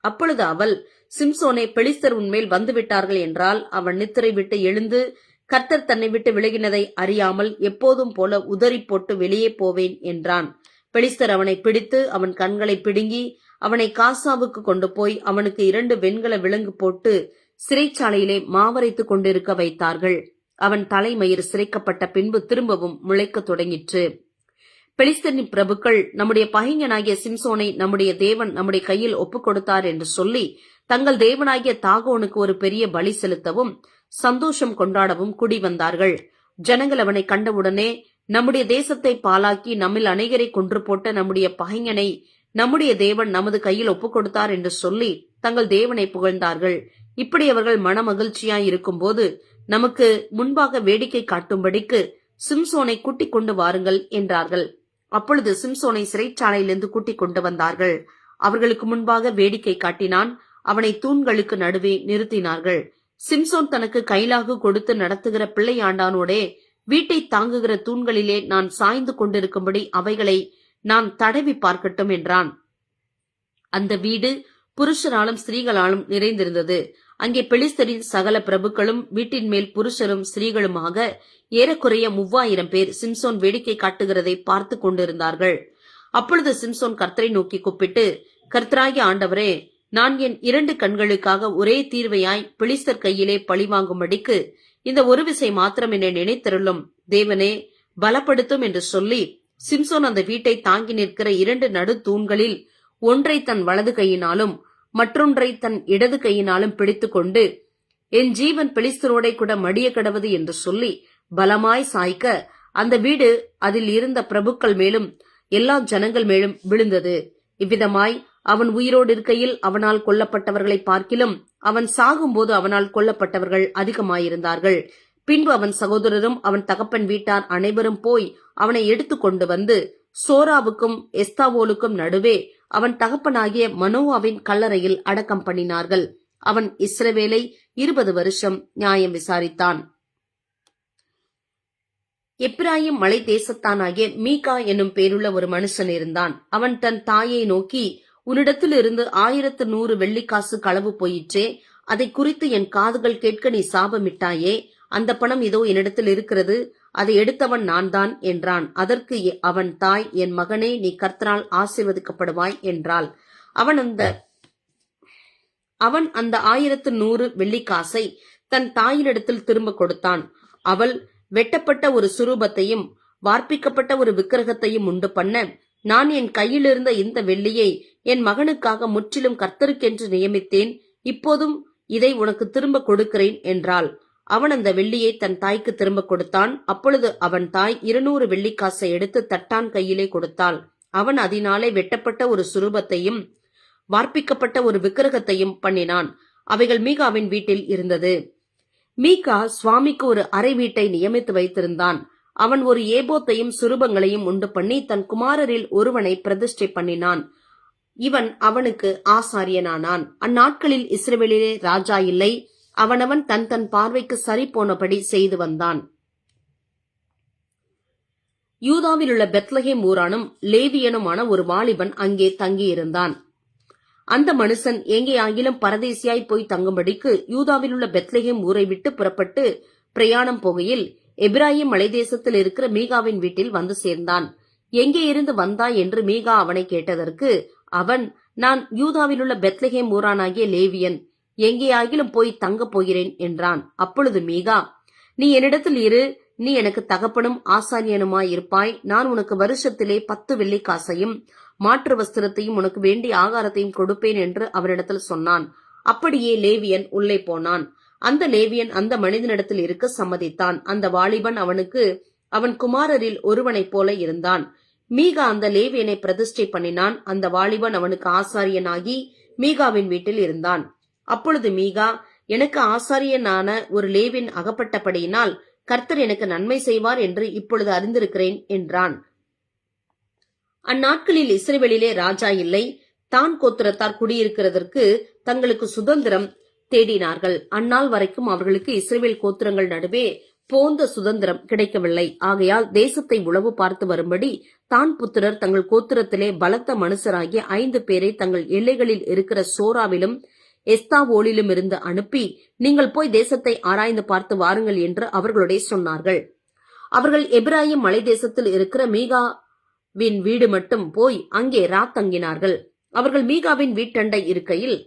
அப்பொழுது அவள், சிம்சோனே, பெலிஸ்தர் உன்மேல் வந்துவிட்டார்கள் என்றால் அவன் நித்திரை விட்டு எழுந்து, கர்த்தர் தன்னை விட்டு விலகினதை அறியாமல் எப்போதும் போல உதறி போட்டு வெளியே போவேன் என்றான். பெலிஸ்தர் அவனை பிடித்து அவன் கண்களை பிடுங்கி அவனை காசாவுக்கு கொண்டு போய் அவனுக்கு 2 வெண்கல விலங்கு போட்டு சிறைச்சாலையிலே மாவரைத்து கொண்டிருக்க வைத்தார்கள். அவன் தலைமயிர் சிரைக்கப்பட்ட பின்பு திரும்பவும் முளைக்க தொடங்கிற்று. பெலிஸ்தரின் பிரபுக்கள், நம்முடைய பகைஞனாகிய சிம்சோனை நம்முடைய தேவன் நம்முடைய கையில் ஒப்புக் கொடுத்தார் என்று சொல்லி தங்கள் தேவனாகிய தாகோனுக்கு ஒரு பெரிய பலி செலுத்தவும் சந்தோஷம் கொண்டாடவும் கூடி வந்தார்கள். ஜனங்கள் அவனை கண்டவுடனே, நம்முடைய தேசத்தை பாழாக்கி நம்மில் அநேகரை கொன்று போட்ட நம்முடைய பகைஞனை நம்முடைய தேவன் நமது கையில் ஒப்புக் கொடுத்தார் என்று சொல்லி தங்கள் தேவனை புகழ்ந்தார்கள். இப்படி அவர்கள் மனமகிழ்ச்சியாய் இருக்கும்போது, நமக்கு முன்பாக வேடிக்கை காட்டும்படிக்கு சிம்சோனை கூட்டிக் கொண்டு வாருங்கள் என்றார்கள். அப்பொழுது சிம்சோனை சிறைச்சாலையிலிருந்து கூட்டிக் கொண்டு வந்தார்கள். அவர்களுக்கு முன்பாக வேடிக்கை காட்டினான். அவனை தூண்களுக்கு நடுவே நிறுத்தினார்கள். சிம்சோன் தனக்கு கைலாகு கொடுத்து நடத்துகிற பிள்ளையாண்டானோடே, வீட்டை தாங்குகிற தூண்களிலே நான் சாய்ந்து கொண்டிருக்கும்படி அவைகளை நான் தடவி பார்க்கட்டும் என்றான். அந்த வீடு புருஷராலும் ஸ்திரீகளாலும் நிறைந்திருந்தது. அங்கே பெலிஸ்தரின் சகல பிரபுக்களும் வீட்டின் மேல் புருஷரும் ஸ்திரீகளுமாக ஏறக்குறைய 3000 பேர் சிம்சோன் வேடிக்கை காட்டுகிறதை பார்த்து கொண்டிருந்தார்கள். அப்பொழுது சிம்சோன் கர்த்தரை நோக்கி கூப்பிட்டு, கர்த்தராகிய ஆண்டவரே, நான் என் 2 கண்களுக்காக ஒரே தீர்வையாய் பெலிஸ்தர் கையிலே பழிவாங்கும்படிக்கு இந்த ஒரு விசை மாத்திரம் என்னை நினைத்தருளும். தேவனே, பலப்படுத்தும் என்று சொல்லி சிம்சோன் அந்த வீட்டை தாங்கி நிற்கிற 2 நடு தூண்களில் ஒன்றை தன் வலது கையினாலும் மற்றொன்றை தன் இடது கையினாலும் பிடித்துக்கொண்டு, என் ஜீவன் பெலிஸ்தரோடே கூட மடிய கடவது என்று சொல்லி பலமாய் சாய்க்க அந்த வீடு அதில் இருந்த பிரபுக்கள் மேலும் எல்லா ஜனங்கள் மேலும் விழுந்தது. இவ்விதமாய் அவன் உயிரோடு இருக்கையில் அவனால் கொல்லப்பட்டவர்களை பார்க்கிலும் அவன் சாகும்போது அவனால் கொல்லப்பட்டவர்கள் அதிகமாயிருந்தார்கள். பின்பு அவன் சகோதரரும் அவன் தகப்பன் வீட்டார் அனைவரும் போய் அவனை எடுத்துக்கொண்டு வந்து சோராவுக்கும் எஸ்தாவோலுக்கும் நடுவே அவன் தகப்பனாகிய மனோவாவின் கல்லறையில் அடக்கம் பண்ணினார்கள். அவன் இஸ்ரவேலை 20 வருஷம் நியாயம் விசாரித்தான். எப்பிராயிம் மலை தேசத்தானாகிய மீகா என்னும் பேருள்ள ஒரு மனுஷன் இருந்தான். அவன் தன் தாயை நோக்கி, உன்னிடத்தில் இருந்து 1100 வெள்ளிக்காசு களவு போயிற்றே, அதை குறித்து என் காதுகள் கேட்க நீ சாபமிட்டாயே, அந்த பணம் இதோ என்னிடத்தில் இருக்கிறது, அதை எடுத்தவன் நான் தான் என்றான். அதற்கு அவன் தாய், என் மகனே, நீ கர்த்தரால் ஆசீர்வதிக்கப்படுவாய் என்றாள். அவன் அந்த 1100 வெள்ளிக்காசை தன் தாயினிடத்தில் திரும்ப கொடுத்தான். அவள் வெட்டப்பட்ட ஒரு சுரூபத்தையும் வார்ப்பிக்கப்பட்ட ஒரு விக்கிரகத்தையும் உண்டு பண்ண, நான் என் கையிலிருந்த இந்த வெள்ளியை என் மகனுக்காக முற்றிலும் கர்த்தருக்கென்று நியமித்தேன், இப்போதும் இதை உனக்கு திரும்ப கொடுக்கிறேன் என்றாள். அவன் அந்த வெள்ளியை தன் தாய்க்கு திரும்ப கொடுத்தான். அப்பொழுது அவன் தாய் 200 வெள்ளிக்காசை எடுத்து தட்டான் கையிலே கொடுத்தாள். அவன் அதனாலே வெட்டப்பட்ட ஒரு சுரூபத்தையும் வார்ப்பிக்கப்பட்ட ஒரு விக்கிரகத்தையும் பண்ணினான். அவைகள் மீகாவின் வீட்டில் இருந்தது. மீகா சுவாமிக்கு ஒரு அறை வீட்டை நியமித்து வைத்திருந்தான். அவன் ஒரு ஏபோத்தையும் சுரூபங்களையும் உண்டு பண்ணி தன் குமாரரில் ஒருவனை பிரதிஷ்டை பண்ணினான். இவன் அவனுக்கு ஆசாரியனானான். அந்நாட்களில் இஸ்ரவேலிலே ராஜா இல்லை. அவனவன் தன் தன் பார்வைக்கு சரி போனபடி செய்து வந்தான். யூதாவில் உள்ள பெத்லகேம் ஊரானும் லேவியனுமான ஒரு வாலிபன் அங்கே தங்கியிருந்தான். அந்த மனுஷன் எங்கேயாகிலும் பரதேசியாய் போய் தங்கும்படிக்கு யூதாவில் உள்ள பெத்லகேம் ஊரை விட்டு புறப்பட்டு பிரயாணம் போகையில் எபிராயிம் மலைதேசத்தில் இருக்கிற மீகாவின் வீட்டில் வந்து சேர்ந்தான். எங்கே இருந்து வந்தாய் என்று மீகா அவனை கேட்டதற்கு அவன், நான் யூதாவிலுள்ள பெத்லகேம் ஊரானாகிய லேவியன், எங்கேயாகிலும் போய் தங்கப் போகிறேன் என்றான். அப்பொழுது மீகா, நீ என்னிடத்தில் இரு, நீ எனக்கு தகப்பனும் ஆசாரியனுமாயிருப்பாய். நான் உனக்கு வருஷத்திலே 10 வெள்ளிக்காசையும் மாற்று வஸ்திரத்தையும் உனக்கு வேண்டிய ஆகாரத்தையும் கொடுப்பேன் என்று அவனிடத்தில் சொன்னான். அப்படியே லேவியன் உள்ளே போனான். அந்த லேவியன் அந்த மனிதனிடத்தில் இருக்க சம்மதித்தான். அந்த வாலிபன் அவனுக்கு அவன் குமாரரில் ஒருவனைப் போல இருந்தான். மீகா அந்த லேவியனை பிரதிஷ்டை பண்ணினான். அந்த வாலிபன் அவனுக்கு ஆசாரியனாகி மீகாவின் வீட்டில் இருந்தான். அப்பொழுது மீகா, எனக்கு ஆசாரியனான ஒரு லேவியன் அகப்பட்டபடியினால் கர்த்தர் எனக்கு நன்மை செய்வார் என்று இப்பொழுது அறிந்திருக்கிறேன் என்றான். அந்நாட்களில் இஸ்ரவேலிலே ராஜா இல்லை. தான் கோத்திரத்தார் குடியிருக்கிறதற்கு தங்களுக்கு சுதந்திரம் தேடினார்கள். அந்நாள் வரைக்கும் அவர்களுக்கு இஸ்ரவேல் கோத்திரங்கள் நடுவே போந்த சுதந்திரம் கிடைக்கவில்லை. ஆகையால் தேசத்தை உளவு பார்த்து வரும்படி தான் புத்திரர் தங்கள் கோத்திரத்திலே பலத்த மனுஷராகிய 5 பேரை தங்கள் எல்லைகளில் இருக்கிற சோராவிலும் எஸ்தாவோலிலும் இருந்து அனுப்பி, நீங்கள் போய் தேசத்தை ஆராய்ந்து பார்த்து வாருங்கள் என்று அவர்களுடைய சொன்னார்கள். அவர்கள் எபிராயிம் மலை தேசத்தில் இருக்கிற மீகாவின் வீடு மட்டும் போய் அங்கே தங்கினார்கள். அவர்கள் மீகாவின் வீட்டண்டை இருக்கையில்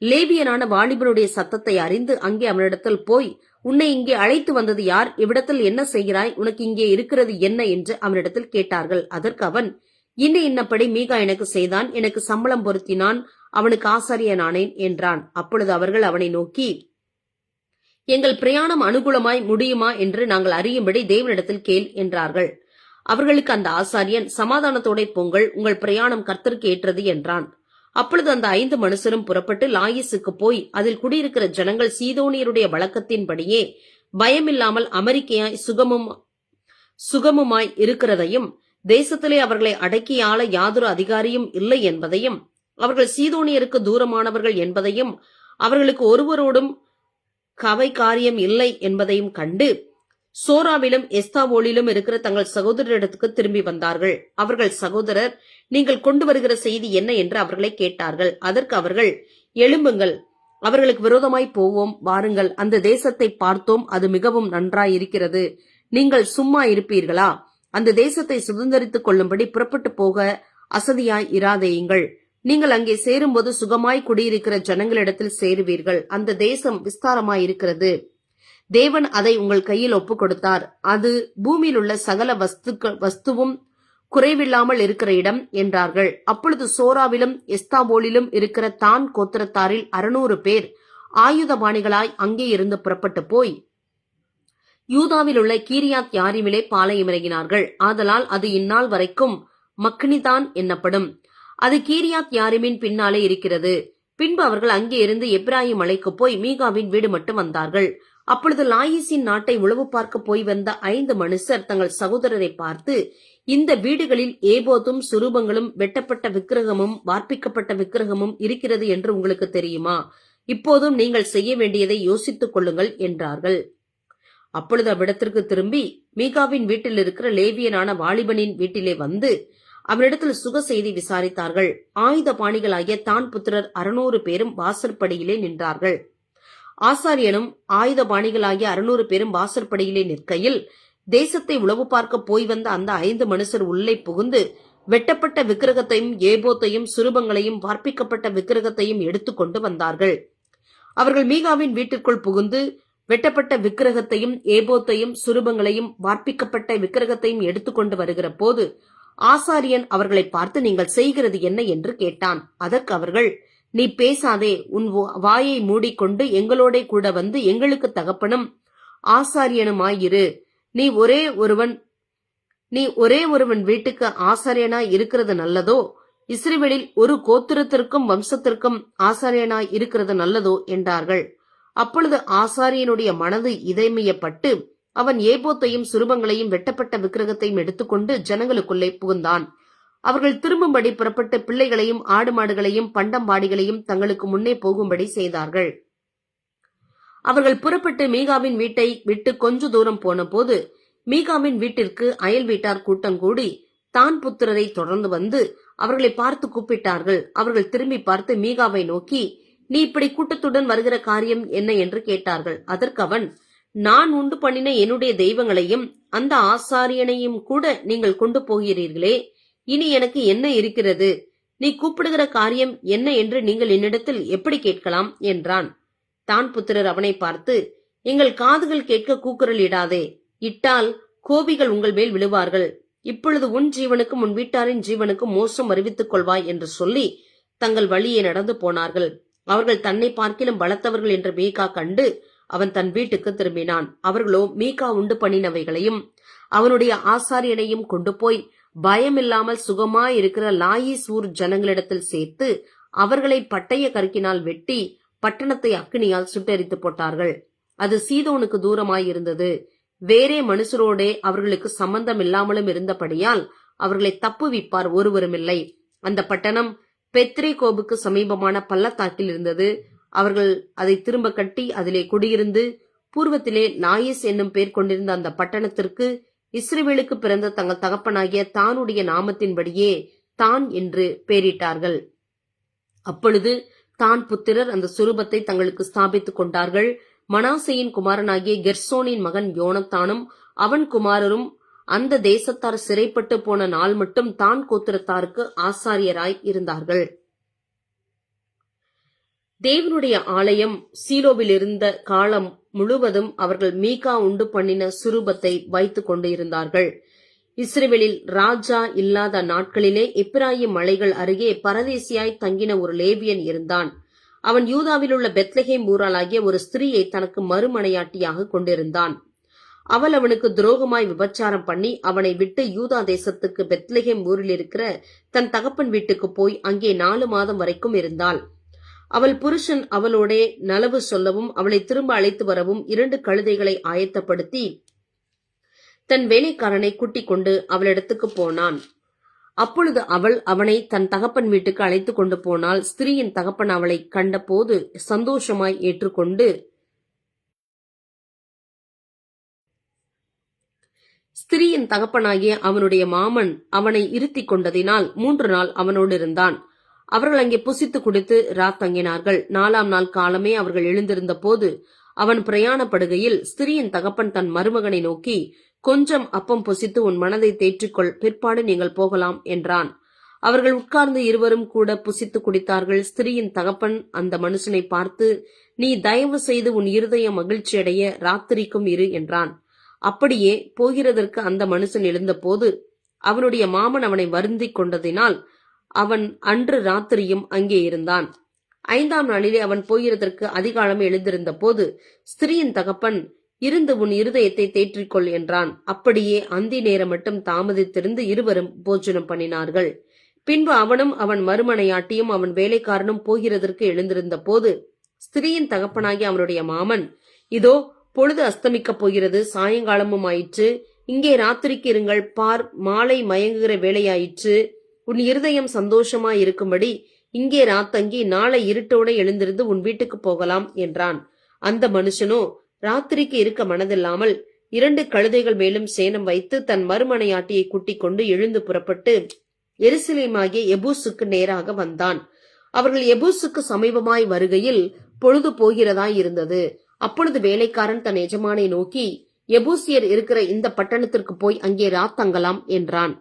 லேவியனான வாலிபனுடைய சத்தத்தை அறிந்து அங்கே அவனிடத்தில் போய், உன்னை இங்கே அழைத்து வந்தது யார்? இவ்விடத்தில் என்ன செய்கிறாய்? உனக்கு இங்கே இருக்கிறது என்ன என்று அவனிடத்தில் கேட்டார்கள். அதற்கு அவன், இன்னபடி மீகா எனக்கு செய்தான், எனக்கு சம்பளம் பொருத்தினான், அவனுக்கு ஆசாரியனானேன் என்றான். அப்பொழுது அவர்கள் அவனை நோக்கி, எங்கள் பிரயாணம் அனுகூலமாய் முடியுமா என்று நாங்கள் அறியும்படி தேவனிடத்தில் கேள் என்றார்கள். அவர்களுக்கு அந்த ஆசாரியன், சமாதானத்தோட போங்கள், உங்கள் பிரயாணம் கர்த்தருக்கு ஏற்றது என்றான். அப்பொழுது அந்த 5 மனுஷரும் புறப்பட்டு லாயிசுக்கு போய் அதில் குடியிருக்கிற ஜனங்கள் சீதோனியருடைய வழக்கத்தின்படியே பயமில்லாமல் அமெரிக்கையாய் சுகமுமாய் இருக்கிறதையும், தேசத்திலே அவர்களை அடக்கியாள யாதொரு அதிகாரியும் இல்லை என்பதையும், அவர்கள் சீதோனியருக்கு தூரமானவர்கள் என்பதையும், அவர்களுக்கு ஒருவரோடும் கவை காரியம் இல்லை என்பதையும் கண்டு சோராவிலும் எஸ்தாவோலிலும் இருக்கிற தங்கள் சகோதரரிடத்துக்கு திரும்பி வந்தார்கள். அவர்கள் சகோதரர், நீங்கள் கொண்டு வருகிற செய்தி என்ன என்று அவர்களை கேட்டார்கள். அதற்கு அவர்கள், எழும்புங்கள், அவர்களுக்கு விரோதமாய் போவோம், வாருங்கள், அந்த தேசத்தை பார்த்தோம், அது மிகவும் நன்றாயிருக்கிறது. நீங்கள் சும்மா இருப்பீர்களா? அந்த தேசத்தை சுதந்திரித்துக் கொள்ளும்படி புறப்பட்டு போக அசதியாய் இராதேயுங்கள். நீங்கள் அங்கே சேரும்போது சுகமாய் குடியிருக்கிற ஜனங்களிடத்தில் சேருவீர்கள். அந்த தேசம் விஸ்தாரமாயிருக்கிறது. தேவன் அதை உங்கள் கையில் ஒப்புக் கொடுத்தார். அது பூமியில் உள்ள சகல வஸ்துவும் குறைவில்லாமல் இருக்கிற இடம் என்றார்கள். அப்பொழுது சோராவிலும் எஸ்தாவோலிலும் இருக்கிற தான் கோத்திரத்தாரில் 600 பேர் ஆயுதபாணிகளாய் அங்கே இருந்து புறப்பட்டு போய் யூதாவில் உள்ள கீரியாத் யாரிமிலே பாளையமிறங்கினார்கள். ஆதலால் அது இந்நாள் வரைக்கும் மக்னிதான் என்னப்படும். அது கீரியாத் யாரிமின் பின்னாலே இருக்கிறது. பின்பு அவர்கள் அங்கே இருந்து எப்ராயிம் மலைக்கு போய் மீகாவின் வீடு மட்டும் வந்தார்கள். அப்பொழுது லாயிசின் நாட்டை உளவு பார்க்க போய் வந்த 5 மனுஷர் தங்கள் சகோதரரை பார்த்து, இந்த வீடுகளில் ஏபோத்தும் சுரூபங்களும் வெட்டப்பட்ட விக்கிரகமும் வார்ப்பிக்கப்பட்ட விக்கிரகமும் இருக்கிறது என்று உங்களுக்கு தெரியுமா? இப்போதும் நீங்கள் செய்ய வேண்டியதை யோசித்துக் கொள்ளுங்கள் என்றார்கள். அப்பொழுது அவ்விடத்திற்கு திரும்பி மீகாவின் வீட்டில் இருக்கிற லேவியனான வாலிபனின் வீட்டிலே வந்து அவனிடத்தில் சுக செய்தி விசாரித்தார்கள். ஆயுத பாணிகளாகிய தான் புத்திரர் 600 பேரும் வாசற்படியிலே நின்றார்கள். ஆசாரியனும் ஆயுத பாணிகளாகிய 600 பேரும் வாசற்படியிலே நிற்கையில் தேசத்தை உளவு பார்க்க போய் வந்த அந்த 5 மனுஷர் உள்ளே புகுந்து வெட்டப்பட்ட விக்கிரகத்தையும் ஏபோத்தையும் சுரூபங்களையும் வார்ப்பிக்கப்பட்ட விக்கிரகத்தையும் எடுத்துக்கொண்டு வந்தார்கள். அவர்கள் மீகாவின் வீட்டிற்குள் புகுந்து வெட்டப்பட்ட விக்கிரகத்தையும் ஏபோத்தையும் சுரூபங்களையும் வார்ப்பிக்கப்பட்ட விக்கிரகத்தையும் எடுத்துக்கொண்டு வருகிற போது ஆசாரியன் அவர்களை பார்த்து, நீங்கள் செய்கிறது என்ன என்று கேட்டான். அதற்கு அவர்கள், நீ பேசாதே, உன் வாயை மூடிக்கொண்டு எங்களோட கூட வந்து எங்களுக்கு தகப்பனும் ஆசாரியனுமாயிரு. நீ ஒரே ஒருவன் வீட்டுக்கு ஆசாரியனாய் இருக்கிறது நல்லதோ? இஸ்ரவேலில் ஒரு கோத்திரத்திற்கும் வம்சத்திற்கும் ஆசாரியனாய் இருக்கிறது நல்லதோ என்றார்கள். அப்பொழுது ஆசாரியனுடைய மனது இதயமையப்பட்டு அவன் ஏபோத்தையும் சுரூபங்களையும் வெட்டப்பட்ட விக்கிரகத்தையும் எடுத்துக்கொண்டு ஜனங்களுக்குள்ளே புகுந்தான். அவர்கள் திரும்பும்படி புறப்பட்டு பிள்ளைகளையும் ஆடு மாடுகளையும் பண்டம்பாடிகளையும் தங்களுக்கு முன்னே போகும்படி செய்தார்கள். அவர்கள் புறப்பட்டு மீகாவின் வீட்டை விட்டு கொஞ்ச தூரம் போன போது மீகாவின் வீட்டிற்கு அயல் வீட்டார் கூட்டம் கூடி தான் புத்திரரை தொடர்ந்து வந்து அவர்களை பார்த்து கூப்பிட்டார்கள். அவர்கள் திரும்பி பார்த்து மீகாவை நோக்கி, நீ இப்படி கூட்டத்துடன் வருகிற காரியம் என்ன என்று கேட்டார்கள். அதற்கு அவன், நான் உண்டு பண்ணின என்னுடைய தெய்வங்களையும் அந்த ஆசாரியனையும் கூட நீங்கள் கொண்டு போகிறீர்களே, இனி எனக்கு என்ன இருக்கிறது? நீ கூப்பிடுகிற காரியம் என்ன என்று நீங்கள் என்னிடத்தில் எப்படி கேட்கலாம் என்றான். தான் புத்திரர் அவனை பார்த்து, எங்கள் காதுகள் கேட்க கூக்குரல் இடாதே, இட்டால் கோபிகள் உங்கள் மேல் விழுவார்கள். இப்பொழுது உன் ஜீவனுக்கும் உன் வீட்டாரின் ஜீவனுக்கும் மோசம் அறிவித்துக் கொள்வாய் என்று சொல்லி தங்கள் வழியே நடந்து போனார்கள். அவர்கள் தன்னை பார்க்கிலும் பலத்தவர்கள் என்று மீகா கண்டு அவன் தன் வீட்டுக்கு திரும்பினான். அவர்களோ மீகா உண்டு பண்ணினவைகளையும் அவனுடைய ஆசாரியனையும் கொண்டு போய் பயமில்லாமல் சுகமாயிருக்கிற லாயீஸ் ஊர் ஜனங்களிடத்தில் சேர்த்து அவர்களை பட்டய கருக்கினால் வெட்டி பட்டணத்தை அக்கினியால் சுட்டெரித்து போட்டார்கள். அது சீதோனுக்கு தூரமாயிருந்தது. வேறே மனுஷரோடே அவர்களுக்கு சம்பந்தம் இல்லாமலும் இருந்தபடியால் அவர்களை தப்புவிப்பார் ஒருவருமில்லை. அந்த பட்டணம் பெத்ரேகோபுக்கு சமீபமான பள்ளத்தாக்கில் இருந்தது. அவர்கள் அதை திரும்ப கட்டி அதிலே குடியிருந்து பூர்வத்திலே லாயிஸ் என்னும் பேர் கொண்டிருந்த அந்த பட்டணத்திற்கு இஸ்ரவேலுக்கு பிறந்த தங்கள் தகப்பனாகிய தானுடைய நாமத்தின்படியே தான் என்று பெயரிட்டார்கள். அப்பொழுது தான் புத்திரர் அந்த சுரூபத்தை தங்களுக்கு ஸ்தாபித்துக் கொண்டார்கள். மனாசேயின் குமாரனாகிய கெர்சோனின் மகன் யோனத்தானும் அவன் குமாரரும் அந்த தேசத்தார் சிறைப்பட்டு போன நாள் மட்டும் தான் கோத்திரத்தாருக்கு ஆசாரியராய் இருந்தார்கள். தேவனுடைய ஆலயம் சீலோவில் இருந்த காலம் முழுவதும் அவர்கள் மீகா உண்டு பண்ணின சுரூபத்தை வைத்துக் கொண்டு இருந்தார்கள். இஸ்ரவேலில் ராஜா இல்லாத நாட்களிலே எப்பிராயிம் மலைகள் அருகே பரதேசியாய் தங்கின ஒரு லேவியன் இருந்தான். அவன் யூதாவில் உள்ள பெத்லகேம் ஊராளாகிய ஒரு ஸ்திரீயை தனக்கு மறுமனையாட்டியாக கொண்டிருந்தான். அவள் அவனுக்கு துரோகமாய் விபச்சாரம் பண்ணி அவனை விட்டு யூதா தேசத்துக்கு பெத்லகேம் ஊரில் இருக்கிற தன் தகப்பன் வீட்டுக்கு போய் அங்கே 4 மாதம் வரைக்கும் இருந்தாள். அவள் புருஷன் அவளோடே நலவு சொல்லவும் அவளை திரும்ப அழைத்து வரவும் 2 கழுதைகளை ஆயத்தப்படுத்தி தன் வேலைக்காரனை கூட்டிக் கொண்டு அவளிடத்துக்கு போனான். அப்பொழுது அவள் அவனை தன் தகப்பன் வீட்டுக்கு அழைத்து கொண்டு போனால் ஸ்திரீயின் தகப்பன் அவளை கண்ட போது சந்தோஷமாய் ஏற்றுக்கொண்டு ஸ்திரீயின் தகப்பனாகிய அவனுடைய மாமன் அவனை இருத்திக் கொண்டதினால் 3 நாள் அவனோடு இருந்தான். அவர்கள் அங்கே புசித்து குடித்து ராத்தங்கினார்கள். 4ஆம் நாள் காலமே அவர்கள் எழுந்திருந்த போது அவன் பிரயாணப்படுகையில் ஸ்திரீயின் தகப்பன் தன் மருமகனை நோக்கி, கொஞ்சம் அப்பம் புசித்து உன் மனதை தேற்றிக்கொள், பிற்பாடு நீங்கள் போகலாம் என்றான். அவர்கள் உட்கார்ந்து இருவரும் கூட புசித்து குடித்தார்கள். ஸ்திரீயின் தகப்பன் அந்த மனுஷனை பார்த்து, நீ தயவு செய்து உன் இருதயம் மகிழ்ச்சியடைய ராத்திரிக்கும் இரு என்றான். அப்படியே போகிறதற்கு அந்த மனுஷன் எழுந்தபோது அவனுடைய மாமன் அவனை வருந்திக் கொண்டதினால் அவன் அன்று ராத்திரியும் அங்கே இருந்தான். 5ஆம் நாளிலே அவன் போகிறதற்கு அதிகாலம் எழுந்திருந்த போது ஸ்திரீயின் தகப்பன், இருந்து உன் இருதயத்தை தேற்றிக்கொள் என்றான். அப்படியே அந்தி நேரம் மட்டும் தாமதித்திருந்து இருவரும் போஜனம் பண்ணினார்கள். பின்பு அவனும் அவன் மறுமனையாட்டியும் அவன் வேலைக்காரனும் போகிறதற்கு எழுந்திருந்த போது ஸ்திரீயின் தகப்பனாகி அவனுடைய மாமன், இதோ பொழுது அஸ்தமிக்கப் போகிறது, சாயங்காலமும் ஆயிற்று, இங்கே ராத்திரிக்கு இருங்கள், பார் மாலை மயங்குகிற வேளையாயிற்று, உன் இருதயம் சந்தோஷமாயிருக்கும்படி இங்கே ராத்தங்கி நாளை இருட்டோட எழுந்திருந்து உன் வீட்டுக்கு போகலாம் என்றான். அந்த மனுஷனோ ராத்திரிக்கு இருக்க மனதில்லாமல் 2 கழுதைகள் மேலும் சேணம் வைத்து தன் மறுமனையாட்டியை கூட்டிக் கொண்டு எழுந்து புறப்பட்டு எருசலேமாகிய எபூசுக்கு நேராக வந்தான். அவர்கள் எபூசுக்கு சமீபமாய் வருகையில் பொழுது போகிறதாய் இருந்தது. அப்பொழுது வேலைக்காரன் தன் எஜமானை நோக்கி, எபூசியர் இருக்கிற இந்த பட்டணத்திற்கு போய் அங்கே ராத்தங்கலாம் என்றான்.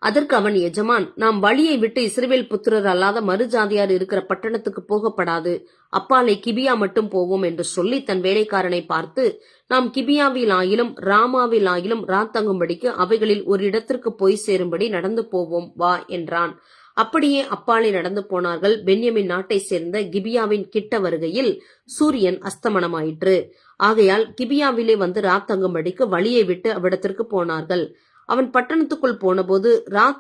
அதற்கு அவன் எஜமான், நாம் வழியை விட்டு இஸ்ரவேல் புத்திரர் அல்லாத மறுஜாதியார் இருக்கிற பட்டணத்துக்கு போகப்படாது, அப்பாலை கிபியா மட்டும் போவோம் என்று சொல்லி தன் வேலைக்காரனை பார்த்து, நாம் கிபியாவில் ஆயிலும் ராமாவில் ஆயிலும் ராத்தங்கும்படிக்கு அவைகளில் ஒரு இடத்திற்கு போய் சேரும்படி நடந்து போவோம் வா என்றான். அப்படியே அப்பாலை நடந்து போனார்கள். பென்யமின் நாட்டை சேர்ந்த கிபியாவின் கிட்ட வருகையில் சூரியன் அஸ்தமனமாயிற்று. ஆகையால் கிபியாவிலே வந்து ராத்தங்கும்படிக்கு வழியை விட்டு அவ்விடத்திற்கு போனார்கள். அவன் பட்டணத்துக்குள் போனபோது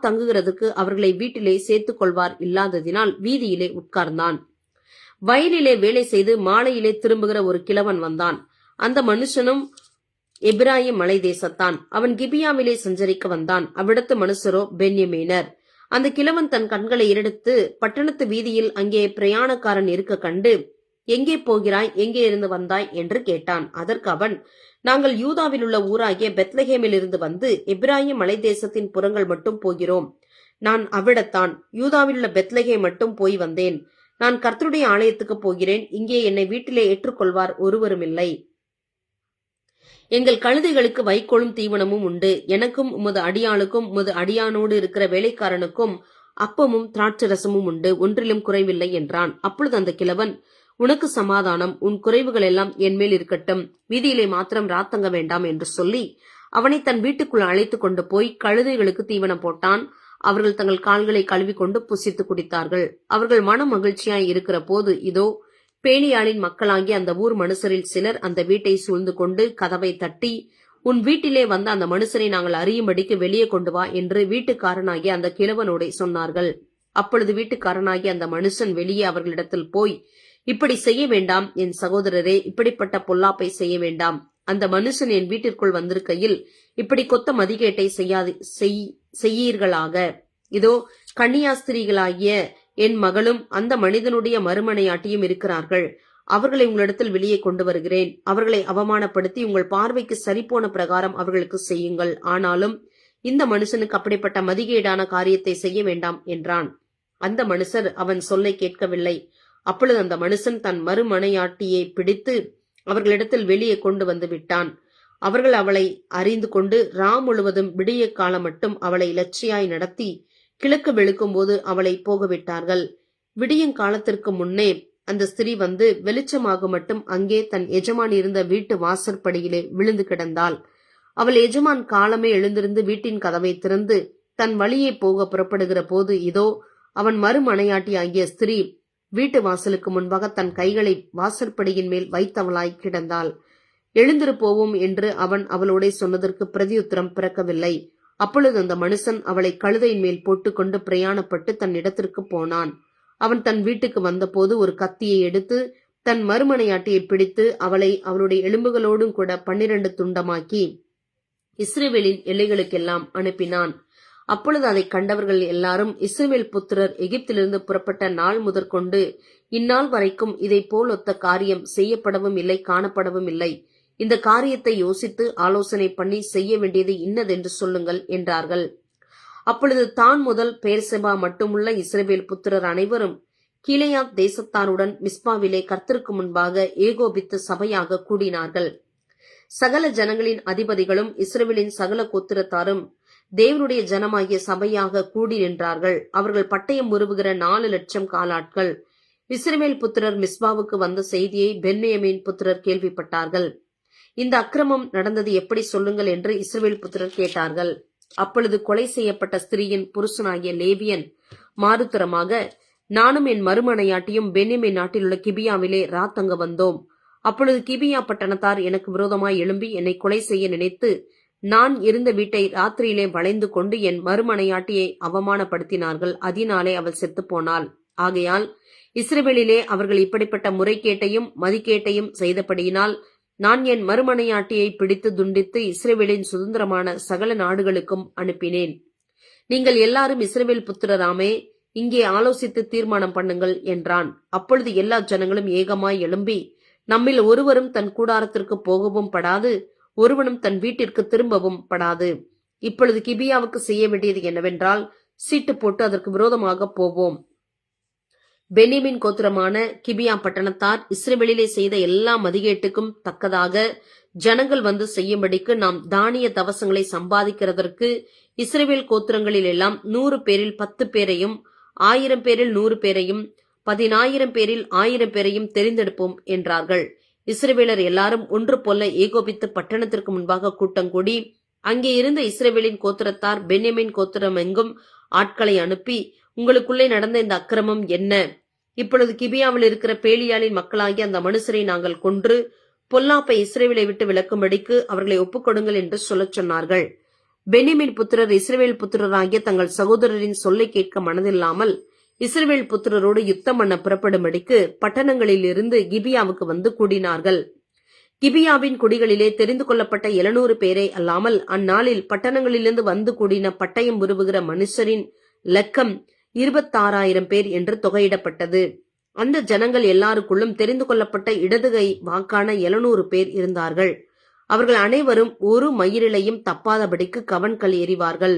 தங்குகிறதுக்கு அவர்களை வீட்டிலே சேர்த்துக் கொள்வார் இல்லாததினால் வீதியிலே உட்கார்ந்தான். வயலிலே வேலை செய்து மாலையிலே திரும்புகிற ஒரு கிழவன் வந்தான். அந்த மனுஷனும் எப்பிராயிம் மலை தேசத்தான். அவன் கிபியாவிலே சஞ்சரிக்க வந்தான். அவ்விடத்து மனுஷரோ பென்யமீனர். அந்த கிழவன் தன் கண்களை எடுத்து பட்டணத்து வீதியில் அங்கே பிரயாணக்காரன் இருக்க கண்டு, எங்கே போகிறாய், எங்கே இருந்து வந்தாய் என்று கேட்டான். அதற்கு அவன், நாங்கள் யூதாவில் உள்ள ஊராகிய பெத்லகேமில் இருந்து வந்து எப்பிராயிம் மலை தேசத்தின் புறங்கள் மட்டும் போகிறோம். நான் அவ்விடத்தான், யூதாவில் உள்ள பெத்லகேம் மட்டும் போய் வந்தேன். நான் கர்த்தருடைய ஆலயத்துக்கு போகிறேன். இங்கே என்னை வீட்டிலே ஏற்றுக்கொள்வார் ஒருவரும் இல்லை. எங்கள் கழுதைகளுக்கு வைக்கோலும் தீவனமும் உண்டு. எனக்கும் உமது அடியாளுக்கும் உமது அடியானோடு இருக்கிற வேலைக்காரனுக்கும் அப்பமும் திராட்சரசமும் உண்டு. ஒன்றிலும் குறைவில்லை என்றான். அப்பொழுது அந்த கிழவன், உனக்கு சமாதானம், உன் குறைவுகள் எல்லாம் என் மேல் இருக்கட்டும், வீதியிலே மாத்திரம் ராத்தங்க வேண்டாம் என்று சொல்லி அவனை தன் வீட்டுக்குள் அழைத்து கொண்டு போய் கழுதைகளுக்கு தீவனம் போட்டான். அவர்கள் தங்கள் கால்களை கழுவிக்கொண்டு புசித்து குடித்தார்கள். அவர்கள் மன மகிழ்ச்சியாய் இருக்கிற போது இதோ பேணியாளின் மக்களாகி அந்த ஊர் மனுஷரில் சிலர் அந்த வீட்டை சூழ்ந்து கொண்டு கதவை தட்டி, உன் வீட்டிலே வந்த அந்த மனுஷரை நாங்கள் அறியும்படிக்கு வெளியே கொண்டு வா என்று வீட்டுக்காரனாகிய அந்த கிழவனோட சொன்னார்கள். அப்பொழுது வீட்டுக்காரனாகிய அந்த மனுஷன் வெளியே அவர்களிடத்தில் போய், இப்படி செய்ய வேண்டாம் என் சகோதரரே, இப்படிப்பட்ட பொல்லாப்பை செய்ய வேண்டாம். அந்த மனுஷன் என் வீட்டிற்குள் வந்திருக்கையில் இப்படி கொத்த மதிகேட்டை செய்யீர்களாக. இதோ கன்னியாஸ்திரிகளாகிய என் மகளும் அந்த மனிதனுடைய மறுமனையாட்டியும் இருக்கிறார்கள். அவர்களை உங்களிடத்தில் வெளியே கொண்டு வருகிறேன். அவர்களை அவமானப்படுத்தி உங்கள் பார்வைக்கு சரிபோன பிரகாரம் அவர்களுக்கு செய்யுங்கள். ஆனாலும் இந்த மனுஷனுக்கு அப்படிப்பட்ட மதிகேடான காரியத்தை செய்ய வேண்டாம் என்றான். அந்த மனுஷர் அவன் சொல்லை கேட்கவில்லை. அப்பொழுது அந்த மனுஷன் தன் மறுமனையாட்டியை பிடித்து அவர்களிடத்தில் வெளியே கொண்டு வந்து விட்டான். அவர்கள் அவளை அறிந்து கொண்டு முழுவதும் விடிய காலம் மட்டும் அவளை இலட்சியாய் நடத்தி கிழக்கு வெளுக்கும் போது அவளை போகவிட்டார்கள். விடியங்காலத்திற்கு முன்னே அந்த ஸ்திரீ வந்து வெளிச்சமாக மட்டும் அங்கே தன் எஜமான் இருந்த வீட்டு வாசற்படியிலே விழுந்து கிடந்தாள். அவள் எஜமான் காலமே எழுந்திருந்து வீட்டின் கதவை திறந்து தன் வழியே போக புறப்படுகிற போது இதோ அவன் மறுமனையாட்டி ஆகிய ஸ்திரீ வீட்டு வாசலுக்கு முன்பாக தன் கைகளை வாசற்படியின் மேல் வைத்தவளாய் கிடந்தாள். எழுந்திருப்போவும் என்று அவன் அவளோட சொன்னதற்கு பிரதியுத்தரம் பிறக்கவில்லை. அப்பொழுது அந்த மனுஷன் அவளை கழுதையின் மேல் போட்டுக்கொண்டு பிரயாணப்பட்டு தன் இடத்திற்கு போனான். அவன் தன் வீட்டுக்கு வந்தபோது ஒரு கத்தியை எடுத்து தன் மறுமனையாட்டியை பிடித்து அவளை அவளுடைய எலும்புகளோடும் கூட 12 துண்டமாக்கி இஸ்ரவேலின் எல்லைகளுக்கெல்லாம் அனுப்பினான். அப்பொழுது அதை கண்டவர்கள் எல்லாரும், இஸ்ரவேல் புத்திரர் எகிப்திலிருந்து புறப்பட்ட நாள் முதற்கொண்டு இந்நாள் வரைக்கும் இதை போல் ஒத்த காரியம் செய்யப்படவும் இல்லை, காணப்படவும் இல்லை. இந்த காரியத்தை யோசித்து ஆலோசனை பண்ணி செய்ய வேண்டியது இன்னதென்று சொல்லுங்கள் என்றார்கள். அப்பொழுது தான் முதல் பெயர்செபா மட்டுமுள்ள இஸ்ரவேல் புத்திரர் அனைவரும் கீலேயாத் தேசத்தாருடன் மிஸ்பாவிலே கர்த்தருக்கு முன்பாக ஏகோபித்து சபையாக கூடினார்கள். சகல ஜனங்களின் அதிபதிகளும் இஸ்ரவேலின் சகல கோத்திரத்தாரும் தேவனுடைய ஜனமாகிய சபையாக கூடி நின்றார்கள். அவர்கள் பட்டயம் உருவுகிற 4 லட்சம் காலாட்கள். இஸ்ரவேல் புத்திரர் மிஸ்பாவுக்கு வந்த செய்தியை பென்யமீன் புத்திரர் கேள்விப்பட்டார்கள். இந்த அக்கிரமம் நடந்தது எப்படி சொல்லுங்கள் என்று இஸ்ரவேல் புத்திரர் கேட்டார்கள். அப்பொழுது கொலை செய்யப்பட்ட ஸ்திரீயின் புருஷனாகிய லேவியன் மாறுத்தரமாக, நானும் என் மறுமனையாட்டியும் பென்யமீன் நாட்டில் உள்ள கிபியாவிலே ராத்தங்க வந்தோம். அப்பொழுது கிபியா பட்டணத்தார் எனக்கு விரோதமாய் எழும்பி என்னை கொலை செய்ய நினைத்து நான் இருந்த வீட்டை ராத்திரியிலே வளைந்து கொண்டு என் மறுமனையாட்டியை அவமானப்படுத்தினார்கள். அதனாலே அவள் செத்து போனாள். ஆகையால் இஸ்ரவேலிலே அவர்கள் இப்படிப்பட்ட முறைகேட்டையும் மதிக்கேட்டையும் செய்தபடியினால் நான் என் மறுமனையாட்டியை பிடித்து துண்டித்து இஸ்ரவேலின் சுதந்திரமான சகல நாடுகளுக்கும் அனுப்பினேன். நீங்கள் எல்லாரும் இஸ்ரவேல் புத்திரராமே, இங்கே ஆலோசித்து தீர்மானம் பண்ணுங்கள் என்றான். அப்பொழுது எல்லா ஜனங்களும் ஏகமாய் எழும்பி, நம்மில் ஒருவரும் தன் கூடாரத்திற்கு போகவும் படாது, ஒருவனும் தன் வீட்டிற்கு திரும்பவும் படாது. இப்பொழுது கிபியாவுக்கு செய்ய வேண்டியது என்னவென்றால், சீட்டு போட்டு அதற்கு விரோதமாக போவோம். பென்யமீன் கோத்திரமான கிபியா பட்டணத்தார் இஸ்ரவேலிலே செய்த எல்லா மதிகேட்டுக்கும் தக்கதாக ஜனங்கள் வந்து செய்யும்படிக்கு நாம் தானிய தவசங்களை சம்பாதிக்கிறதற்கு இஸ்ரவேல் கோத்திரங்களில் எல்லாம் 100 பேரில் 10 பேரையும் 1000 பேரில் 100 பேரையும் 10,000 பேரில் 1000 பேரையும் தெரிந்தெடுப்போம் என்றார்கள். இஸ்ரவேலர் எல்லாரும் ஒன்று போல ஏகோபித்து பட்டணத்திற்கு முன்பாக கூட்டம் கூடி அங்கே இருந்த இஸ்ரவேலின் கோத்திரத்தார் பென்யமீன் கோத்திரம் எங்கும் ஆட்களை அனுப்பி, உங்களுக்குள்ளே நடந்த இந்த அக்கிரமம் என்ன? இப்பொழுது கிபியாவில் இருக்கிற பேலியாளின் மக்களாகி அந்த மனுஷரை நாங்கள் கொன்று பொல்லாப்பை இஸ்ரவேலை விட்டு விலக்கும்படிக்கு அவர்களை ஒப்புக்கொடுங்கள் என்று சொல்லச் சொன்னார்கள். பென்யமீன் புத்திரர் இஸ்ரவேல் புத்திரராகிய தங்கள் சகோதரரின் சொல்லை கேட்க மனதில்லாமல் இஸ்ரவேல் புத்திரரோடு யுத்தம் பண்ண புறப்படும்படிக்கு பட்டணங்களில் இருந்து கிபியாவுக்கு வந்து கூடினார்கள். கிபியாவின் குடிகளிலே தெரிந்து கொள்ளப்பட்ட 700 பேரை அல்லாமல் அந்நாளில் பட்டணங்களிலிருந்து வந்து கூடின பட்டயம் உருவுகிற மனுஷரின் லக்கம் 26,000 பேர் என்று தொகையிடப்பட்டது. அந்த ஜனங்கள் எல்லாருக்குள்ளும் தெரிந்து கொள்ளப்பட்ட இடதுகை வாக்கான 700 பேர் இருந்தார்கள். அவர்கள் அனைவரும் ஒரு மயிரிலையும் தப்பாதபடிக்கு கவன்கள் எறிவார்கள்.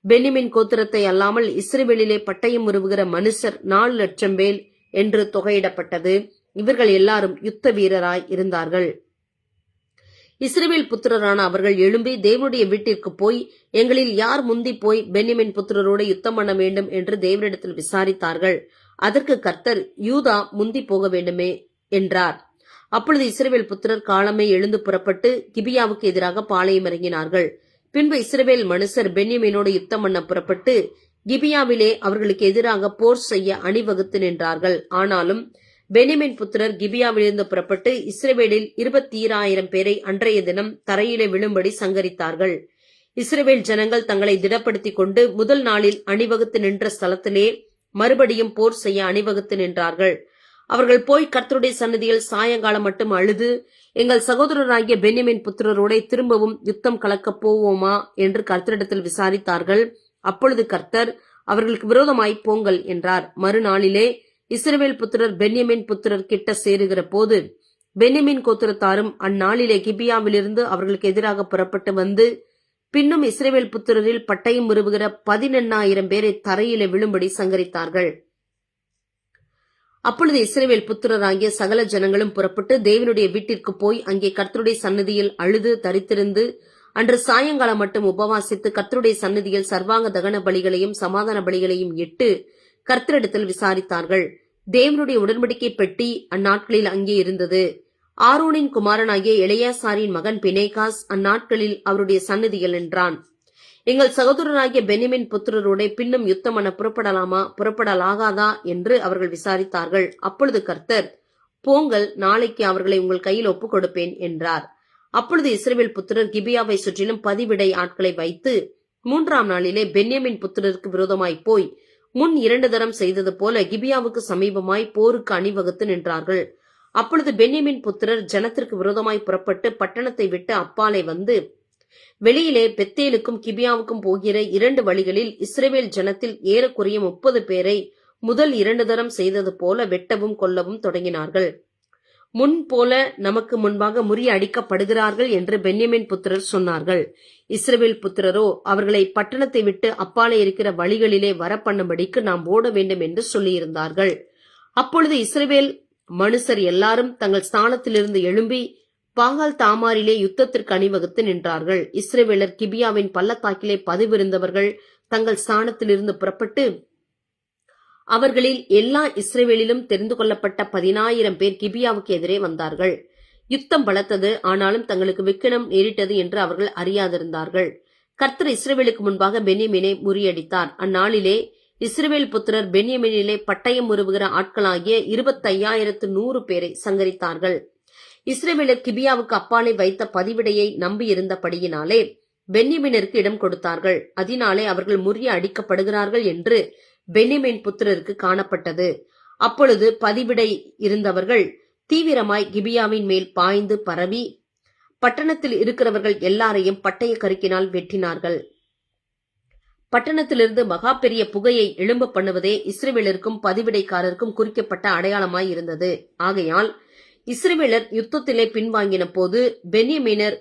பென்யமீன் கோத்திரத்தை அல்லாமல் இஸ்ரவேலிலே பட்டயம் உருவுகிற மனுஷர் 4 லட்சம் பேர் என்று தொகையிடப்பட்டது. இவர்கள் எல்லாரும் யுத்த வீரராய் இருந்தார்கள். இஸ்ரவேல் புத்திரரான அவர்கள் எழும்பி தேவனுடைய வீட்டிற்கு போய் எங்களில் யார் முந்தி போய் பென்யமின் புத்திரரோடு யுத்தம் பண்ண வேண்டும் என்று தேவனிடத்தில் விசாரித்தார்கள். அதற்கு கர்த்தர், யூதா முந்தி போக வேண்டுமே என்றார். அப்பொழுது இஸ்ரவேல் புத்திரர் காலமே எழுந்து புறப்பட்டு கிபியாவுக்கு எதிராக பாளையம் இறங்கினார்கள். பின்பு இஸ்ரவேல் மனுஷர் பென்யமீனோடு யுத்தம் பண்ண புறப்பட்டு கிபியாவிலே அவர்களுக்கு எதிராக போர் செய்ய அணிவகுத்து நின்றார்கள். ஆனாலும் பென்யமீன் புத்திரர் கிபியாவிலிருந்து புறப்பட்டு இஸ்ரவேலில் 20,000 பேரை அன்றைய தினம் தரையிலே விழும்படி சங்கரித்தார்கள். இஸ்ரவேல் ஜனங்கள் தங்களை திடப்படுத்திக் கொண்டு முதல் நாளில் அணிவகுத்து நின்ற ஸ்தலத்திலே மறுபடியும் போர் செய்ய அணிவகுத்து நின்றார்கள். அவர்கள் போய் கர்த்தருடைய சந்நிதியில் சாயங்காலம் மட்டும் அழுது, எங்கள் சகோதரராகிய பென்யமீன் புத்திரரோட திரும்பவும் யுத்தம் கலக்கப் போவோமா என்று கர்த்தரிடத்தில் விசாரித்தார்கள். அப்பொழுது கர்த்தர், அவர்களுக்கு விரோதமாய் போங்கள் என்றார். மறுநாளிலே இஸ்ரவேல் புத்திரர் பென்யமீன் புத்திரர் கிட்ட சேருகிற போது பென்யமீன் கோத்திரத்தாரும் அந்நாளிலே கிபியாவிலிருந்து அவர்களுக்கு எதிராக புறப்பட்டு வந்து பின்னும் இஸ்ரவேல் புத்திரரில் பட்டயம் உருவுகிற 18,000 பேரை தரையிலே விழும்படி சங்கரித்தார்கள். அப்பொழுது இஸ்ரவேல் புத்திரராகிய சகல ஜனங்களும் புறப்பட்டு தேவனுடைய வீட்டிற்கு போய் அங்கே கர்த்தருடைய சந்நிதியில் அழுது தரித்திருந்து அன்று சாயங்காலம் மட்டும் உபவாசித்து கர்த்தருடைய சந்நிதியில் சர்வாங்க தகன பலிகளையும் சமாதான பலிகளையும் இட்டு கர்த்தரிடத்தில் விசாரித்தார்கள். தேவனுடைய உடன்படிக்கை பெட்டி அந்நாட்களில் அங்கே இருந்தது. ஆரோனின் குமாரனாகிய எலெயாசாரின் மகன் பினேகாஸ் அந்நாட்களில் அவருடைய சந்நிதியில் நின்றான். எங்கள் சகோதரராகிய பென்யமீன் புத்திரரோட பின்னும் யுத்தம் பண்ண புறப்படலாமா புறப்படலாகாதா என்று அவர்கள் விசாரித்தார்கள். அப்பொழுது கர்த்தர், போங்கள், நாளைக்கு அவர்களை உங்கள் கையில் ஒப்புக் கொடுப்பேன் என்றார். அப்பொழுது இஸ்ரவேல் புத்திரர் கிபியாவை சுற்றிலும் 10 விடை ஆட்களை வைத்து 3ஆம் நாளிலே பென்யமீன் புத்திரருக்கு விரோதமாய் போய் முன் 2 தரம் செய்தது போல கிபியாவுக்கு சமீபமாய் போருக்கு அணிவகுத்து நின்றார்கள். அப்பொழுது பென்யமீன் புத்திரர் ஜனத்திற்கு விரோதமாய் புறப்பட்டு பட்டணத்தை விட்டு அப்பாலே வந்து வெளியிலே பெத்தேலுக்கும் கிபியாவுக்கும் போகிற 2 வழிகளில் இஸ்ரவேல் ஜனத்தில் ஏறக்குறைய 30 பேரை முதல் 2 தரம் செய்தது போல வெட்டவும் கொல்லவும் தொடங்கினார்கள். முன் போல நமக்கு முன்பாக முறியடிக்கப்படுகிறார்கள் என்று பென்யமீன் புத்திரர் சொன்னார்கள். இஸ்ரவேல் புத்திரரோ அவர்களை பட்டணத்தை விட்டு அப்பாலே இருக்கிற வழிகளிலே வரப்பண்ணும்படிக்கு நாம் ஓட வேண்டும் என்று சொல்லியிருந்தார்கள். அப்பொழுது இஸ்ரவேல் மனுஷர் எல்லாரும் தங்கள் ஸ்தானத்திலிருந்து எழும்பி பாகால் தாமாரிலே யுத்தத்திற்கு அணிவகுத்து நின்றார்கள். இஸ்ரவேலர் கிபியாவின் பள்ளத்தாக்கிலே பதிவிருந்தவர்கள் தங்கள் ஸ்தானத்திலிருந்து புறப்பட்டு அவர்களில் எல்லா இஸ்ரவேலிலும் தெரிந்து கொள்ளப்பட்ட 10,000 பேர் கிபியாவுக்கு எதிரே வந்தார்கள். யுத்தம் பலத்தது, ஆனாலும் தங்களுக்கு விக்கினம் நேரிட்டது என்று அவர்கள் அறியாதிருந்தார்கள். கர்த்தர் இஸ்ரவேலுக்கு முன்பாக பென்யமீனை முறியடித்தார். அந்நாளிலே இஸ்ரவேல் புத்திரர் பென்யமீனிலே பட்டயம் உருவுகிற ஆட்களாகிய 25,100 பேரை சங்கரித்தார்கள். இஸ்ரவேலர் கிபியாவுக்கு அப்பாலே வைத்த பதிவிடையை நம்பி இருந்தபடியினாலே பென்யமீனருக்கு இடம் கொடுத்தார்கள். அதனாலே அவர்கள் முறிய அடிக்கப்படுகிறார்கள் என்று பென்யமீன் புத்திரருக்கு காணப்பட்டது. அப்பொழுது பதிவிடை இருந்தவர்கள் தீவிரமாய் கிபியாவின் மேல் பாய்ந்து பரவி பட்டணத்தில் இருக்கிறவர்கள் எல்லாரையும் பட்டய கருக்கினால் வெட்டினார்கள். பட்டணத்திலிருந்து மகா பெரிய புகையை எழும்ப பண்ணுவதே இஸ்ரவேலருக்கும் பதிவிடைக்காரருக்கும் குறிக்கப்பட்ட அடையாளமாய் இருந்தது. ஆகையால் இஸ்ரவேலர் யுத்தத்திலே பின்வாங்கின போது பென்யமீனர்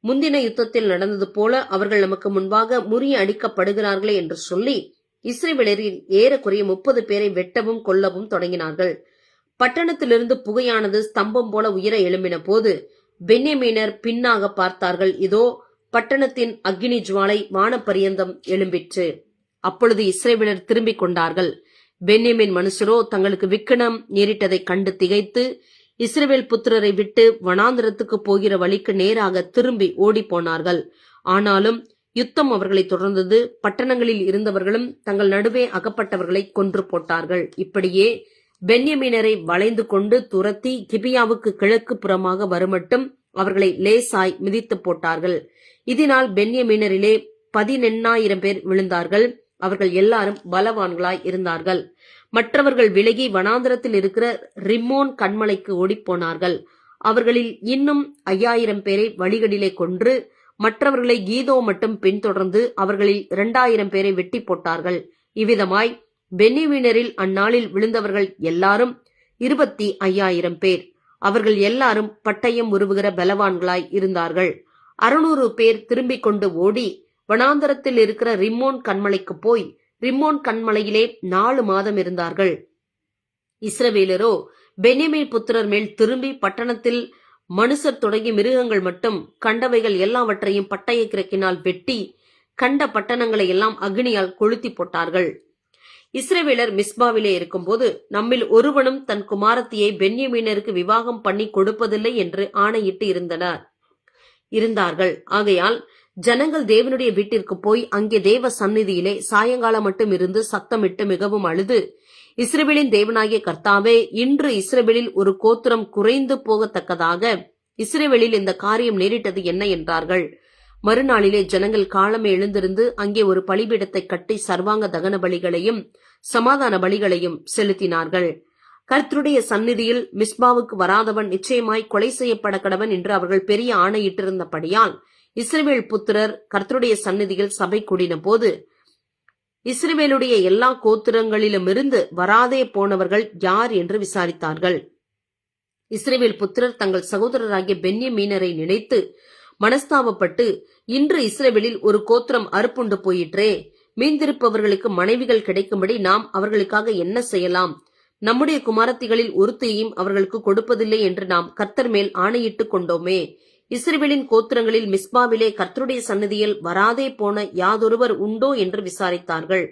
முந்தின யுத்தத்தில் நடந்தது போல அவர்கள் நமக்கு முன்பாக முறிய அடிக்கப்படுகிறார்களே என்று சொல்லி இஸ்ரவேலரில் ஏறக்குறைய 30 பேரை வெட்டவும் கொல்லவும் தொடங்கினார்கள். பட்டணத்திலிருந்து புகையானது ஸ்தம்பம் போல உயர எழும்பின போது பென்யமீனர் பின்னாக பார்த்தார்கள். இதோ பட்டணத்தின் அக்கினி ஜுவாலை வானப்பரியந்தம் எழும்பிற்று. அப்பொழுது இஸ்ரவேலர் திரும்பிக் கொண்டார்கள். பென்யமீன் மனுஷரோ தங்களுக்கு விக்கினம் நேரிட்டதை கண்டு திகைத்து இஸ்ரவேல் புத்திரரை விட்டு வனாந்திரத்துக்கு போகிற வழிக்கு நேராக திரும்பி ஓடி போனார்கள். ஆனாலும் யுத்தம் அவர்களை தொடர்ந்தது. பட்டணங்களில் இருந்தவர்களும் தங்கள் நடுவே அகப்பட்டவர்களை கொன்று போட்டார்கள். இப்படியே பென்யமீனரை வளைந்து கொண்டு துரத்தி கிபியாவுக்கு கிழக்கு புறமாக வருமட்டும் அவர்களை லேசாய் மிதித்து போட்டார்கள். இதனால் பென்யமீனரிலே 18,000 பேர் விழுந்தார்கள். அவர்கள் எல்லாரும் பலவான்களாய் இருந்தார்கள். மற்றவர்கள் விலகி வனாந்திரத்தில் இருக்கிற ரிம்மோன் கண்மலைக்கு ஓடிப்போனார்கள். அவர்களில் இன்னும் 5,000 பேரை வழிகளிலே கொன்று மற்றவர்களை கீதோ மட்டும் பின்தொடர்ந்து அவர்களில் 2,000 பேரை வெட்டி போட்டார்கள். இவ்விதமாய் பென்யமீனரில் அந்நாளில் விழுந்தவர்கள் எல்லாரும் 25,000 பேர். அவர்கள் எல்லாரும் பட்டயம் உருவுகிற பலவான்களாய் இருந்தார்கள். 600 பேர் திரும்பிக் கொண்டு ஓடி வனாந்தரத்தில் இருக்கிற ரிம்மோன் கண்மலைக்கு போய் ரிம்மோன் கண்மலையிலே 4 மாதம் இருந்தார்கள். இஸ்ரவேலரோ பென்யமீன் புத்திரர் மேல் திரும்பி பட்டணத்தில் மனுஷர் தொடங்கி மிருகங்கள் மட்டும் கண்டவைகள் எல்லாவற்றையும் பட்டய கிரக்கினால் வெட்டி கண்ட பட்டணங்களை எல்லாம் அக்னியால் கொளுத்தி போட்டார்கள். இஸ்ரவேலர் மிஸ்பாவிலே இருக்கும்போது நம்மில் ஒருவனும் தன் குமாரத்தியை பென்யமீனருக்கு விவாகம் பண்ணி கொடுப்பதில்லை என்று ஆணையிட்டு இருந்தார்கள். ஆகையால் ஜனங்கள் தேவனுடைய வீட்டிற்கு போய் அங்கே தேவ சந்நிதியிலே சாயங்காலம் மட்டும் இருந்து சத்தமிட்டு மிகவும் அழுது, இஸ்ரவேலின் தேவனாகிய கர்த்தாவே, இன்று இஸ்ரவேலில் ஒரு கோத்திரம் குறைந்து போகத்தக்கதாக இஸ்ரவேலில் இந்த காரியம் நேரிட்டது என்ன என்றார்கள். மறுநாளிலே ஜனங்கள் காலமே எழுந்திருந்து அங்கே ஒரு பலிபீடத்தை கட்டி சர்வாங்க தகன பலிகளையும் சமாதான பலிகளையும் செலுத்தினார்கள். கர்த்தருடைய சந்நிதியில் மிஸ்பாவுக்கு வராதவன் நிச்சயமாய் கொலை செய்யப்பட கடவன் என்று அவர்கள் பெரிய ஆணையிட்டிருந்தபடியால் இஸ்ரவேல் புத்திரர் கர்த்தருடைய சந்நிதியில் சபை கூடின போது இஸ்ரவேலுடைய எல்லா கோத்திரங்களிலுமிருந்து வராதே போனவர்கள் யார் என்று விசாரித்தார்கள். இஸ்ரவேல் புத்திரர் தங்கள் சகோதரராகிய பென்யமீனரை நினைத்து மனஸ்தாபப்பட்டு, இன்று இஸ்ரவேலில் ஒரு கோத்திரம் அறுப்புண்டு போயிற்றே, மீந்திருப்பவர்களுக்கு மனைவிகள் கிடைக்கும்படி நாம் அவர்களுக்காக என்ன செய்யலாம்? நம்முடைய குமாரத்திகளில் ஒருத்தையும் அவர்களுக்கு கொடுப்பதில்லை என்று நாம் கர்த்தர் மேல் ஆணையிட்டு கொண்டோமே. இஸ்ரவேலின் கோத்திரங்களில் மிஸ்பாவிலே கர்த்தருடைய சந்நிதியில் வராதே போன யாதொருவர் உண்டோ என்று விசாரித்தார்கள்.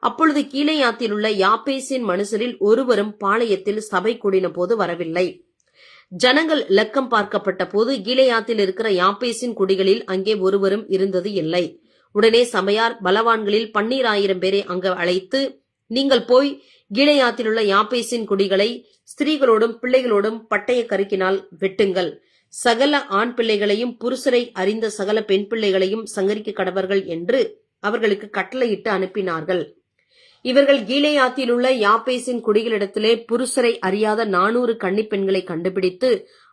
அப்பொழுது கீலேயாத்தில் உள்ள யாபேசின் மனுஷரில் ஒருவரும் பாளையத்தில் சபை கூடின போது வரவில்லை. ஜனங்கள் லக்கம் பார்க்கப்பட்ட போது கீலேயாத்தில் இருக்கிற யாபேசின் குடிகளில் அங்கே ஒருவரும் இருந்தது இல்லை. உடனே சபையார் பலவான்களில் 12,000 பேரை அங்கு அழைத்து, நீங்கள் போய் கீலேயாத்தில் உள்ள யாபேசின் குடிகளை ஸ்திரீகளோடும் பிள்ளைகளோடும் பட்டய கருக்கினால் வெட்டுங்கள். சகல ஆண் பிள்ளைகளையும் புருஷரை அறிந்த சகல பெண் பிள்ளைகளையும் சங்கரிக்க கடவர்கள் என்று அவர்களுக்கு கட்டளையிட்டு அனுப்பினார்கள். இவர்கள் கீலேயாத்தில் உள்ள யாபேசின் குடிகளிடத்திலே புருஷரை அறியாத 400 கன்னி பெண்களை கண்டுபிடித்து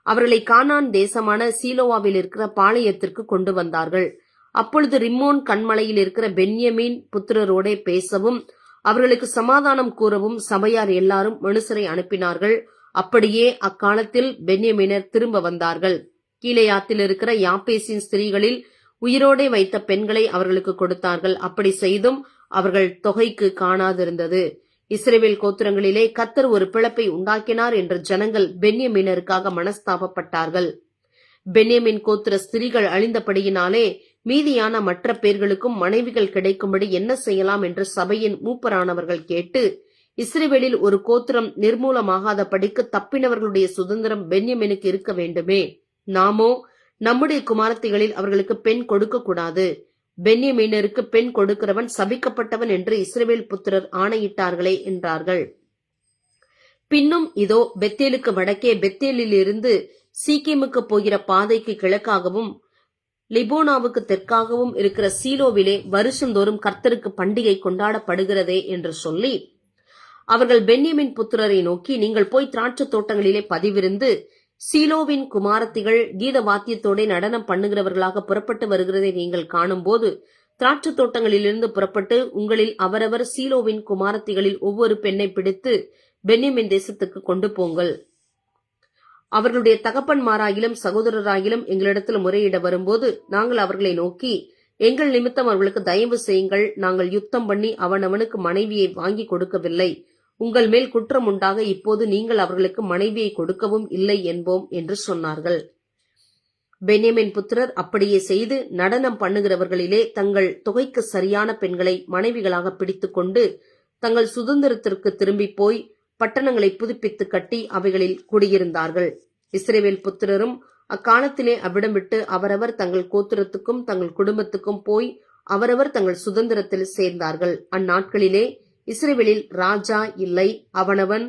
அவர்களை கானான் தேசமான சீலோவாவில் இருக்கிற பாளையத்திற்கு கொண்டு வந்தார்கள். அப்பொழுது ரிம்மோன் கண்மலையில் இருக்கிற பென்யமீன் புத்திரரோடே பேசவும் அவர்களுக்கு சமாதானம் கூறவும் சபையார் எல்லாரும் மனுஷரை அனுப்பினார்கள். அப்படியே அக்காலத்தில் பென்யமீனர் திரும்ப வந்தார்கள். கீலேயாத்தில் இருக்கிற யாபேசின் ஸ்திரீகளில் உயிரோடே வைத்த பெண்களை அவர்களுக்கு கொடுத்தார்கள். அப்படி செய்தும் அவர்கள் தொகைக்கு காணாதிருந்தது. இஸ்ரவேல் கோத்திரங்களிலே கர்த்தர் ஒரு பிளப்பை உண்டாக்கினார் என்று ஜனங்கள் பென்யமீனருக்காக மனஸ்தாபப்பட்டார்கள். பென்யமீன் கோத்திர ஸ்திரீகள் அழிந்தபடியினாலே மீதியான மற்ற பேர்களுக்கும் மனைவிகள் கிடைக்கும்படி என்ன செய்யலாம் என்று சபையின் மூப்பரானவர்கள் கேட்டு, இஸ்ரவேலில் ஒரு கோத்திரம் நிர்மூலமாகாத படிக்கு தப்பினவர்களுடைய சுதந்திரம் பென்யமீனுக்கு இருக்க வேண்டுமே. நாமோ நம்முடைய குமாரத்திகளில் அவர்களுக்கு பெண் கொடுக்க கூடாது. பென்யமீனருக்கு பெண் கொடுக்கிறவன் சபிக்கப்பட்டவன் என்று இஸ்ரவேல் புத்திரர் ஆணையிட்டார்களே என்றார்கள். பின்னும் இதோ பெத்தேலுக்கு வடக்கே பெத்தேலில் இருந்து சீக்கேமுக்கு போகிற பாதைக்கு கிழக்காகவும் லிபோனாவுக்கு தெற்காகவும் இருக்கிற சீலோவிலே வருஷந்தோறும் கர்த்தருக்கு பண்டிகை கொண்டாடப்படுகிறதே என்று சொல்லி அவர்கள் பென்யமீன் புத்திரரை நோக்கி, நீங்கள் போய் திராட்சை தோட்டங்களிலே பதிவிருந்து சீலோவின் குமாரத்திகள் கீத வாத்தியத்தோட நடனம் பண்ணுகிறவர்களாக புறப்பட்டு வருகிறதை நீங்கள் காணும்போது திராட்சை தோட்டங்களிலிருந்து புறப்பட்டு உங்களில் அவரவர் சீலோவின் குமாரத்திகளில் ஒவ்வொரு பெண்ணை பிடித்து பென்யமீன் தேசத்துக்கு கொண்டு போங்கள். அவர்களுடைய தகப்பன்மாராகிலும் சகோதரராகிலும் எங்களிடத்தில் முறையிட வரும்போது நாங்கள் அவர்களை நோக்கி, எங்கள் நிமித்தம் அவர்களுக்கு தயவு செய்யுங்கள், நாங்கள் யுத்தம் பண்ணி அவனவனுக்கு மனைவியை வாங்கி கொடுக்கவில்லை. உங்கள் மேல் குற்றம் உண்டாக இப்போது நீங்கள் அவர்களுக்கு மனைவியை கொடுக்கவும் இல்லை என்போம் என்று சொன்னார்கள். பென்யமீன் புத்திரர் அப்படியே செய்து நடனம் பண்ணுகிறவர்களிலே தங்கள் தொகைக்கு சரியான பெண்களை மனைவிகளாக பிடித்து கொண்டு தங்கள் சுதந்திரத்திற்கு திரும்பி போய் பட்டணங்களை புதுப்பித்து கட்டி அவைகளில் குடியிருந்தார்கள். இஸ்ரவேல் புத்திரரும் அக்காலத்திலே அவ்விடம் விட்டு அவரவர் தங்கள் கோத்திரத்துக்கும் தங்கள் குடும்பத்துக்கும் போய் அவரவர் தங்கள் சுதந்திரத்தில் சேர்ந்தார்கள். அந்நாட்களிலே இஸ்ரவேலில் ராஜா இல்லை, அவனவன்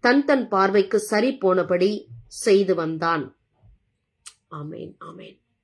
தன் தன் பார்வைக்கு சரி போனபடி செய்து வந்தான். ஆமேன், ஆமேன்.